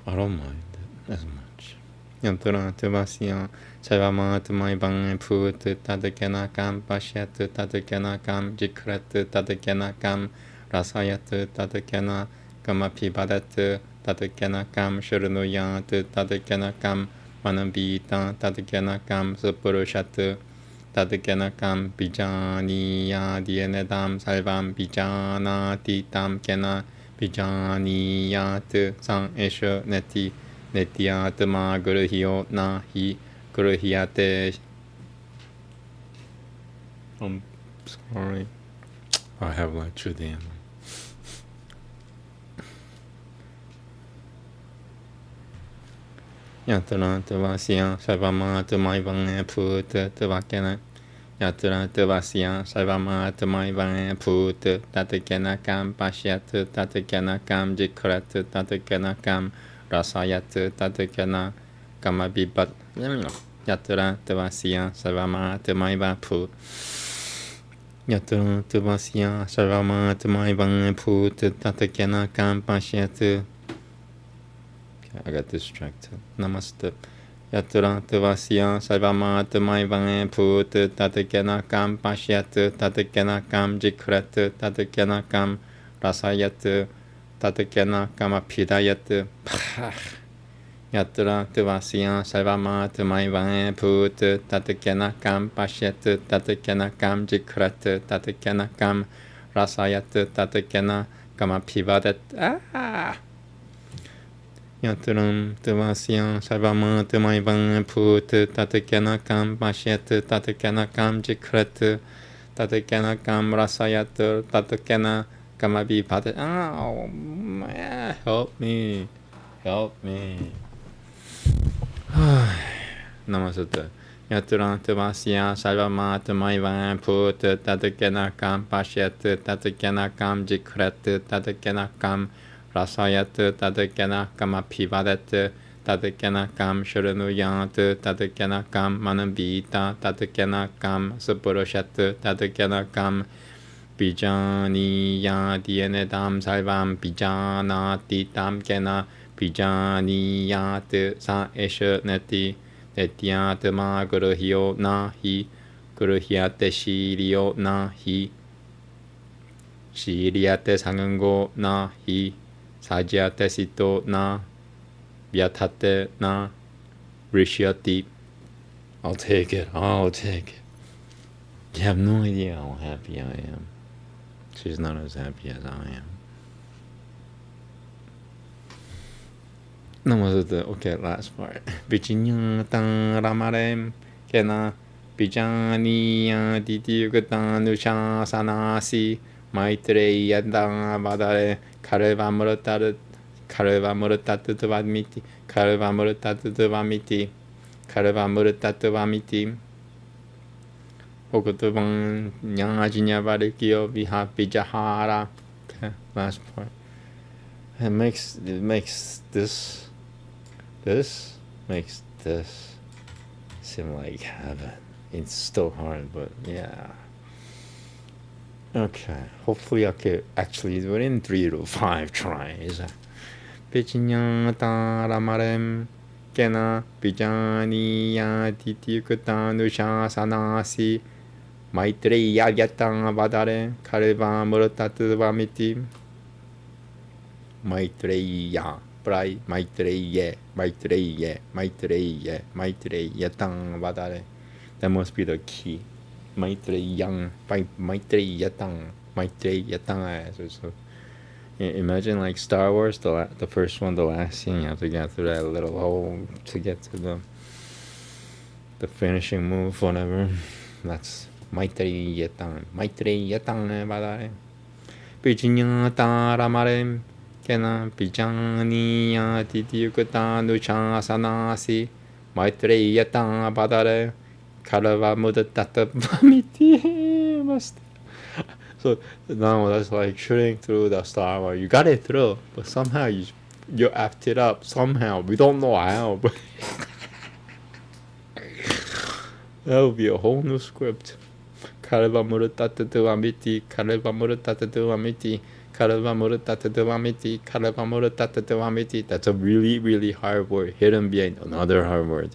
I don't mind it as much. Yantura tuvasya sarvamat maibang put tadakanakam pashyat tadakanakam jikrat tadakanakam rasayat tadakana kamapibadat Tatakanakam Sharunuyat Tatakanakam Manambita Tatakanakam Supurushat Tatakanakam Bijaniya Dienedam Salvam Bijanatitam Kena Bijaniyat Sang Esha Neti Netyatma Guruhyo Nahi Guruhyate. I'm sorry. I have like Judean. Yatra Tavasya Sarvama Tamaivan Put Tavakana Yatra Tavasya Sarvama Tamaivan Put Tatakanakam Pashyat Tatakanakam Jikrat Tatakanakam Rasayat Tatakana Kamabibat Yatra Tavasya Sarvama Tamaivan Put Yatra Tavasya Sarvama Tamaivan Put Tatakanakam Pashyat. I got distracted. Namaste. Yatra Tavasya Sarvama Tamaivan Put Tatakanakam Pashyat Tatakanakam Jikrat Tatakanakam Rasayat Tatakanakam Apidayat. Yatra Tavasya Sarvama Tamaivan Put Tatakanakam Pashyat Tatakanakam Jikrat Tatakanakam Rasayat Tatakanakam Apivadat. Yatram Tavasya Sarvama Tamaivan Put Tatakanakam Pashyat Tatakanakam Jikrat Tatakanakam Rasayat Tatakanakam Apivadat. Oh, man, help me. Help me. Namaste. Yatra Tavasya Sarvama Tamaivan Put Tatakanakam Pashyat Tatakanakam Jikrat Tatakanakam Rasayat Tatakanakam Apivadat Tatakanakam Sharunuyat Tatakanakam Manambita Tatakanakam Supurushat Tatakanakam Bijaniya Dienedam Salvam Bijanatitam Kena Bijaniyat sa esha neti netyatma guruhyo nahi guruhyate shiriyo nahi shiriyate sangango nahi sajyate sito na vyatate na rishyati. I'll take it. I'll take it. You have no idea how happy I am. She's not as happy as I am. Namaste. Okay, last part. Vichinyatang ramarem kena Bijaniya Didyugatan Sanasi Maitreya Vadare Kareva Murtat Vamiti Kareva Murtat Vamiti Kareva Murtat Vamiti Okutuvan Nyajinya Varikyo Viha Bijahara. Okay, last part. It makes this makes this seem like heaven. It's still hard, but yeah. Okay, hopefully I could actually do it in 3 to 5 tries. Pichinyata ramarem kena bijaniya tityukutanusha sanasi maitreya yatang vadare kareva murtatu vamiti. Maitreya, pray, Maitreya, tang vadare. That must be the key. Maitreya tang. So, Imagine like Star Wars, the first one, the last scene, you have to get through that little hole to get to the finishing move, whatever. That's Maitri Yetang. Maitri Yetang Badare. Pijinyata Ramare. Kena Pijaniya Titiyukata Nuchasanasi. Maitri Yetang Badare. Karava Mudatata Vamiti. So now that's like shooting through the Star Wars. You got it through, but somehow you effed it up. Somehow. We don't know how, but that would be a whole new script. Karava Mudatata Vamiti. Karava Mudatata Vamiti. Karava Mudatata Vamiti. Karava Mudatata Vamiti. That's a really, really hard word. Hidden behind another hard word.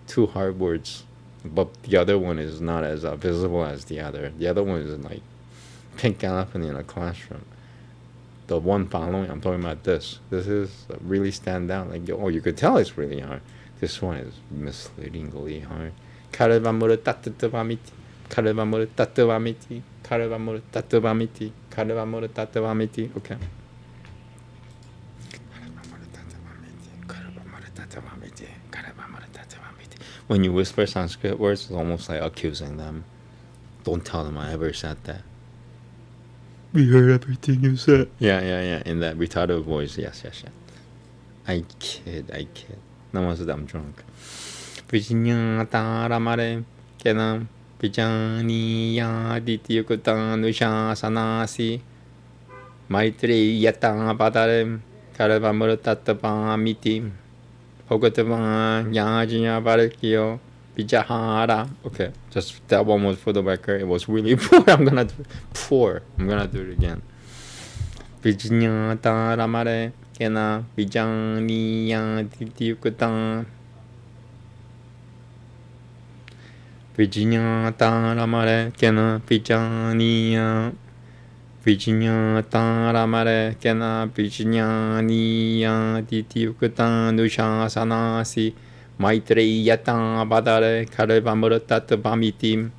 2 hard words. But the other one is not as visible as the other. The other one is like pink elephant in a classroom. The one following, I'm talking about this. This is really stand out. Like, oh, you could tell it's really hard. This one is misleadingly hard. Karevamura tattavamiti. Karevamura tattavamiti. Karevamura tattavamiti. Karevamura tattavamiti. Okay. When you whisper Sanskrit words, it's almost like accusing them. Don't tell them I ever said that. We heard everything you said. Yeah. In that retarded voice. Yes. I kid. Namaste, I'm drunk. Vijinyata Ramare Kenam Vijaniya Ditiyukutanusha Sanasi Maitri Yata Padare Karavamurtatavamiti Hogatavan Yajinya Varakyo Vijahara. Okay, just that one was for the record. It was really poor. I'm gonna do it again. Vijinyata Ramare Kena Vijaniya Ditiyukutan Vijinyata Ramare Kena Vijaniya Vijinyata Ramare Kena Vijaniya Ditiyukutan Dushasanasi Maitri Yata Badare Karevamurtat Bamitim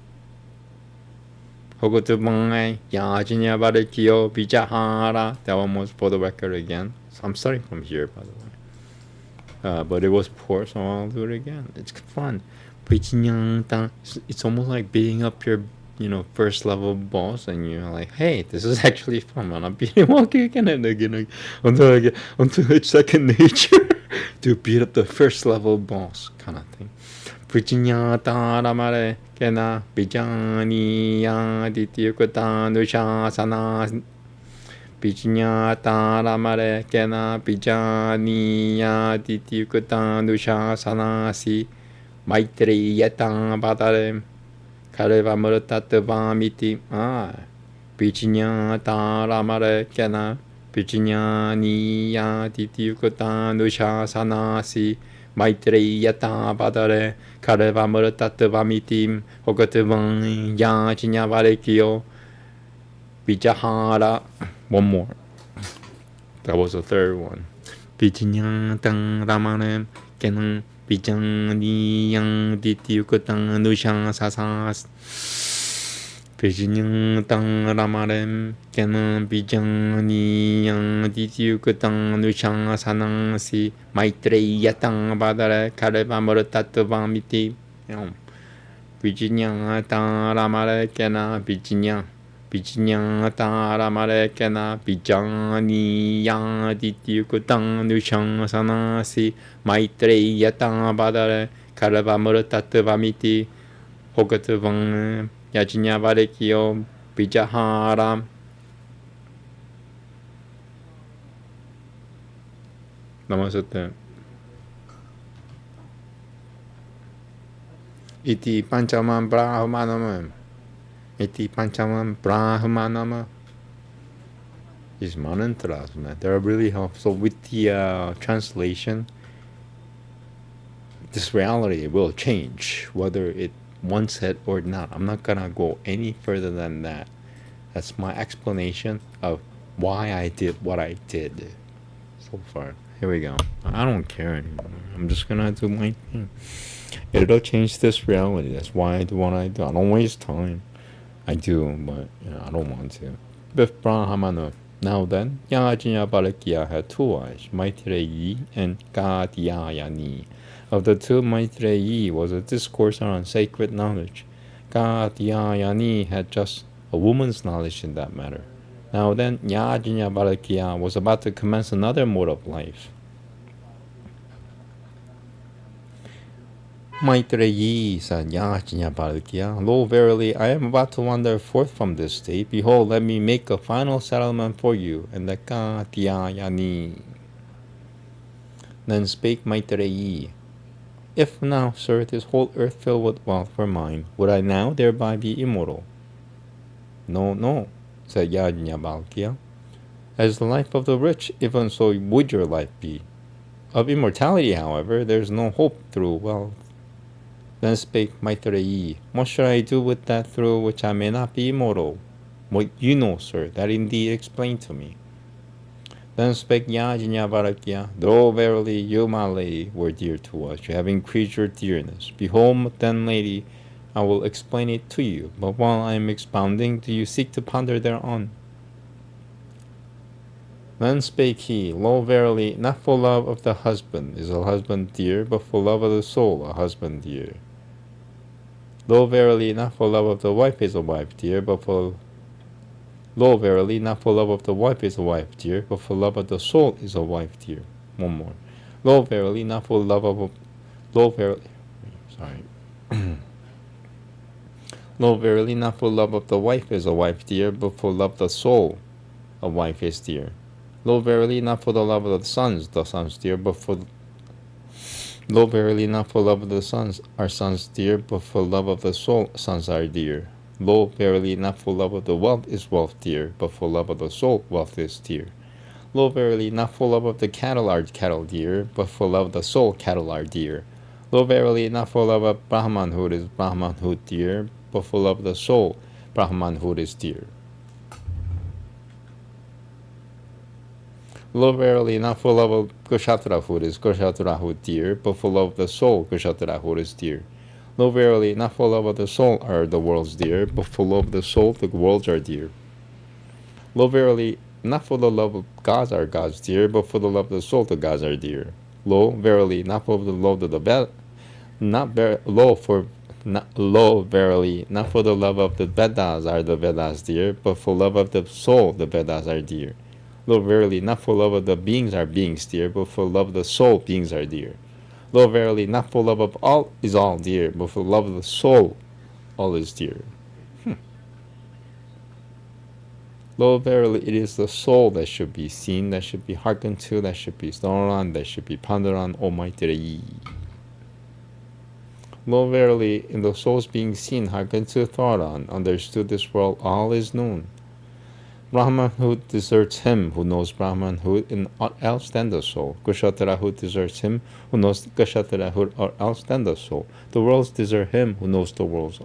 Hogotubang Yajinya Varekyo Vijahara. That one was for the record again. So I'm starting from here, by the way. But it was poor, so I'll do it again. It's fun. It's almost like beating up your, first level boss, and you're like, hey, this is actually fun, man. I'm beating him again and again until it's second nature to beat up the first level boss, kind of thing. Vijinyata Ramare Kena Vijaniya Ditiyukutanusha Vijinyata Ramare Kena Vijaniya Ditiyukutanusha Sanasi Maitri Yata Badare Karevamurtatavamiti. Vijinyata Ramare Kena Vijaniya Ditiyukutanusha Sanasi Maitri Yata Badare Karevamurtatavamiti Hogatavan Yajinya Varekyo Vijahara. One more. That was the third one. Vijinyata Ramare Kena Vijaniya Ditiyukutanusha Sasas Vijinyata Ramare Kena Vijaniya Ditiyukutanusha Sanasi Maitri Yata Badare Karevamurtatavamiti. Vijinyata Ramare Kena Vijinyata Ramare Kena Vijaniya Ditiyukutanusha Sanasi Maitri Yata Badare Karevamurtatavamiti Hogatavan Yajinya Varekyo Vijahara. Namaste. Iti Panchamam Brahmanam. Iti Panchamam Brahmanama. These mantras, man, they're really helpful. So with the translation, this reality will change, whether it wants it or not. I'm not gonna go any further than that. That's my explanation of why I did what I did so far. Here we go. I don't care anymore. I'm just gonna do my thing. It'll change this reality. That's why I do what I do. I don't waste time. I do, but I don't want to. Bif Brahmana. Now then, Yajnavalkya had two wives, Maitreyi and Katyayani. Of the two, Maitreyi was a discourse around sacred knowledge. Katyayani had just a woman's knowledge in that matter. Now then, Yajnavalkya was about to commence another mode of life. Maitreyi said, Yajnavalkya, lo, verily, I am about to wander forth from this state. Behold, let me make a final settlement for you. And the Katyayani. Then spake Maitreyi, if now, sir, this whole earth filled with wealth were mine, would I now thereby be immortal? No, no, said Yajnavalkya. As the life of the rich, even so would your life be. Of immortality, however, there is no hope through wealth. Then spake Maitreyi, what shall I do with that through which I may not be immortal? What you know, sir, that indeed explain to me. Then spake Yajnavalkya, though verily you, my lady, were dear to us, you have increased your dearness. Behold, then, lady, I will explain it to you, but while I am expounding, do you seek to ponder thereon? Then spake he, lo, verily, not for love of the husband is a husband dear, but for love of the soul a husband dear. Lo, verily, not for love of the wife is a wife dear, but for lo, verily, not for love of the wife is a wife dear, but for love of the soul is a wife dear. One more. Lo, verily, not for love of lo, verily, sorry. Lo, verily, not for love of the wife is a wife dear, but for love of the soul a wife is dear. Lo, verily, not for the love of the sons dear, but for lo, verily, not for love of the sons are sons dear, but for love of the soul sons are dear. Lo, verily, not for love of the wealth is wealth dear, but for love of the soul wealth is dear. Lo, verily, not for love of the cattle are cattle dear, but for love of the soul cattle are dear. Lo, verily, not for love of Brahmanhood is Brahmanhood dear, but for love of the soul Brahmanhood is dear. Lo, verily, not for love of Kshatrahood is Kshatrahood dear, but for love of the soul Kshatrahood is dear. Lo, verily, not for love of the soul are the worlds dear, but for love of the soul the worlds are dear. Lo, verily, not for the love of gods are gods dear, but for the love of the soul the gods are dear. Lo, verily, not for the love of the Veda, lo, verily, not for the love of the Vedas are the Vedas dear, but for love of the soul the Vedas are dear. Lo, verily, not for love of the beings are beings dear, but for love of the soul beings are dear. Lo, verily, not for love of all is all dear, but for love of the soul all is dear. Lo, verily, it is the soul that should be seen, that should be hearkened to, that should be thought on, that should be pondered on, O Maitreyi. Lo, verily, in the soul's being seen, hearkened to, thought on, understood this world, all is known. Brahmanhood deserts him who knows Brahmanhood in aught else than the soul. Kshatrahood deserts him who knows Kshatrahood or else than the soul. The worlds desert him who knows the worlds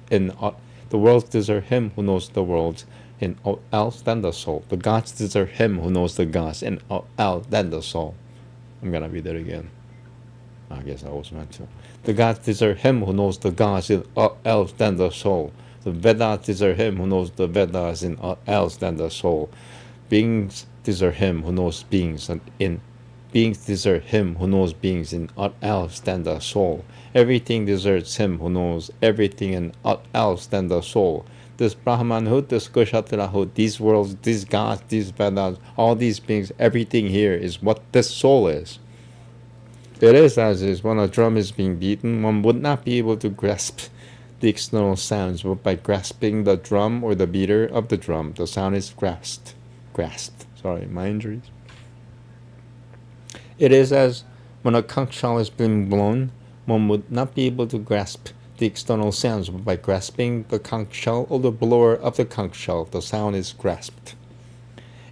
the worlds desert him who knows the worlds in aught else than the soul. The gods desert him who knows the gods in aught else than the soul. I'm gonna read that again. I guess I was meant to. The gods desert him who knows the gods in aught else than the soul. The Vedas desert him who knows the Vedas in aught else than the soul. Beings desert him who knows beings, and in beings desert him who knows beings in aught else than the soul. Everything deserts him who knows everything in aught else than the soul. This Brahmanhood, this Kshatrahood, these worlds, these gods, these Vedas, all these beings, everything here is what this soul is. It is as is when a drum is being beaten, one would not be able to grasp the external sounds, but by grasping the drum or the beater of the drum, the sound is grasped. Sorry, my injuries. It is as when a conch shell is being blown, one would not be able to grasp the external sounds, but by grasping the conch shell or the blower of the conch shell, the sound is grasped.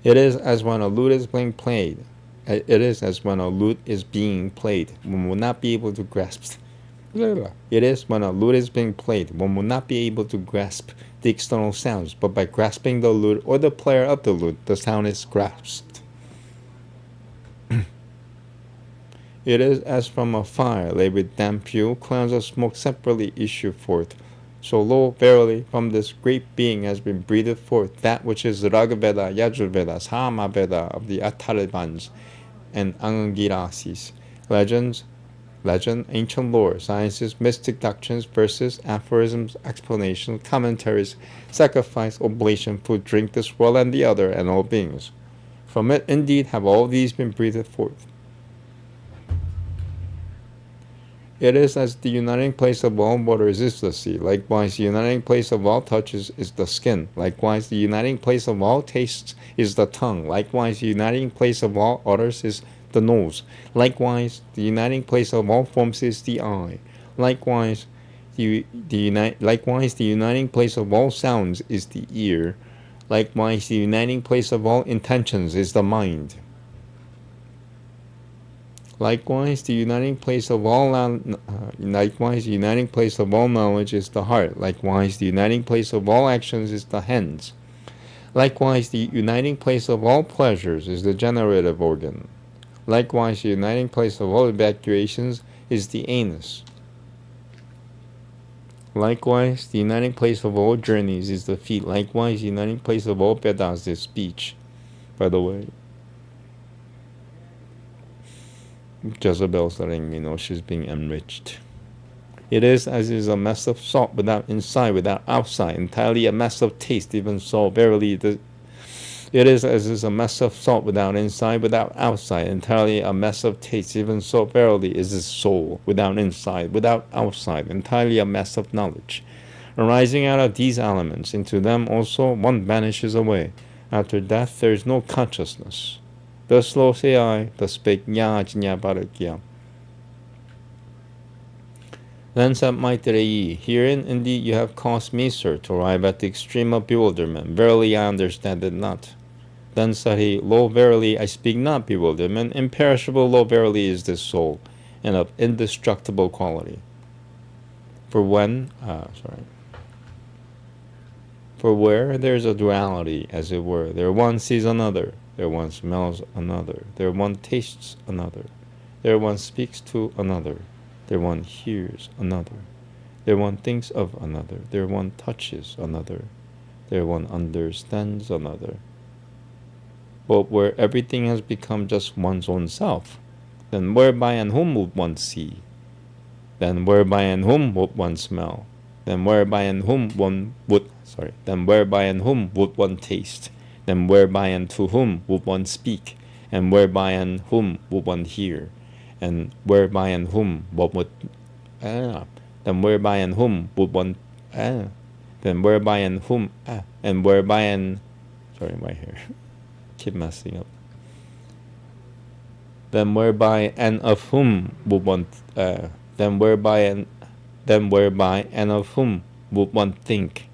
It is as when a lute is being played. It is as when a lute is being played, one will not be able to grasp. It is when a lute is being played, one will not be able to grasp the external sounds, but by grasping the lute or the player of the lute, the sound is grasped. It is as from a fire laid with damp fuel, clouds of smoke separately issue forth. So lo, verily, from this great being has been breathed forth that which is Rigveda, Yajurveda, Samaveda of the Atharvans and Angirasis, legends, legend, ancient lore, sciences, mystic doctrines, verses, aphorisms, explanations, commentaries, sacrifice, oblation, food, drink, this world and the other, and all beings. From it indeed have all these been breathed forth. It is as the uniting place of all waters is the sea. Likewise, the uniting place of all touches is the skin. Likewise, the uniting place of all tastes is the tongue. Likewise, the uniting place of all odors is the nose. Likewise, the uniting place of all forms is the eye. Likewise, the uniting place of all sounds is the ear. Likewise, the uniting place of all intentions is the mind. Likewise, the uniting place of all knowledge is the heart. Likewise, the uniting place of all actions is the hands. Likewise, the uniting place of all pleasures is the generative organ. Likewise, the uniting place of all evacuations is the anus. Likewise, the uniting place of all journeys is the feet. Likewise, the uniting place of all Vedas is speech. By the way, Jezebel's letting me know she's being enriched. It is as is a mess of salt without inside, without outside, entirely a mess of taste, even so, verily it is as is a mess of salt without inside, without outside, entirely a mess of taste, even so, verily is his soul, without inside, without outside, entirely a mess of knowledge. Arising out of these elements, into them also one vanishes away. After death there is no consciousness. Thus lo say I, thus spake Nyajña Bharakya. Then said Maitreyi, herein indeed you have caused me, sir, to arrive at the extreme of bewilderment. Verily I understand it not. Then said he, lo, verily I speak not bewilderment. Imperishable, lo, verily is this soul, and of indestructible quality. For where there is a duality, as it were, there one sees another, there one smells another, there one tastes another, there one speaks to another, there one hears another, there one thinks of another, there one touches another, there one understands another. But where everything has become just one's own self, then whereby and whom would one see? Then whereby and whom would one smell? Then whereby and whom one would taste? Then whereby and to whom would one speak? And whereby and whom would one hear? And whereby and whom would then whereby and whom would one then whereby and whom and whereby and sorry, my hair keep messing up. Then whereby and of whom would one then whereby and of whom would one think?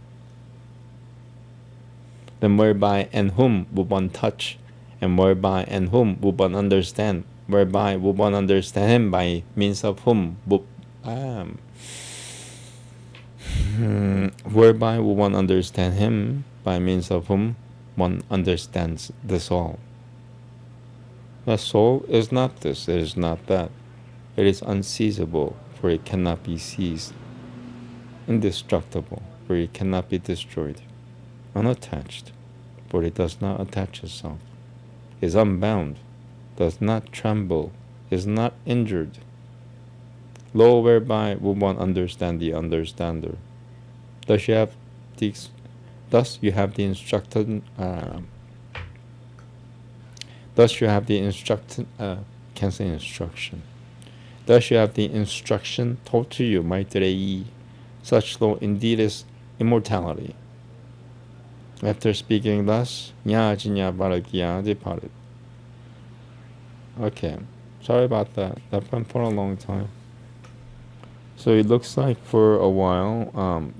Then whereby and whom would one touch? And whereby and whom would one understand? Whereby would one understand him, by means of whom would whereby would one understand him, by means of whom one understands the soul. The soul is not this, it is not that. It is unseizable, for it cannot be seized. Indestructible, for it cannot be destroyed. Unattached, for it does not attach itself. Is unbound, does not tremble, is not injured. Lo, whereby would one understand the understander. Thus you have the instruction Thus you have the instruction taught to you, Maitreyi. Such law indeed is immortality. After speaking thus, Nyajña Bharakya departed. Okay, sorry about that. That went for a long time. So it looks like for a while,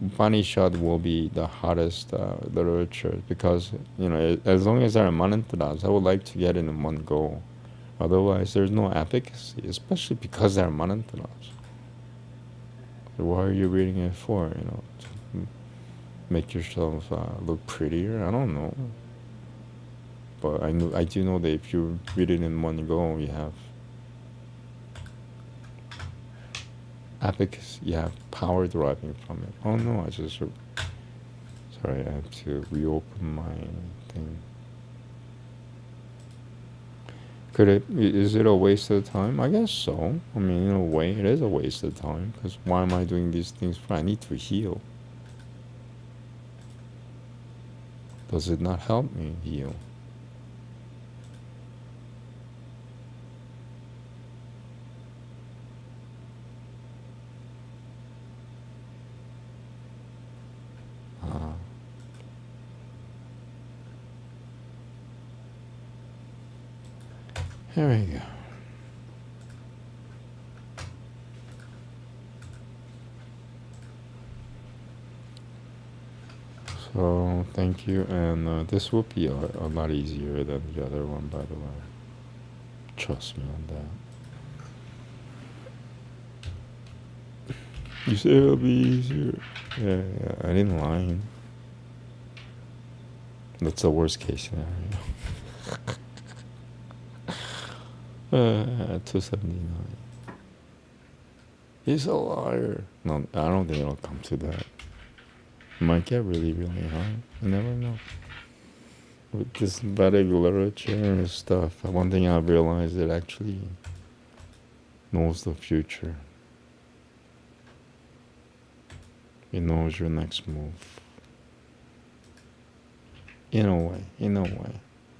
Upanishad will be the hottest literature, because, as long as there are mantras, I would like to get it in one go. Otherwise, there's no efficacy, especially because there are mantras. So why are you reading it for? To make yourself look prettier? I don't know. But I do know that if you read it in one go, you have Abacus, you have power deriving from it. Oh no, I just... Sorry, I have to reopen my thing. Is it a waste of time? I guess so. I mean, in a way, it is a waste of time, because why am I doing these things for? I need to heal. Does it not help me heal? Here we go. So, thank you, and this will be a lot easier than the other one, by the way. Trust me on that. You say it'll be easier. Yeah, I didn't lie. That's the worst case scenario. 279. He's a liar. No, I don't think it'll come to that. It might get really, really high. You never know. With this Vedic literature and stuff, one thing I've realized, it actually knows the future. It knows your next move. In a way.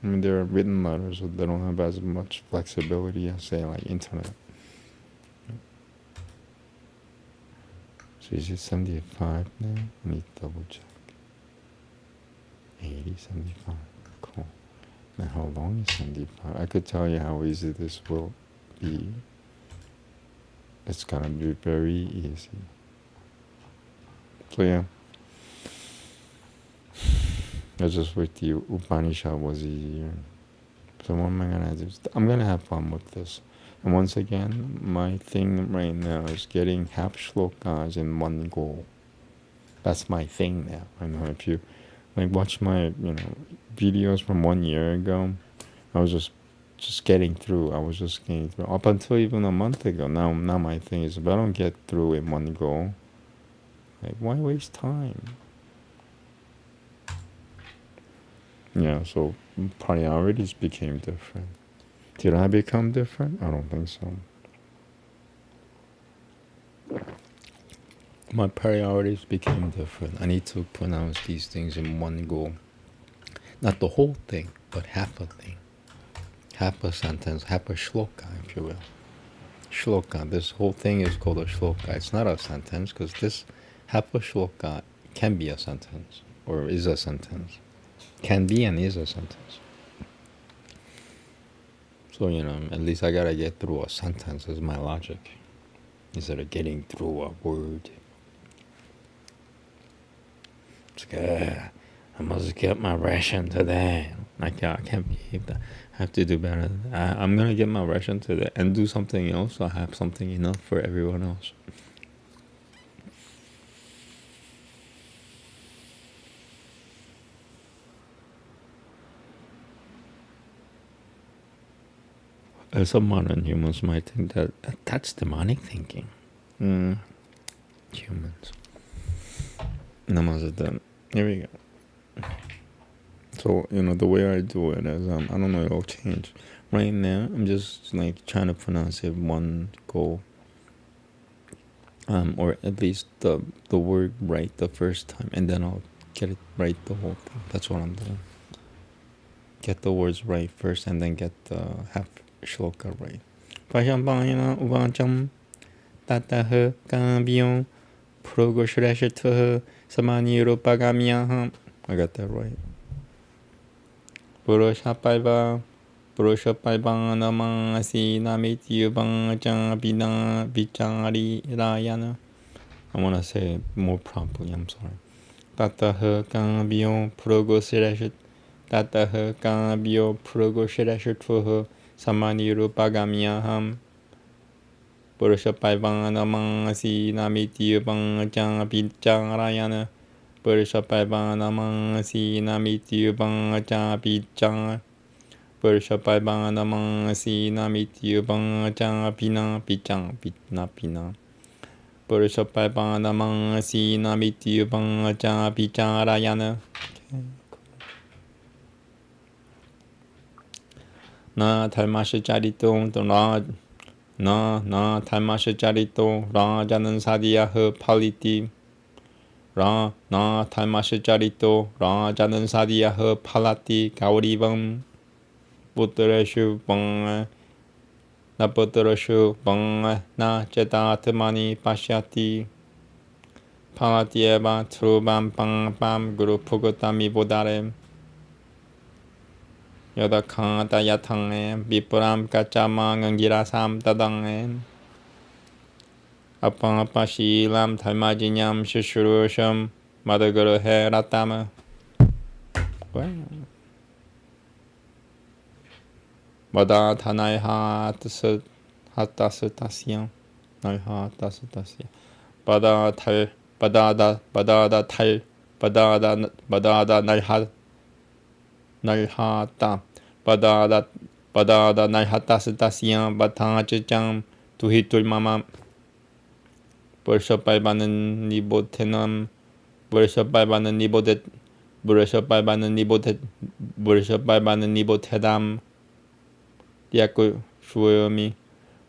I mean, there are written letters, but they don't have as much flexibility as, say, like internet. So is it 75 now? I need to double check. 80, 75. Cool. Now how long is 75? I could tell you how easy this will be. It's gonna be very easy. So yeah. I just wish the Upanishad was easier. So what am I gonna do? I'm gonna have fun with this. And once again, my thing right now is getting half shlokas in one go. That's my thing now. I know if you like watch my videos from 1 year ago, I was just getting through. I was just getting through up until even a month ago. Now my thing is, if I don't get through in one go, like why waste time? Yeah, so priorities became different. Did I become different? I don't think so. My priorities became different. I need to pronounce these things in one go. Not the whole thing, but half a thing. Half a sentence, half a shloka, if you will. Shloka, this whole thing is called a shloka. It's not a sentence, because this half a shloka can be a sentence, or is a sentence. Can be and is a sentence. So, at least I gotta get through a sentence is my logic, instead of getting through a word. It's like, I must get my ration today. I can't behave that. I have to do better. I'm gonna get my ration today and do something else, so I have something enough for everyone else. Some modern humans might think that that's demonic thinking. Humans. Namaste. Here we go. So, the way I do it is, I don't know, it'll change. Right now, I'm just like trying to pronounce it one go. Or at least the word right the first time, and then I'll get it right the whole thing. That's what I'm doing. Get the words right first, and then get the half shloka right. Pashampayana uvacham tataha kambiyon progoshrashataha samanirupagamyaham. I got that right. Purushapaiva namasi namityubangcha bina vichari rayana. I want to say it more promptly, I'm sorry. Tataha kambiyon progoshrashat Tataha kambiyo progoshrashataha samanirupagamyaham. Purushapaivanamasi namityubangcha vicharayana. Purushapaivanamasi namityubangcha vichar. Purushapaivanamasi namityubangcha pina. Purushapaipana sina mityubanga bicharayana. Na dharmashacarito na dharmashacarito rajanan sadhyaha paliti. Na dharmashacarito rajanan sadhyaha palati gaurivam. Putrashu banga na putrashu banga na chetatmani pashyati. Palati eva trubam bam guru pugutami bodare. Yada kanta yatange bipuram kachama ngangira sam tadangem apashilam dharmajinyam shushurusham madaguru he ratama. Bada thanai hatasutasyam nai hatasutasyam bada thal badada thal badada nalhata badada nalhatasutasyam batacham tuhitul mama Burshapaibanan nibotenam Burshapaibanan nibotedam Diako shwoyomi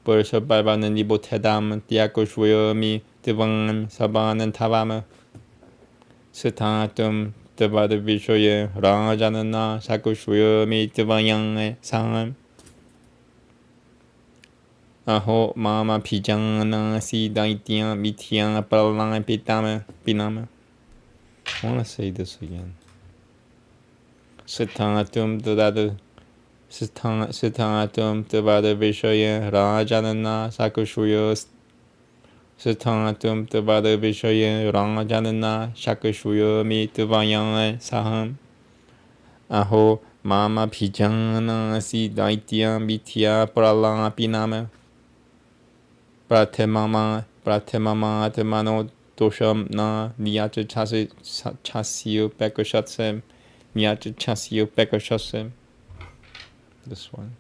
Burshapaibanan nibotedam Diako shwoyomi Divang sabanan tavama Sutatum Devada Vishoye Rajanana Sakushwoyomi Divayang Sangam Aho mama pijana si daitya mitya pralang pitama pinama. I want to say this again. Sitatum devada vishoya rajanana sakushuyo. Sitatum devada vishoya rajanana sakushuyo mi devayang saham. Aho mama pijana si daitya mitya pralang pinama. Pratemama temano dosham na niyacha chasio bekoshatsem niyacha chasio bekoshatsem. This one.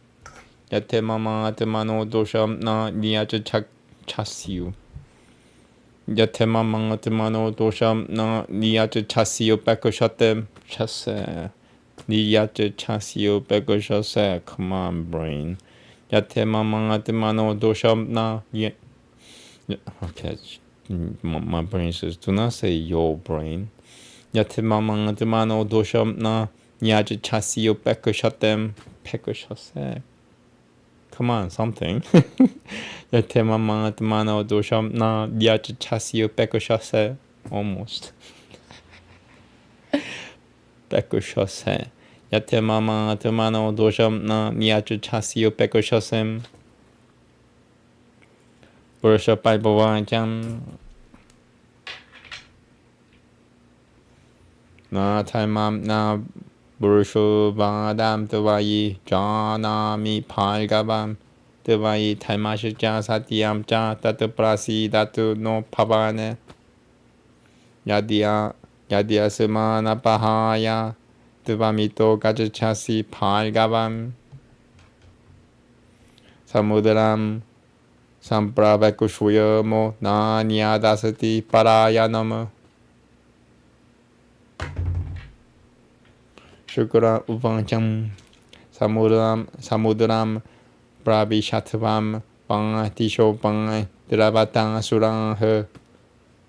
Yatemama temano dosham na niyacha chasio. Yatemama temano dosham na niyacha chasio bekoshatem chase. Niyacha chasio bekoshase. Come on, brain. Yatemama temano dosham na okay, my brain says do not say your brain. Yatemama temano dosham na nyaja chasio bekoshatem pekoshase. Come on, something. Yatemama temano dosham na nyaja chasio bekoshase. Almost. Bekoshase. Yatemama temano dosham na nyaja chasio bekoshasem. Burshapaibavanjam na taimam na burshubadam devayi janami palgabam devayi taimashja satyam ja tataprasi datu no pavane yadya semana pahaya devamito gajachasi palgabam samudram Sampravakushuyamo na nyadasati parayanam. Shukra uvancham samudram pravishatvam pang tisho pang dravatang surang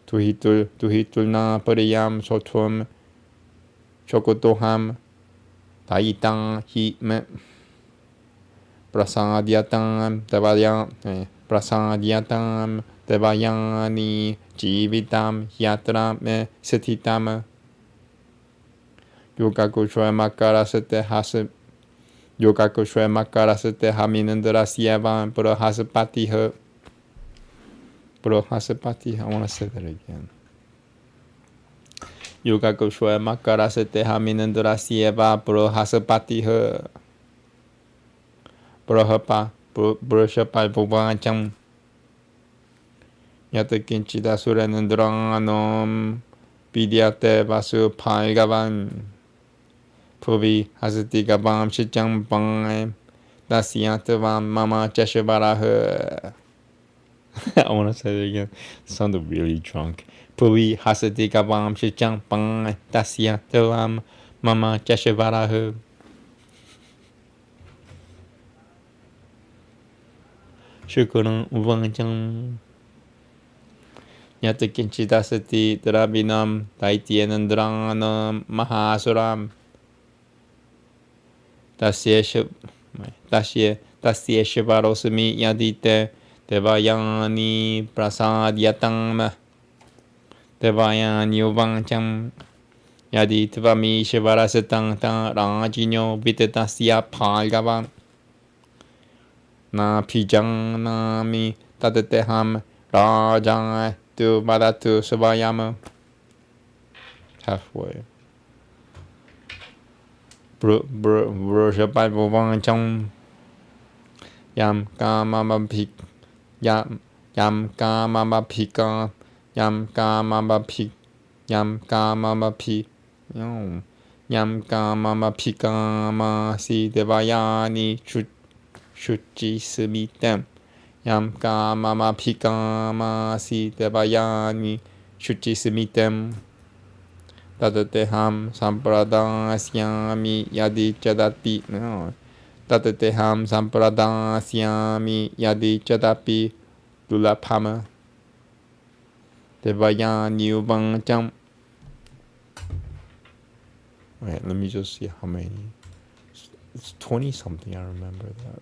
tuhitul na pariyam sotvam chokotoham taitang hi me prasadyatam devayam Prasadyatam devayani jivitam yatra me satitam yogakushwa makarasate haminandrasyavam prahasapatiha. I want to say that again. Yogakushwa makarasate haminandrasyavam prahasapatiha. Prahapa Burshapaibavanjam Yatakinchita Suranandranam Vidyate Vasu Paigavan Puvi Hasatigabam Shicham Bang Dasyatavam Mama Chashabaraha. I want to say it again. It sounded really drunk. Puli hasati kabam shichang pang tasya telam mama chashivarahu. Shukuran uvanchang. Yata kinchidasati drabinam taityenandranam mahasuram. Tasya shivarosami yadite devayani prasadyatam. Devayani uvancham. Yadi tvami shivarasatang tang rajinyo vitetasya palgavam. Na pijang nami tatateham rajang tu badatu savayama. Halfway. Vrushapai vuvancham. Yam kamamapik. Yam kamamapika. Yam kamamapik. Yam kamamapik. Yam kamamapikama si devayani Shuchi samitam. Yam kamamapikama si devayani Shuchi samitam. Tatateham sampradasya yadi chadapi. No. Tatateham sampradasya yadi chadapi dulapama. Devayani uvancham. Wait, let me just see how many. It's 20 something, I remember that.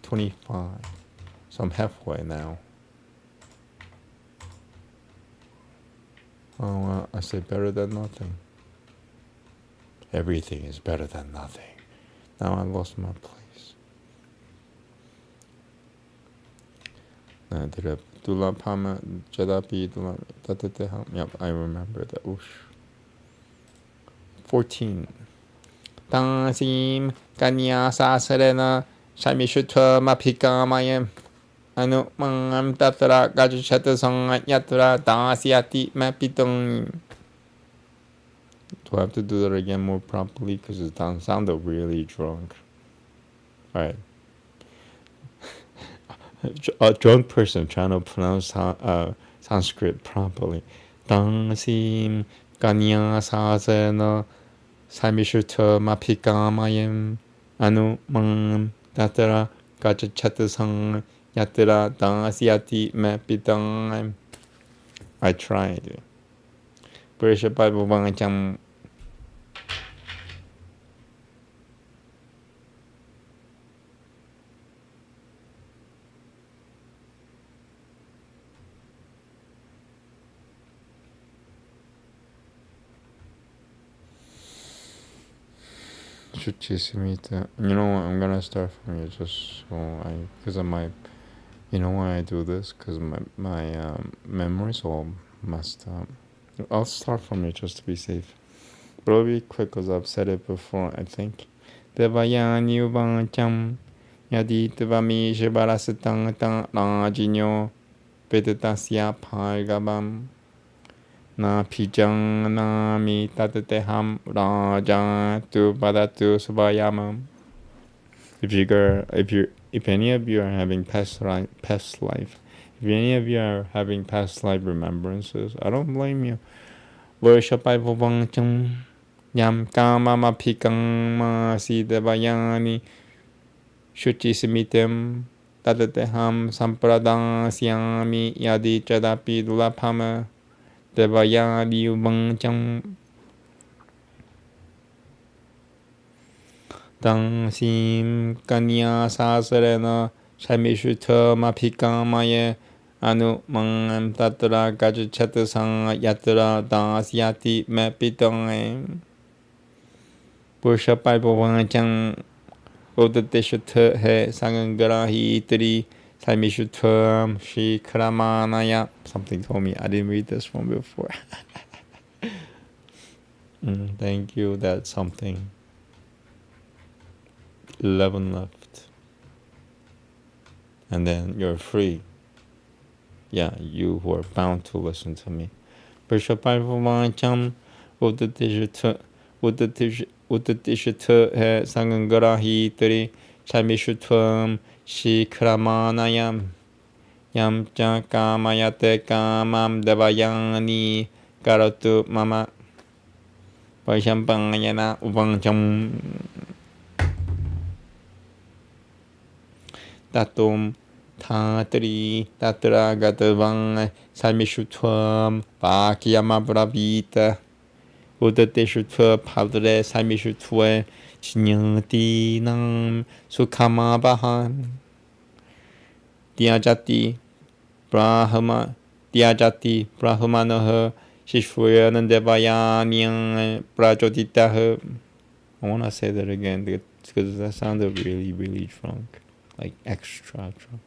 25. So I'm halfway now. Oh, I say better than nothing. Everything is better than nothing. Now I lost my place. Dulapama Jadapi Dulataham. Yep, I remember that. Oosh. 14. Tansim Kanya Sasarena Shamishutva Mapikamayam Anumangam Tatra Gajuchatasang Yatra Dasyati Mapitung. Do I have to do that again more properly? Because it sounded really drunk. Alright. A drunk person trying to pronounce Sanskrit properly. Tansim Kanya Sasarena Shamishutva Mapikamayam Anumangam Tatra Gajachatasang Yatra Dasyati Mapitang. I tried. British Bible Vangacham. You know what? I'm gonna start from here just so because of my, you know why I do this? Because my memory's all messed up. I'll start from here just to be safe. But it'll be quick because I've said it before, I think. Devayani uvancham yadi devami shivarasatang tang rajinyo vedatasya palgabam. Na pijang nami tatateham raja tu badatu savayamam. If any of you are having past life, if any of you are having past life remembrances, I don't blame you. Vorshapai vuvangcham yam kamama pikang ma si devayani shuchi simitem tatateham sampradang yadi chadapi dulapama. Devayani uvancham Tansim Kanya Sasarena Shamishutha Mapikamaye Anumangam Tatra Gajachatasang Yatra Dasyati Mapitang. Purshapai Bhavancham Udateshutha He Sangangarahi Tri Samishutam Shri Kramanaya. Something told me I didn't read this one before. Thank you, that's something. 11 left. And then you're free. Yeah, you who are bound to listen to me. Purshapai Bhavancham Udateshutha He Sangangarahi Tri Samishutam Shri Kramanayam Yam cha kamayate kamam devayani karotu mama vaishampanyana upancham tatum tatri tatra gatavang samishutvam pakiyama bravita udate shutva padre samishutva chinyati nam sukhama bahan Tyajati Brahmanoha Shishvayanandevayanyang Prajoditaha. I want to say that again because that sounded really, really drunk. Like extra drunk.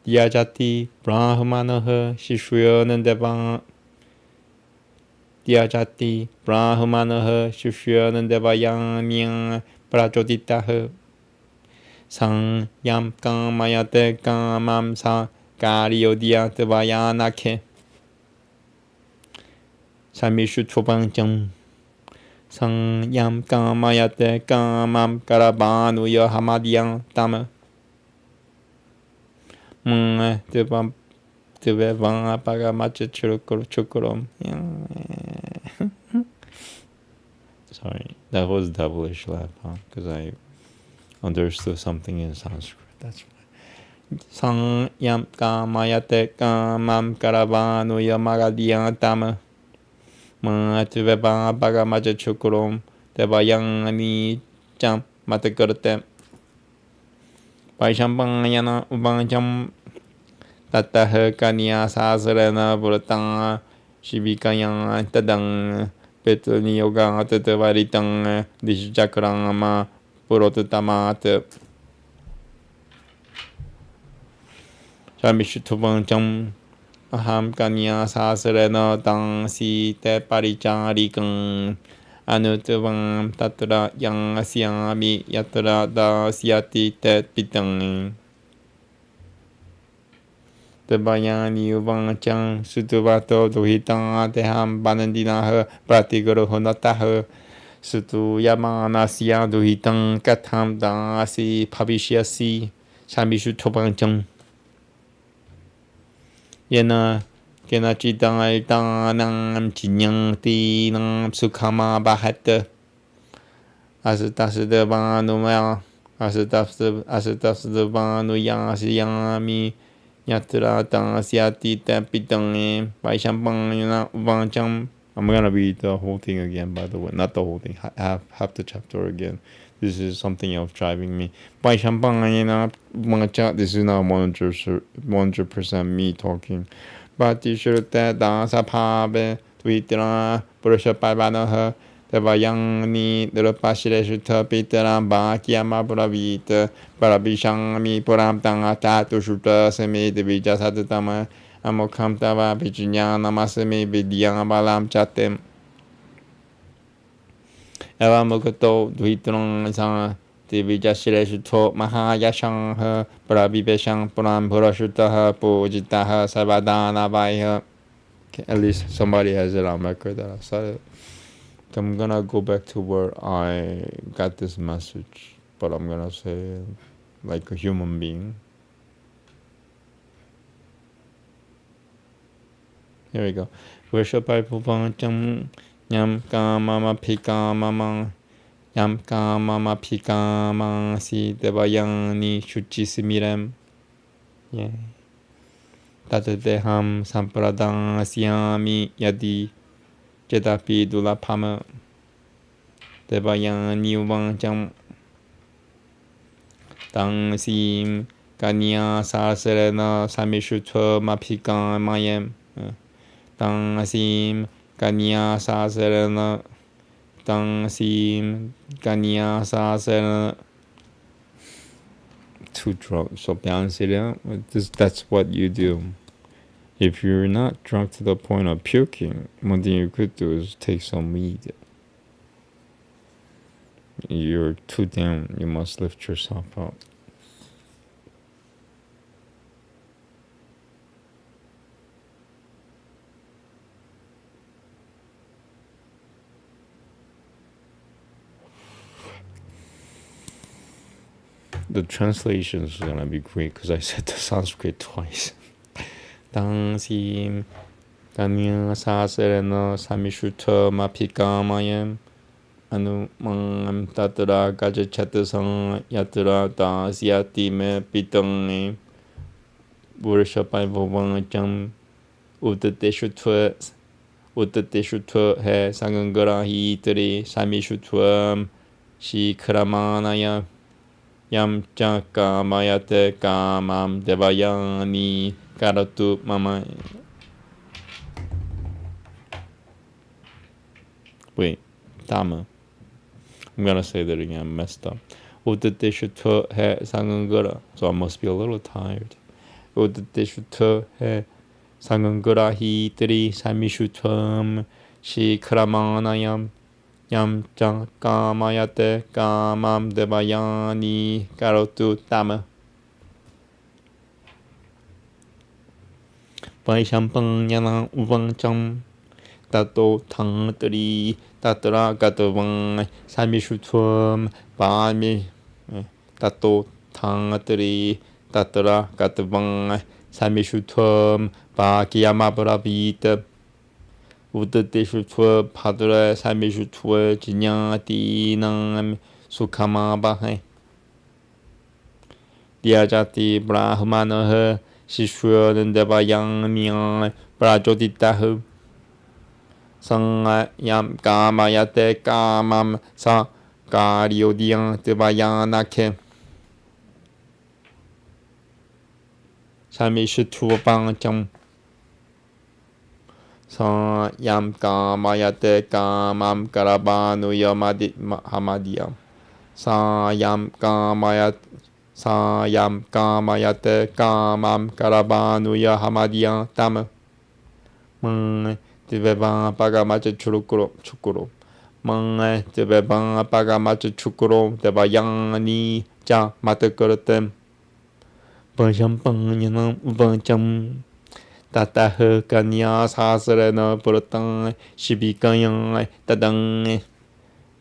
Tyajati Brahmanoha Shishvayanandevayanyang Prajoditaha. Sang yam kamayate kamam sa karyodia devayanake samishu chopancham sang yam kamayate kamam karabanu yahamadiyang tama devang pagamacha chukurum. Sorry, that was devilish laugh, because I understood something in Sanskrit. That's why. Sang yam kamayate kamam karavanu yamagadiyantama matveva bhagamaja chukurum devayani cham matakurte vaishampanyana upancham tataha kanya sasarana buratanga shivikayan tadang petuni yoga tatavaritang dishakrama Purotamaat Samishutubancham Aham Kanya Sasarena Tang Si Te Paricharikang Anutavang Tatra Yang Asyami Yatra Da Syati Te Pitang Tebayani Ubanchang Sutuvato Duhitang Teham Banandinaha Pratiguru Honataha Sutu Yamanasya Duhitang Katham Dasi Pavishyasi Samishu Topanchang Yena Kenachitang Altanam Chinyang Tinam Sukhama Bahata Asatasadavanu Asatasadavanu Yasyami Yatra Tansyati Tapitang Vaishampanyana Uvancham. I'm going to read the whole thing again, by the way. Not the whole thing, half the chapter again. This is something else driving me. This is not 100% me talking. Bhatishurta dasapave tvitra purushaparvanaha devayangni nirupashireshutta pitara bhakyama puravita parabhishangami puram tangata shutta semi devijasatama Amokham tava vijayanamastami vidyam balam chatem Evamukato dvitram sang divijashireshutho mahayashang praviveshang puram purashutaha pujitaha sarvadanavaya. At least somebody has it on record that I said it. I'm gonna go back to where I got this message, but I'm gonna say it like a human being. Here we go. Vrishaparpupancham Yam kamama pikamama Yam kamama pikamama si devayani shuchisimirem. Yeah. Tatadeham sampradang asyami yadi Jetapi dulapama devayani uvancham Tang sim kanya sasarana samishutva mapikamayam. Tang sim kanya sasarana Tang sim kanya sasarana. Too drunk, so balance it out. That's what you do. If you're not drunk to the point of puking, one thing you could do is take some weed. You're too down, you must lift yourself up. the translation is gonna be great because I said the Sanskrit twice. 당심 가냐 사세레너 사미슈터 마피까마யம் 아누망 따드라 가제 차트성 야트라 다시아티메 비덩니 부르셔파이 보방점 우드데슈트 해 상근거라히들이 사미슈트엄 시크라마나야 얌짱까마야테 까맘 데바야니 까라투 마마. Wait, Dama. I'm gonna say that again. I messed up. 우드데슈트 해 상근거라. So I must be a little tired. 우드데슈트 해 상근거라히들이 사미슈트엄 시크라마나야 얌짱 까마야테 까맘 데바야니 까로투 따마. 바이샴빵야나 우방짱 따또 탕들이 따더라 가더왕 사미슈트엄 바미 따또 탕들이 따더라 가더왕 사미슈트엄 바기야마브라비트 우드데슈트 파드레 사미슈트 지냐티낭 수카마바헤 디아자티 브라흐마너헤 시슈어는데바양미앙 브라조디타흐 성야암 까마야테 까맘 사 까리오디앙 드바야나케 사미슈투방정 성얌 까마야테 까맘 까라바누야마디 하마디야 사얌 까마야테 까맘 까라바누야 하마디야 따마 드베방 빠가마츠 추루꾸로 멍에 드베방 빠가마츠 추꾸로 데바양니 자 마트거르템 번샴빵냐나 우방점 따따흐 까니아 사스레나 보르땅 시비까양 따당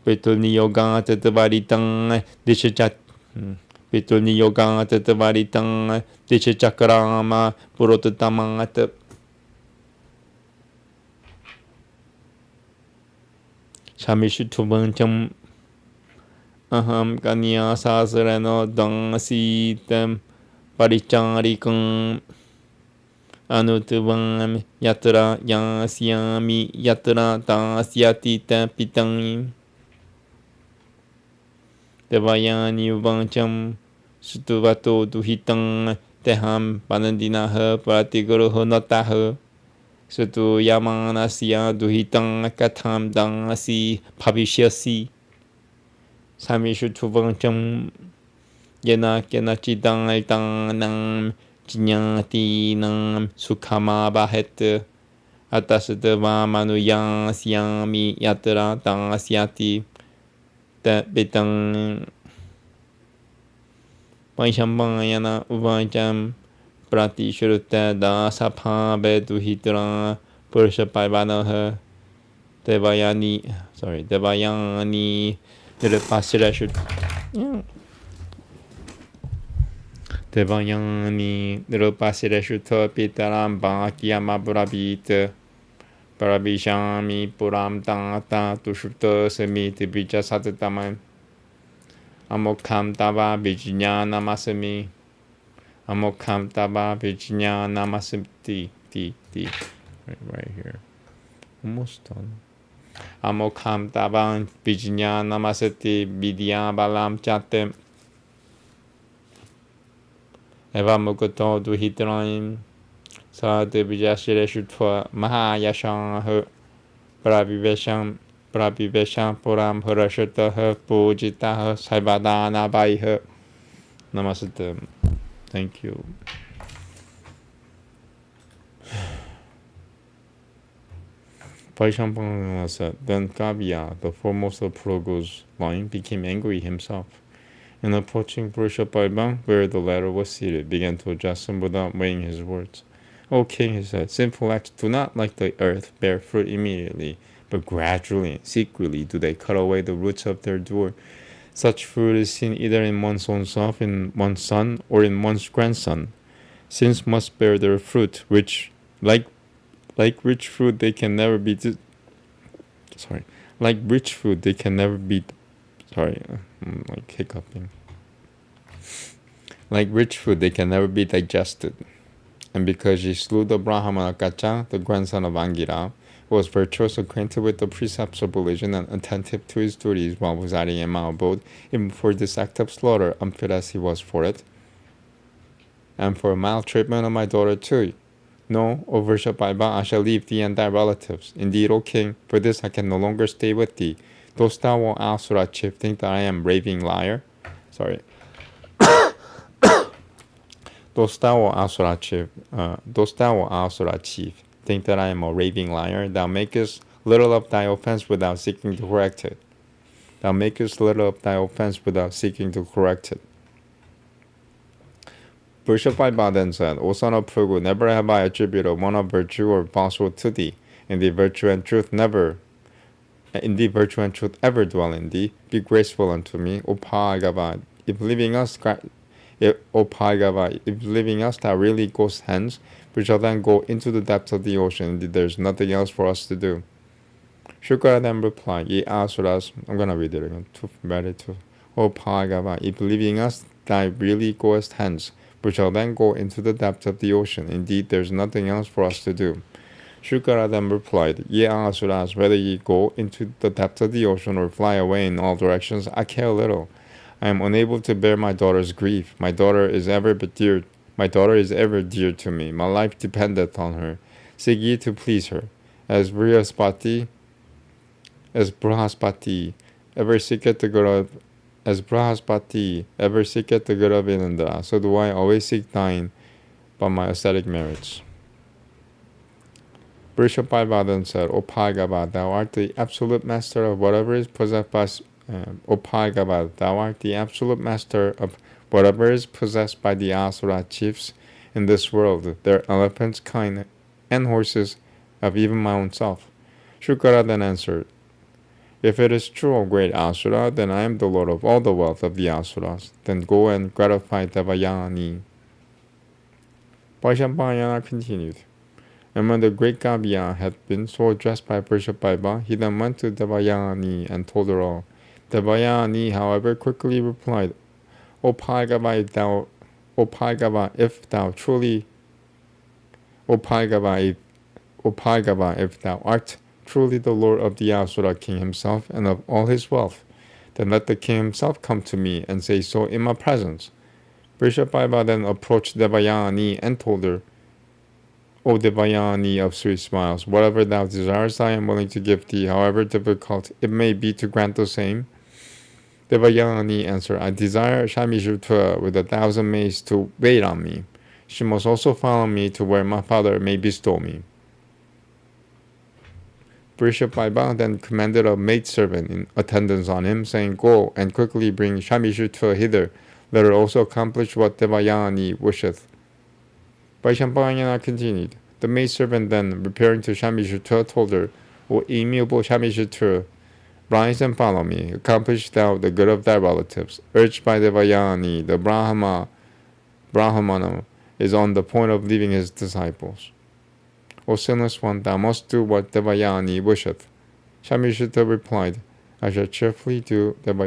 베톨니요가 테트바리땅 디시자 베톨니요가 테트바리땅 디시자크라마 부로트타망아트 사미슈투방점 아함 까니아 사스레나 당시템 파리짱리강 아누트방 야트라 야시야미 야트라 다시아티타 피땅임 데바야니 우방점 수투바토 두히땅 테함 바난디나흐 파티그르 호나타흐 수투 야마나시아 두히땅 까탐 당시 파비시아시 사미슈투방점 예나 깨나치당 알당낭 지냐티낭 수카마바헤트 아타스드바 마누양 시야미 야트라 당시아티 베땅 바이샴방야나 우바이잠 프라티슈르테 다사파베 두히트라 벌샤파이바나헤 데바야니 드르파시라슈 데바양니 느르파시레슈터 피타람 바키야마 브라비트 브라비샤미 브람 땅따 두슈터 세미 드비자 사드타만 아모캄 타바 비지냐 나마스미 아모캄 타바 비지냐 나마스티 티 right here almost done 아모캄 타바 비지냐 나마스티 비디야 발람 차템 에바무코토 두히트라임 사드비자시레슈토 마하야샹 프라비베샹 포람 허라슈토 부지타 살바다나바이 나마스테. Thank you. Vaishampana said, then Kavya, the foremost of Purogo's line, became angry himself, and approaching Purushapaiba, where the latter was seated, began to address him without weighing his words. O king, he said, sinful acts do not, like the earth, bear fruit immediately, but gradually and secretly do they cut away the roots of their door. Such food is seen either in one's own self, in one's son, or in one's grandson. Sins must bear their fruit, which, like rich food, they can never be. Like rich food, they can never be. I'm like hiccuping. Like rich food, they can never be digested. And because she slew the Brahmana Kacha, the grandson of Angira, who was virtuous, acquainted with the precepts of religion, and attentive to his duties while residing in my abode, even for this act of slaughter, unfit as he was for it, and for maltreatment of my daughter too. No, O Vrishabhaiba, I shall leave thee and thy relatives. Indeed, O king, for this I can no longer stay with thee. Dost thou, O Asura chief, think that I am raving liar? Dost thou, O Asura chief, think that I am a raving liar? Thou makest little of thy offense without seeking to correct it. Vrishabhaiba then said, O son of Phrugu, never have I attributed one of virtue or falsehood to thee. Indeed, virtue and truth ever dwell in thee. Be graceful unto me, O Bhagava. If leaving us thou really goest hence, we shall then go into the depths of the ocean. Indeed, there is nothing else for us to do. Shukra then replied, Ye Asuras, I'm going to read it again, O Bhagava, if leaving us thou really goest hence, we shall then go into the depths of the ocean. Indeed, there is nothing else for us to do. Shukara then replied, Ye Asuras, whether ye go into the depths of the ocean or fly away in all directions, I care little. I am unable to bear my daughter's grief. My daughter is ever dear to me. My life dependeth on her. Seek ye to please her. As Brihaspati ever seeketh the good of Inandra, so do I always seek thine by my ascetic merits. Vrishabhaiba then said, O Bhagava, thou art the absolute master of whatever is possessed by the Asura chiefs in this world, their elephants, kine, and horses, of even my own self. Shukara then answered, If it is true, O great Asura, then I am the lord of all the wealth of the Asuras. Then go and gratify Devayani. Vrishabhayana continued. And when the great Gabya had been so addressed by Vrishabhaiba, he then went to Devayani and told her all. Devayani, however, quickly replied, O Bhagava, if thou art truly the lord of the Asura king himself and of all his wealth, then let the king himself come to me and say so in my presence. Vrishabhaiba then approached Devayani and told her, O Devayani of sweet smiles, whatever thou desirest I am willing to give thee, however difficult it may be to grant the same. Devayani answered, I desire Shamishutra with 1,000 maids to wait on me. She must also follow me to where my father may bestow me. Vrishabhaiba then commanded a maidservant in attendance on him, saying, Go and quickly bring Shamishutra hither. Let her also accomplish what Devayani wisheth. Vrishabhayana continued. The maidservant then, repairing to Shamishutra, told her, O amiable Shamishutra, rise and follow me. Accomplish thou the good of thy relatives. Urged by Devayani, the Brahmana is on the point of leaving his disciples. O sinless one, thou must do what Devayani wisheth. Shamishutra replied, I shall cheerfully do what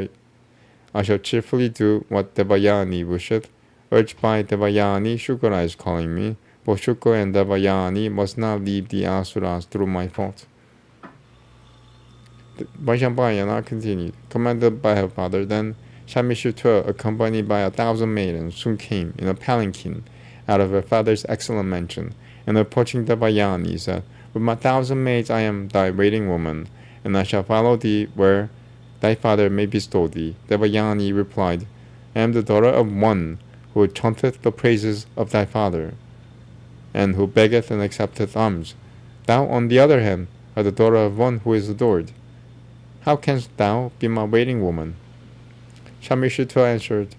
Devayani wisheth. Urged by Devayani, Shukra is calling me. Both Shukra and Devayani must not leave the Asuras through my fault. Vrishabhayana continued. Commanded by her father, then Shamishutra, accompanied by 1,000 maidens, soon came in a palanquin out of her father's excellent mansion, and approaching Devayani said, With my 1,000 maids I am thy waiting woman, and I shall follow thee where thy father may bestow thee. Devayani replied, I am the daughter of one who chanteth the praises of thy father, and who beggeth and accepteth alms. Thou, on the other hand, art the daughter of one who is adored. How canst thou be my waiting woman? Shamishutra answered,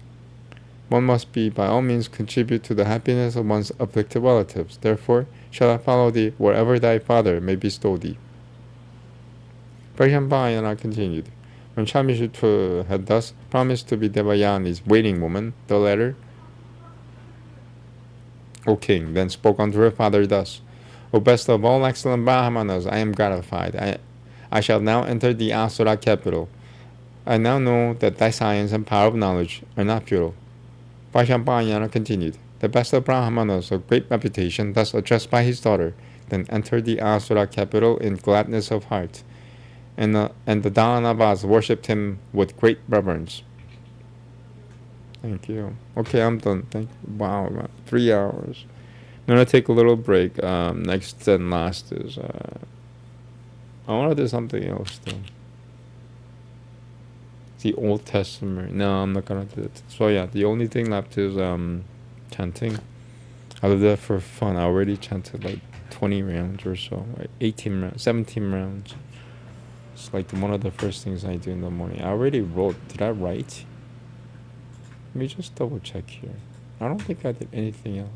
One must by all means contribute to the happiness of one's afflicted relatives. Therefore shall I follow thee wherever thy father may bestow thee. Vrishabhayana continued. When Shamishutra had thus promised to be Devayani's waiting woman, the latter, O king, then spoke unto her father thus: O best of all excellent Brahmanas, I am gratified. I shall now enter the Asura capital. I now know that thy science and power of knowledge are not futile. Vaishampayana continued: The best of Brahmanas of great reputation, thus addressed by his daughter, then entered the Asura capital in gladness of heart, and the Dalavas worshipped him with great reverence. Thank you. Okay, I'm done. Thank you. Wow, man. 3 hours. I'm gonna take a little break. Next and last is I wanna do something else though. The Old Testament. No, I'm not gonna do it. So yeah, the only thing left is chanting. I'll do that for fun. I already chanted like 20 rounds or so. Like 18 rounds, 17 rounds. It's like one of the first things I do in the morning. I already wrote. Did I write? Let me just double check here. I don't think I did anything else.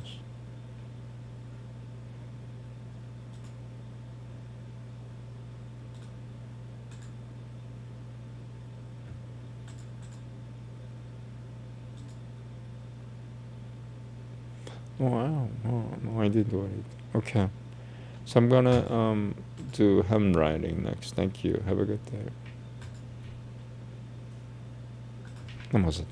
Wow. Oh, no, I didn't do anything. Okay. So I'm gonna do handwriting next. Thank you. Have a good day. Namaste.